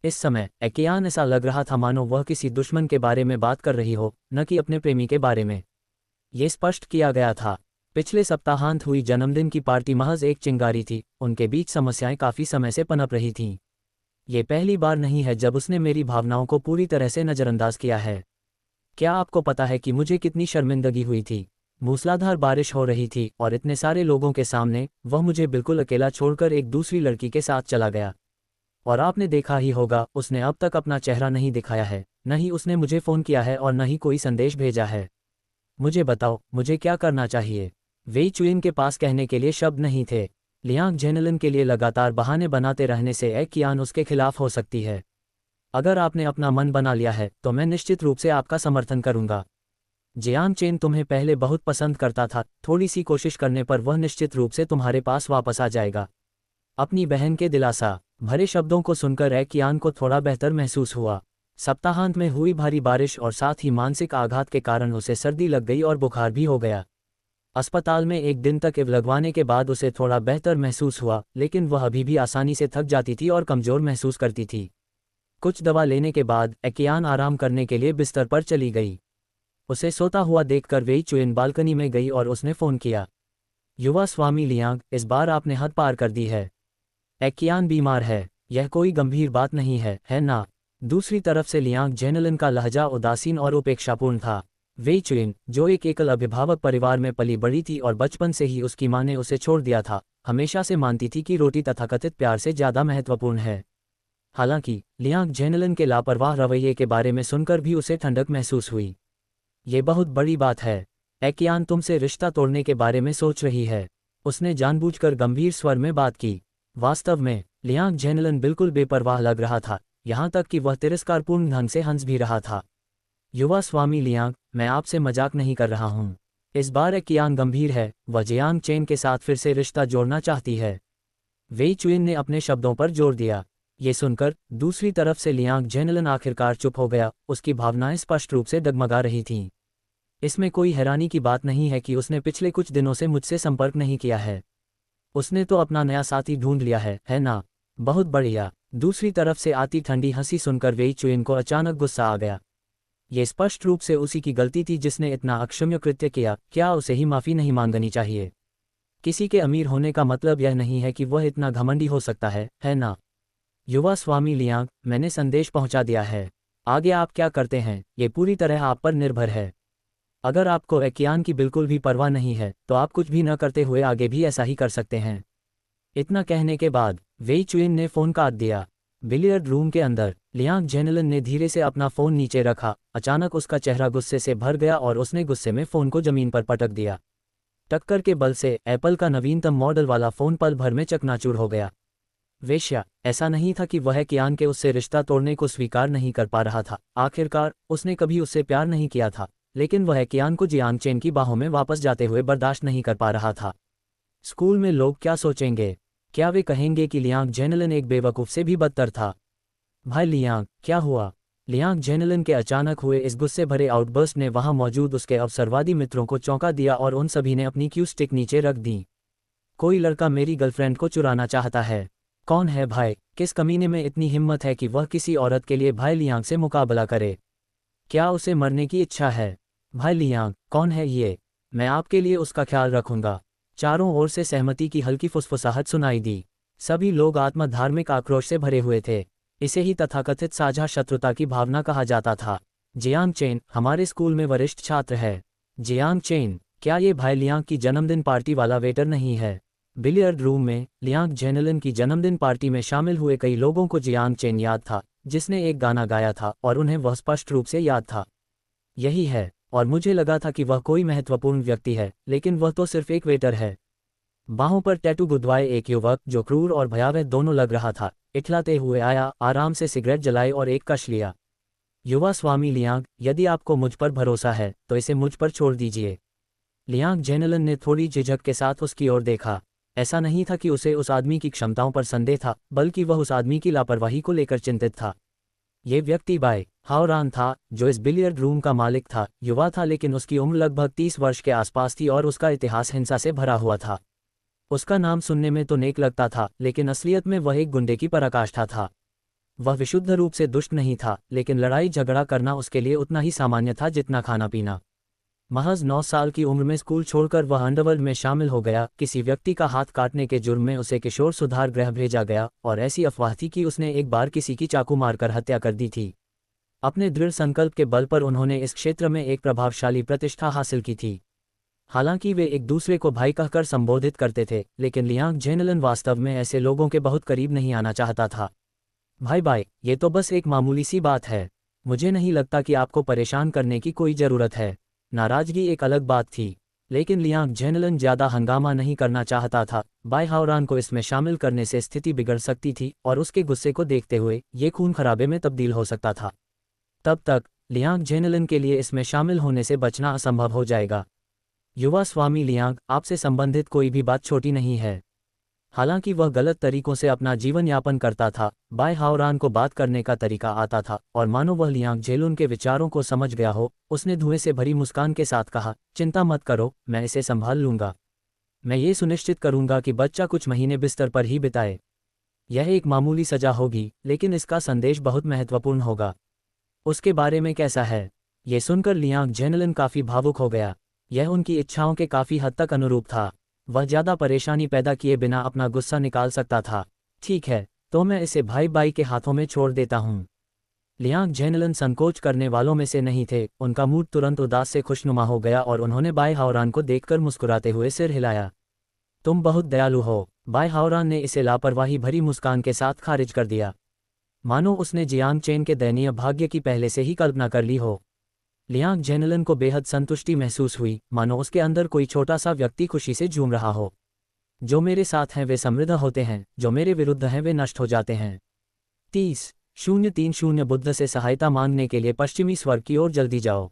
इस समय एकियान ऐसा लग रहा था मानो वह किसी दुश्मन के बारे में बात कर रही हो, न कि अपने प्रेमी के बारे में। ये स्पष्ट किया गया था। पिछले सप्ताहांत हुई जन्मदिन की पार्टी महज एक चिंगारी थी। उनके बीच समस्याएं काफ़ी समय से पनप रही थीं। ये पहली बार नहीं है जब उसने मेरी भावनाओं को पूरी तरह से नज़रअंदाज किया है। क्या आपको पता है कि मुझे कितनी शर्मिंदगी हुई थी? मूसलाधार बारिश हो रही थी और इतने सारे लोगों के सामने वह मुझे बिल्कुल अकेला छोड़कर एक दूसरी लड़की के साथ चला गया। और आपने देखा ही होगा, उसने अब तक अपना चेहरा नहीं दिखाया है, न ही उसने मुझे फ़ोन किया है और न ही कोई संदेश भेजा है। मुझे बताओ, मुझे क्या करना चाहिए? वेई चुइन के पास कहने के लिए शब्द नहीं थे। लियांग जेनेलिन के लिए लगातार बहाने बनाते रहने से एकियान उसके खिलाफ हो सकती है। अगर आपने अपना मन बना लिया है तो मैं निश्चित रूप से आपका समर्थन करूंगा। जियांग चेन तुम्हें पहले बहुत पसंद करता था। थोड़ी सी कोशिश करने पर वह निश्चित रूप से तुम्हारे पास वापस आ जाएगा। अपनी बहन के दिलासा भरे शब्दों को सुनकर एकियान को थोड़ा बेहतर महसूस हुआ। सप्ताहांत में हुई भारी बारिश और साथ ही मानसिक आघात के कारण उसे सर्दी लग गई और बुखार भी हो गया। अस्पताल में एक दिन तक इव लगवाने के बाद उसे थोड़ा बेहतर महसूस हुआ, लेकिन वह अभी भी आसानी से थक जाती थी और कमज़ोर महसूस करती थी। कुछ दवा लेने के बाद एकियान आराम करने के लिए बिस्तर पर चली गई। उसे सोता हुआ देखकर वेई चुइन बालकनी में गई और उसने फ़ोन किया। युवा स्वामी लियांग, इस बार आपने हद पार कर दी है। एकियान बीमार है। यह कोई गंभीर बात नहीं है ना? दूसरी तरफ से लियांग जेनलन का लहजा उदासीन और उपेक्षापूर्ण था। वेई चुइन, जो एक एकल अभिभावक परिवार में पली बड़ी थी और बचपन से ही उसकी माँ ने उसे छोड़ दिया था, हमेशा से मानती थी कि रोटी तथाकथित प्यार से ज़्यादा महत्वपूर्ण है। हालांकि लियांग जेनलन के लापरवाह रवैये के बारे में सुनकर भी उसे ठंडक महसूस हुई। ये बहुत बड़ी बात है। एक्यान तुमसे रिश्ता तोड़ने के बारे में सोच रही है। उसने जानबूझकर गंभीर स्वर में बात की। वास्तव में लियांग जेनलन बिल्कुल बेपरवाह लग रहा था, यहाँ तक कि वह तिरस्कारपूर्ण ढंग से हंस भी रहा था। युवा स्वामी लियांग, मैं आपसे मजाक नहीं कर रहा हूँ। इस बार एक्यान गंभीर है, वह जियांग चेन के साथ फिर से रिश्ता जोड़ना चाहती है। वेई चुइन ने अपने शब्दों पर जोर दिया। ये सुनकर दूसरी तरफ से लियांग जेनलन आखिरकार चुप हो गया, उसकी भावनाएं स्पष्ट रूप से डगमगा रही थीं। इसमें कोई हैरानी की बात नहीं है कि उसने पिछले कुछ दिनों से मुझसे संपर्क नहीं किया है। उसने तो अपना नया साथी ढूंढ लिया है ना? बहुत बढ़िया। दूसरी तरफ से आती ठंडी हंसी सुनकर वेई चुइन को अचानक गुस्सा आ गया। ये स्पष्ट रूप से उसी की गलती थी जिसने इतना अक्षम्य कृत्य किया, क्या उसे ही माफ़ी नहीं मांगनी चाहिए? किसी के अमीर होने का मतलब यह नहीं है कि वह इतना घमंडी हो सकता है ना? युवा स्वामी लियांग, मैंने संदेश पहुंचा दिया है। आगे आप क्या करते हैं ये पूरी तरह आप पर निर्भर है। अगर आपको एक्यान की बिल्कुल भी परवाह नहीं है तो आप कुछ भी न करते हुए आगे भी ऐसा ही कर सकते हैं। इतना कहने के बाद वेई चुइन ने फ़ोन काट दिया। बिलियर्ड रूम के अंदर लियांग जेनलन ने धीरे से अपना फ़ोन नीचे रखा। अचानक उसका चेहरा गुस्से से भर गया और उसने गुस्से में फ़ोन को ज़मीन पर पटक दिया। टक्कर के बल से एप्पल का नवीनतम मॉडल वाला फ़ोन पल भर में चकनाचूर हो गया। वेश्या, ऐसा नहीं था कि वह कियान के उससे रिश्ता तोड़ने को स्वीकार नहीं कर पा रहा था। आखिरकार उसने कभी उससे प्यार नहीं किया था, लेकिन वह कियान को जियांग चेन की बाहों में वापस जाते हुए बर्दाश्त नहीं कर पा रहा था। स्कूल में लोग क्या सोचेंगे? क्या वे कहेंगे कि लियांग जेनलन एक बेवकूफ़ से भी बदतर था? भाई लियांग, क्या हुआ? लियांग जेनलन के अचानक हुए इस गुस्से भरे आउटबर्स्ट ने वहां मौजूद उसके अवसरवादी मित्रों को चौंका दिया और उन सभी ने अपनी क्यू स्टिक नीचे रख दी। कोई लड़का मेरी गर्लफ्रेंड को चुराना चाहता है। कौन है भाई? किस कमीने में इतनी हिम्मत है कि वह किसी औरत के लिए भाई लियांग से मुकाबला करे? क्या उसे मरने की इच्छा है? भाई लियांग, कौन है ये? मैं आपके लिए उसका ख्याल रखूंगा। चारों ओर से सहमति की हल्की फुसफुसाहट सुनाई दी। सभी लोग आत्मधार्मिक आक्रोश से भरे हुए थे। इसे ही तथाकथित साझा शत्रुता की भावना कहा जाता था। जियांग चेन हमारे स्कूल में वरिष्ठ छात्र है। जियांग चेन, क्या ये भाई लियांग की जन्मदिन पार्टी वाला वेटर नहीं है? बिलियर्ड रूम में लियांग जेनलन की जन्मदिन पार्टी में शामिल हुए कई लोगों को जियांग चेन याद था, जिसने एक गाना गाया था और उन्हें वह स्पष्ट रूप से याद था। यही है, और मुझे लगा था कि वह कोई महत्वपूर्ण व्यक्ति है, लेकिन वह तो सिर्फ एक वेटर है। बाहों पर टैटू गुदवाए एक युवक, जो क्रूर और भयावह दोनों लग रहा था, इठलाते हुए आया, आराम से सिगरेट जलाई और एक कश लिया। युवा स्वामी लियांग, यदि आपको मुझ पर भरोसा है तो इसे मुझ पर छोड़ दीजिए। लियांग जेनलन ने थोड़ी झिझक के साथ उसकी ओर देखा। ऐसा नहीं था कि उसे उस आदमी की क्षमताओं पर संदेह था, बल्कि वह उस आदमी की लापरवाही को लेकर चिंतित था। ये व्यक्ति बाय हाओरान था, जो इस बिलियर्ड रूम का मालिक था। युवा था, लेकिन उसकी उम्र लगभग 30 वर्ष के आसपास थी और उसका इतिहास हिंसा से भरा हुआ था। उसका नाम सुनने में तो नेक लगता था, लेकिन असलियत में वह एक गुंडे की पराकाष्ठा था। वह विशुद्ध रूप से दुष्ट नहीं था, लेकिन लड़ाई झगड़ा करना उसके लिए उतना ही सामान्य था जितना खाना पीना। महज 9 साल की उम्र में स्कूल छोड़कर वह अंडरवर्ल्ड में शामिल हो गया। किसी व्यक्ति का हाथ काटने के जुर्म में उसे किशोर सुधार गृह भेजा गया, और ऐसी अफवाह थी कि उसने एक बार किसी की चाकू मारकर हत्या कर दी थी। अपने दृढ़ संकल्प के बल पर उन्होंने इस क्षेत्र में एक प्रभावशाली प्रतिष्ठा हासिल की थी। हालांकि वे एक दूसरे को भाई कहकर संबोधित करते थे, लेकिन लियांग जेनलन वास्तव में ऐसे लोगों के बहुत करीब नहीं आना चाहता था। भाई, ये तो बस एक मामूली सी बात है। मुझे नहीं लगता कि आपको परेशान करने की कोई ज़रूरत है। नाराज़गी एक अलग बात थी, लेकिन लियांग जेनलन ज़्यादा हंगामा नहीं करना चाहता था। बाय हाओरान को इसमें शामिल करने से स्थिति बिगड़ सकती थी, और उसके गुस्से को देखते हुए ये खून खराबे में तब्दील हो सकता था। तब तक लियांग जेनलन के लिए इसमें शामिल होने से बचना असंभव हो जाएगा। युवा स्वामी लियांग, आपसे संबंधित कोई भी बात छोटी नहीं है। हालांकि वह गलत तरीकों से अपना जीवन यापन करता था, बाय हाओरान को बात करने का तरीका आता था, और मानो वह लियांग जेलुन के विचारों को समझ गया हो। उसने धुएं से भरी मुस्कान के साथ कहा, चिंता मत करो, मैं इसे संभाल लूंगा। मैं ये सुनिश्चित करूंगा कि बच्चा कुछ महीने बिस्तर पर ही बिताए। यह एक मामूली सजा होगी, लेकिन इसका संदेश बहुत महत्वपूर्ण होगा। उसके बारे में कैसा है? ये सुनकर लियांग जेनलन काफ़ी भावुक हो गया। यह उनकी इच्छाओं के काफ़ी हद तक अनुरूप था। वह ज़्यादा परेशानी पैदा किए बिना अपना गुस्सा निकाल सकता था। ठीक है, तो मैं इसे भाई बाई के हाथों में छोड़ देता हूँ। लियांग झेनलन संकोच करने वालों में से नहीं थे, उनका मूड तुरंत उदास से खुशनुमा हो गया और उन्होंने बाई हाओरान को देखकर मुस्कुराते हुए सिर हिलाया। तुम बहुत दयालु हो। बाई हाओरान ने इसे लापरवाही भरी मुस्कान के साथ खारिज कर दिया, मानो उसने जियांग चेन के दयनीय भाग्य की पहले से ही कल्पना कर ली हो। लियांग झेनलन को बेहद संतुष्टि महसूस हुई, मानो उसके अंदर कोई छोटा सा व्यक्ति खुशी से झूम रहा हो। जो मेरे साथ हैं वे समृद्ध होते हैं, जो मेरे विरुद्ध हैं वे नष्ट हो जाते हैं। 30:30 बुद्ध से सहायता मांगने के लिए पश्चिमी स्वर्ग की ओर जल्दी जाओ।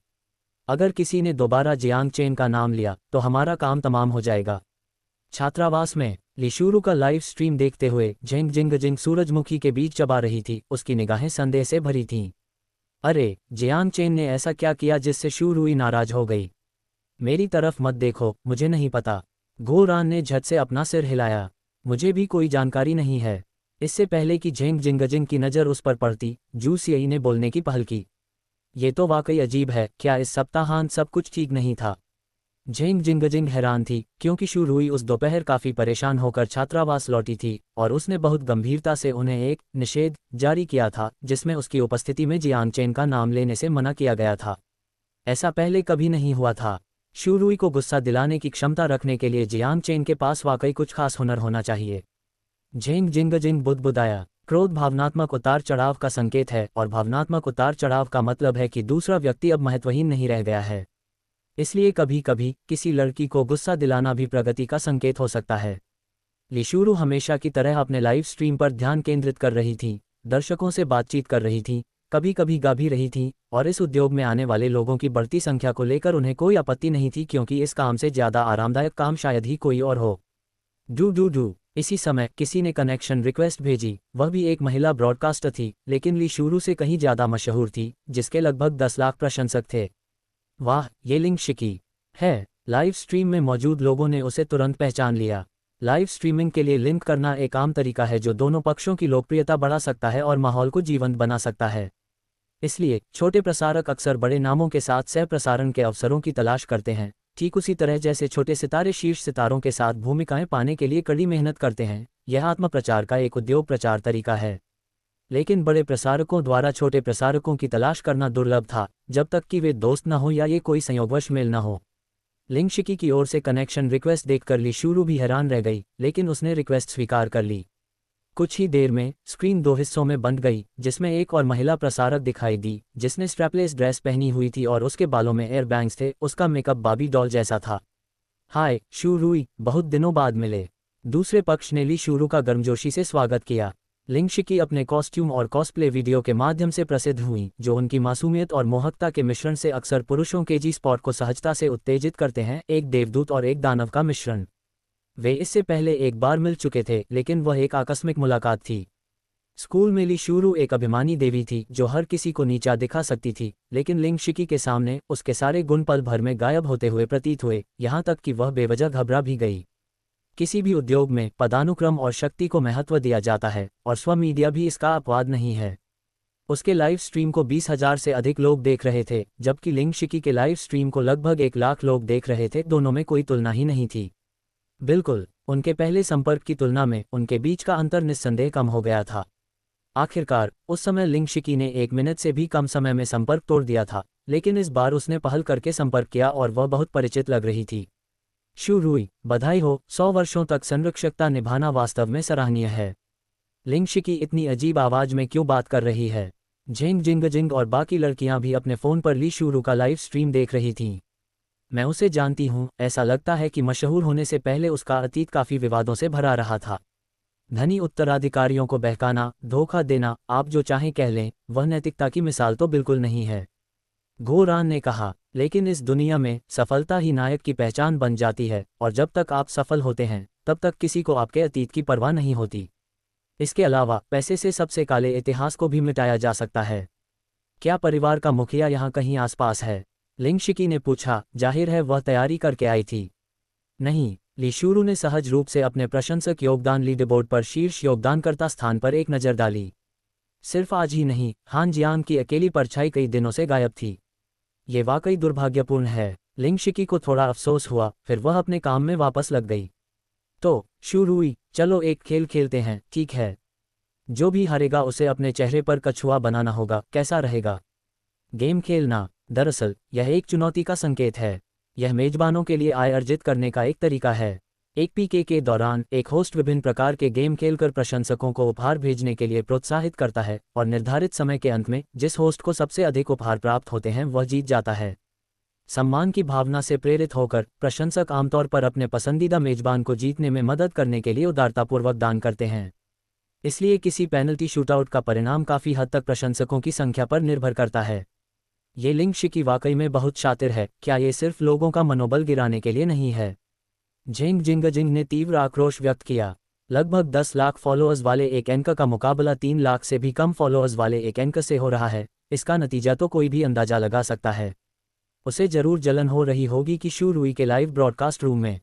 अगर किसी ने दोबारा जियांग चेन का नाम लिया तो हमारा काम तमाम हो जाएगा। छात्रावास में लिशुरु का लाइव स्ट्रीम देखते हुए झेंग जिंग सूरजमुखी के बीच चबा रही थी, उसकी निगाहें संदेह से भरी थीं। अरे, जियांग चेन ने ऐसा क्या किया जिससे शूरुई नाराज हो गई? मेरी तरफ मत देखो, मुझे नहीं पता। गोरान ने झट से अपना सिर हिलाया। मुझे भी कोई जानकारी नहीं है। इससे पहले कि झेंग जिंग की नज़र उस पर पड़ती, जू सियई ने बोलने की पहल की। ये तो वाकई अजीब है, क्या इस सप्ताहांत सब कुछ ठीक नहीं था? झेंग जिंग हैरान थी, क्योंकि शूरुई उस दोपहर काफ़ी परेशान होकर छात्रावास लौटी थी और उसने बहुत गंभीरता से उन्हें एक निषेध जारी किया था जिसमें उसकी उपस्थिति में जियांग चेन का नाम लेने से मना किया गया था। ऐसा पहले कभी नहीं हुआ था। शूरुई को गुस्सा दिलाने की क्षमता रखने के लिए जियांग चेन के पास वाकई कुछ खास हुनर होना चाहिए। झेंग जिंग बुदबुदाया। क्रोध भावनात्मक उतार चढ़ाव का संकेत है और भावनात्मक उतार चढ़ाव का मतलब है कि दूसरा व्यक्ति अब महत्वहीन नहीं रह गया है। इसलिए कभी कभी किसी लड़की को गुस्सा दिलाना भी प्रगति का संकेत हो सकता है। लिशुरु हमेशा की तरह अपने लाइव स्ट्रीम पर ध्यान केंद्रित कर रही थी, दर्शकों से बातचीत कर रही थी, कभी कभी गा भी रही थी और इस उद्योग में आने वाले लोगों की बढ़ती संख्या को लेकर उन्हें कोई आपत्ति नहीं थी, क्योंकि इस काम से ज़्यादा आरामदायक काम शायद ही कोई और हो। डू इसी समय किसी ने कनेक्शन रिक्वेस्ट भेजी। वह भी एक महिला ब्रॉडकास्टर थी, लेकिन लिशुरु से कहीं ज़्यादा मशहूर थी, जिसके लगभग 10 लाख प्रशंसक थे। वाह, ये लिंग शिकी है। लाइव स्ट्रीम में मौजूद लोगों ने उसे तुरंत पहचान लिया। लाइव स्ट्रीमिंग के लिए लिंक करना एक आम तरीका है जो दोनों पक्षों की लोकप्रियता बढ़ा सकता है और माहौल को जीवंत बना सकता है। इसलिए छोटे प्रसारक अक्सर बड़े नामों के साथ सह प्रसारण के अवसरों की तलाश करते हैं, ठीक उसी तरह जैसे छोटे सितारे शीर्ष सितारों के साथ भूमिकाएं पाने के लिए कड़ी मेहनत करते हैं। यह आत्मप्रचार का एक उद्योग प्रचार तरीका है, लेकिन बड़े प्रसारकों द्वारा छोटे प्रसारकों की तलाश करना दुर्लभ था, जब तक कि वे दोस्त न हो या ये कोई संयोगवश मेल न हो। लिंग शिकी की ओर से कनेक्शन रिक्वेस्ट देखकर लिशुरु भी हैरान रह गई, लेकिन उसने रिक्वेस्ट स्वीकार कर ली। कुछ ही देर में स्क्रीन 2 हिस्सों में बंट गई, जिसमें एक और महिला प्रसारक दिखाई दी जिसने स्ट्रैपलेस ड्रेस पहनी हुई थी और उसके बालों में एयर बैंग्स थे। उसका मेकअप बाबी डॉल जैसा था। हाय शूरुई, बहुत दिनों बाद मिले। दूसरे पक्ष ने लिशुरु का गर्मजोशी से स्वागत किया। लिंग शिकी अपने कॉस्ट्यूम और कॉस्प्ले वीडियो के माध्यम से प्रसिद्ध हुईं, जो उनकी मासूमियत और मोहकता के मिश्रण से अक्सर पुरुषों के जी स्पॉट को सहजता से उत्तेजित करते हैं, एक देवदूत और एक दानव का मिश्रण। वे इससे पहले एक बार मिल चुके थे, लेकिन वह एक आकस्मिक मुलाकात थी। स्कूल में लिशुरु एक अभिमानी देवी थी जो हर किसी को नीचा दिखा सकती थी, लेकिन लिंग शिकी के सामने उसके सारे गुण पल भर में गायब होते हुए प्रतीत हुए, यहाँ तक कि वह बेवजह घबरा भी गई। किसी भी उद्योग में पदानुक्रम और शक्ति को महत्व दिया जाता है, और स्व मीडिया भी इसका अपवाद नहीं है। उसके लाइव स्ट्रीम को 20,000 से अधिक लोग देख रहे थे, जबकि लिंग शिकी के लाइव स्ट्रीम को लगभग 1 लाख लोग देख रहे थे। दोनों में कोई तुलना ही नहीं थी। बिल्कुल, उनके पहले संपर्क की तुलना में उनके बीच का अंतर निस्संदेह कम हो गया था। आखिरकार उस समय लिंग शिकी ने 1 मिनट से भी कम समय में संपर्क तोड़ दिया था, लेकिन इस बार उसने पहल करके संपर्क किया और वह बहुत परिचित लग रही थी। शूरुई, बधाई हो, 100 वर्षों तक संरक्षकता निभाना वास्तव में सराहनीय है। लिंग शिकी इतनी अजीब आवाज में क्यों बात कर रही है? झेंग जिंग और बाकी लड़कियां भी अपने फ़ोन पर लिशुरु का लाइव स्ट्रीम देख रही थीं। मैं उसे जानती हूँ, ऐसा लगता है कि मशहूर होने से पहले उसका अतीत काफ़ी विवादों से भरा रहा था। धनी उत्तराधिकारियों को बहकाना, धोखा देना, आप जो चाहें कह लें, वह नैतिकता की मिसाल तो बिल्कुल नहीं है, गोरान ने कहा। लेकिन इस दुनिया में सफलता ही नायक की पहचान बन जाती है, और जब तक आप सफल होते हैं तब तक किसी को आपके अतीत की परवाह नहीं होती। इसके अलावा पैसे से सबसे काले इतिहास को भी मिटाया जा सकता है। क्या परिवार का मुखिया यहाँ कहीं आसपास है? लिंग शिकी ने पूछा। जाहिर है वह तैयारी करके आई थी। नहीं, लिशुरु ने सहज रूप से अपने प्रशंसक योगदान लीडरबोर्ड पर शीर्ष योगदानकर्ता स्थान पर एक नज़र डाली। सिर्फ आज ही नहीं, हान जियांग की अकेली परछाई कई दिनों से गायब थी। ये वाकई दुर्भाग्यपूर्ण है। लिंग शिकी को थोड़ा अफसोस हुआ, फिर वह अपने काम में वापस लग गई। तो शूरुई, चलो एक खेल खेलते हैं, ठीक है? जो भी हारेगा उसे अपने चेहरे पर कछुआ बनाना होगा। कैसा रहेगा? गेम खेलना दरअसल यह एक चुनौती का संकेत है। यह मेजबानों के लिए आय अर्जित करने का एक तरीका है। एक पीके के दौरान एक होस्ट विभिन्न प्रकार के गेम खेलकर प्रशंसकों को उपहार भेजने के लिए प्रोत्साहित करता है और निर्धारित समय के अंत में जिस होस्ट को सबसे अधिक उपहार प्राप्त होते हैं वह जीत जाता है। सम्मान की भावना से प्रेरित होकर प्रशंसक आमतौर पर अपने पसंदीदा मेजबान को जीतने में मदद करने के लिए उदारतापूर्वक दान करते हैं। इसलिए किसी पेनल्टी शूटआउट का परिणाम काफ़ी हद तक प्रशंसकों की संख्या पर निर्भर करता है। ये लिंक शिकी वाकई में बहुत शातिर है। क्या ये सिर्फ लोगों का मनोबल गिराने के लिए नहीं है? झेंग जिंगजिंग ने तीव्र आक्रोश व्यक्त किया। लगभग 10 लाख फॉलोअर्स वाले एक एंकर का मुकाबला 3 लाख से भी कम फॉलोअर्स वाले एक एंकर से हो रहा है। इसका नतीजा तो कोई भी अंदाजा लगा सकता है। उसे जरूर जलन हो रही होगी कि शू रुई के लाइव ब्रॉडकास्ट रूम में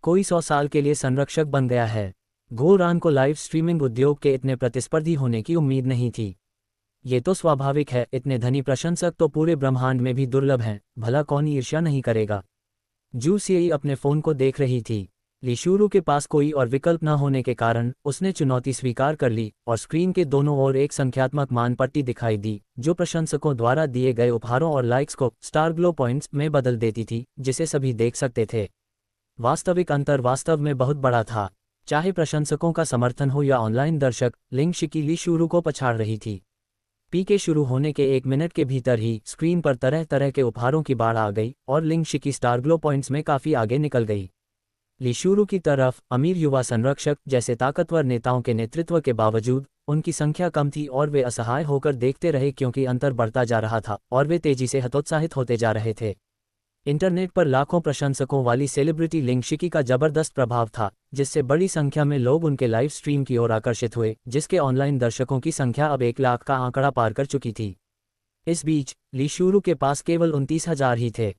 कोई 100 साल के लिए संरक्षक बन गया है। गो रान को लाइव स्ट्रीमिंग उद्योग के इतने प्रतिस्पर्धी होने की उम्मीद नहीं थी। ये तो स्वाभाविक है, इतने धनी प्रशंसक तो पूरे ब्रह्मांड में भी दुर्लभ हैं। भला कौन ईर्ष्या नहीं करेगा? जू सियई अपने फ़ोन को देख रही थी। ली शूरू के पास कोई और विकल्प न होने के कारण उसने चुनौती स्वीकार कर ली और स्क्रीन के दोनों ओर एक संख्यात्मक मान पट्टी दिखाई दी जो प्रशंसकों द्वारा दिए गए उपहारों और लाइक्स को स्टार ग्लो पॉइंट्स में बदल देती थी, जिसे सभी देख सकते थे। वास्तविक अंतर वास्तव में बहुत बड़ा था। चाहे प्रशंसकों का समर्थन हो या ऑनलाइन दर्शक, लिंक शिकी ली शूरू को पछाड़ रही थी। पीके शुरू होने के 1 मिनट के भीतर ही स्क्रीन पर तरह तरह के उपहारों की बाढ़ आ गई और लिंक शिकी स्टार ग्लो पॉइंट्स में काफ़ी आगे निकल गई। ली शूरू की तरफ अमीर युवा संरक्षक जैसे ताकतवर नेताओं के नेतृत्व के बावजूद उनकी संख्या कम थी और वे असहाय होकर देखते रहे क्योंकि अंतर बढ़ता जा रहा था और वे तेजी से हतोत्साहित होते जा रहे थे। इंटरनेट पर लाखों प्रशंसकों वाली सेलिब्रिटी लिंक शिकी का जबरदस्त प्रभाव था, जिससे बड़ी संख्या में लोग उनके लाइव स्ट्रीम की ओर आकर्षित हुए, जिसके ऑनलाइन दर्शकों की संख्या अब 1 लाख का आंकड़ा पार कर चुकी थी। इस बीच ली शूरू के पास केवल 29,000 ही थे।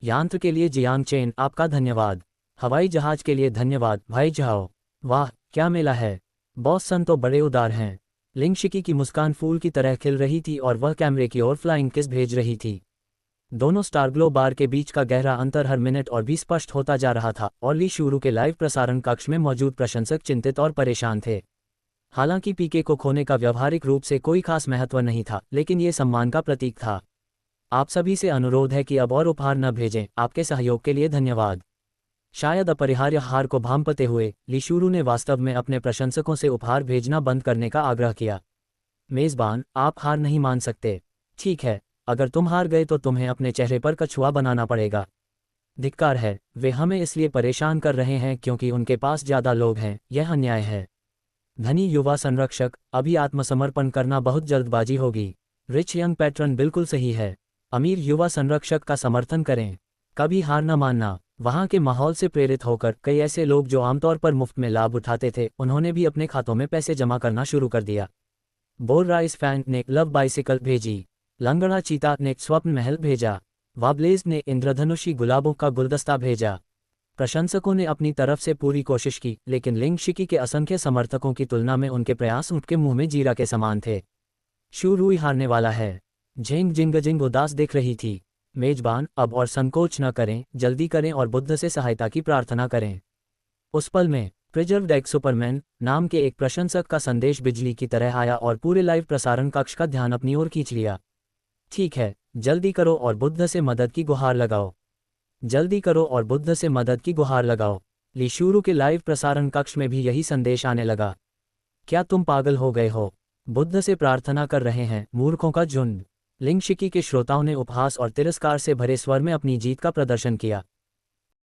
यंत्र के लिए जियांग चेन, आपका धन्यवाद। हवाई जहाज के लिए धन्यवाद भाई जाओ। वाह क्या मेला है। बॉस सन तो बड़े उदार हैं। लिंक शिकी की मुस्कान फूल की तरह खिल रही थी और वह कैमरे की ओर फ्लाइंग किस भेज रही थी। दोनों स्टार ग्लो बार के बीच का गहरा अंतर हर मिनट और भी स्पष्ट होता जा रहा था और ली शूरू के लाइव प्रसारण कक्ष में मौजूद प्रशंसक चिंतित और परेशान थे। हालांकि पीके को खोने का व्यावहारिक रूप से कोई खास महत्व नहीं था, लेकिन ये सम्मान का प्रतीक था। आप सभी से अनुरोध है कि अब और उपहार न भेजें। आपके सहयोग के लिए धन्यवाद। शायद अपरिहार्य हार को भांपते हुए ली शूरू ने वास्तव में अपने प्रशंसकों से उपहार भेजना बंद करने का आग्रह किया। मेज़बान, आप हार नहीं मान सकते। ठीक है, अगर तुम हार गए तो तुम्हें अपने चेहरे पर कछुआ बनाना पड़ेगा। धिक्कार है, वे हमें इसलिए परेशान कर रहे हैं क्योंकि उनके पास ज़्यादा लोग हैं। यह अन्याय है। धनी युवा संरक्षक, अभी आत्मसमर्पण करना बहुत जल्दबाजी होगी। रिच यंग पैट्रन, बिल्कुल सही है। अमीर युवा संरक्षक का समर्थन करें। कभी हार न मानना। वहाँ के माहौल से प्रेरित होकर कई ऐसे लोग जो आमतौर पर मुफ्त में लाभ उठाते थे, उन्होंने भी अपने खातों में पैसे जमा करना शुरू कर दिया। बोर राइस फैन ने लव बाइसिकल भेजी। लंगड़ा चीता ने स्वप्न महल भेजा। वाब्लेज ने इंद्रधनुषी गुलाबों का गुलदस्ता भेजा। प्रशंसकों ने अपनी तरफ से पूरी कोशिश की, लेकिन लिंक शिकी के असंख्य समर्थकों की तुलना में उनके प्रयास ऊँट के मुंह में जीरा के समान थे। शू रुई हारने वाला है। झेंग जिंगजिंग उदास दिख रही थी। मेजबान, अब और संकोच न करें, जल्दी करें और बुद्ध से सहायता की प्रार्थना करें। उस पल में प्रिजर्व्ड एग सुपरमैन नाम के एक प्रशंसक का संदेश बिजली की तरह आया और पूरे लाइव प्रसारण कक्ष का ध्यान अपनी ओर खींच लिया। ठीक है, जल्दी करो और बुद्ध से मदद की गुहार लगाओ। जल्दी करो और बुद्ध से मदद की गुहार लगाओ। ली शूरू के लाइव प्रसारण कक्ष में भी यही संदेश आने लगा। क्या तुम पागल हो गए हो? बुद्ध से प्रार्थना कर रहे हैं, मूर्खों का झुंड। लिंक शिकी के श्रोताओं ने उपहास और तिरस्कार से भरे स्वर में अपनी जीत का प्रदर्शन किया।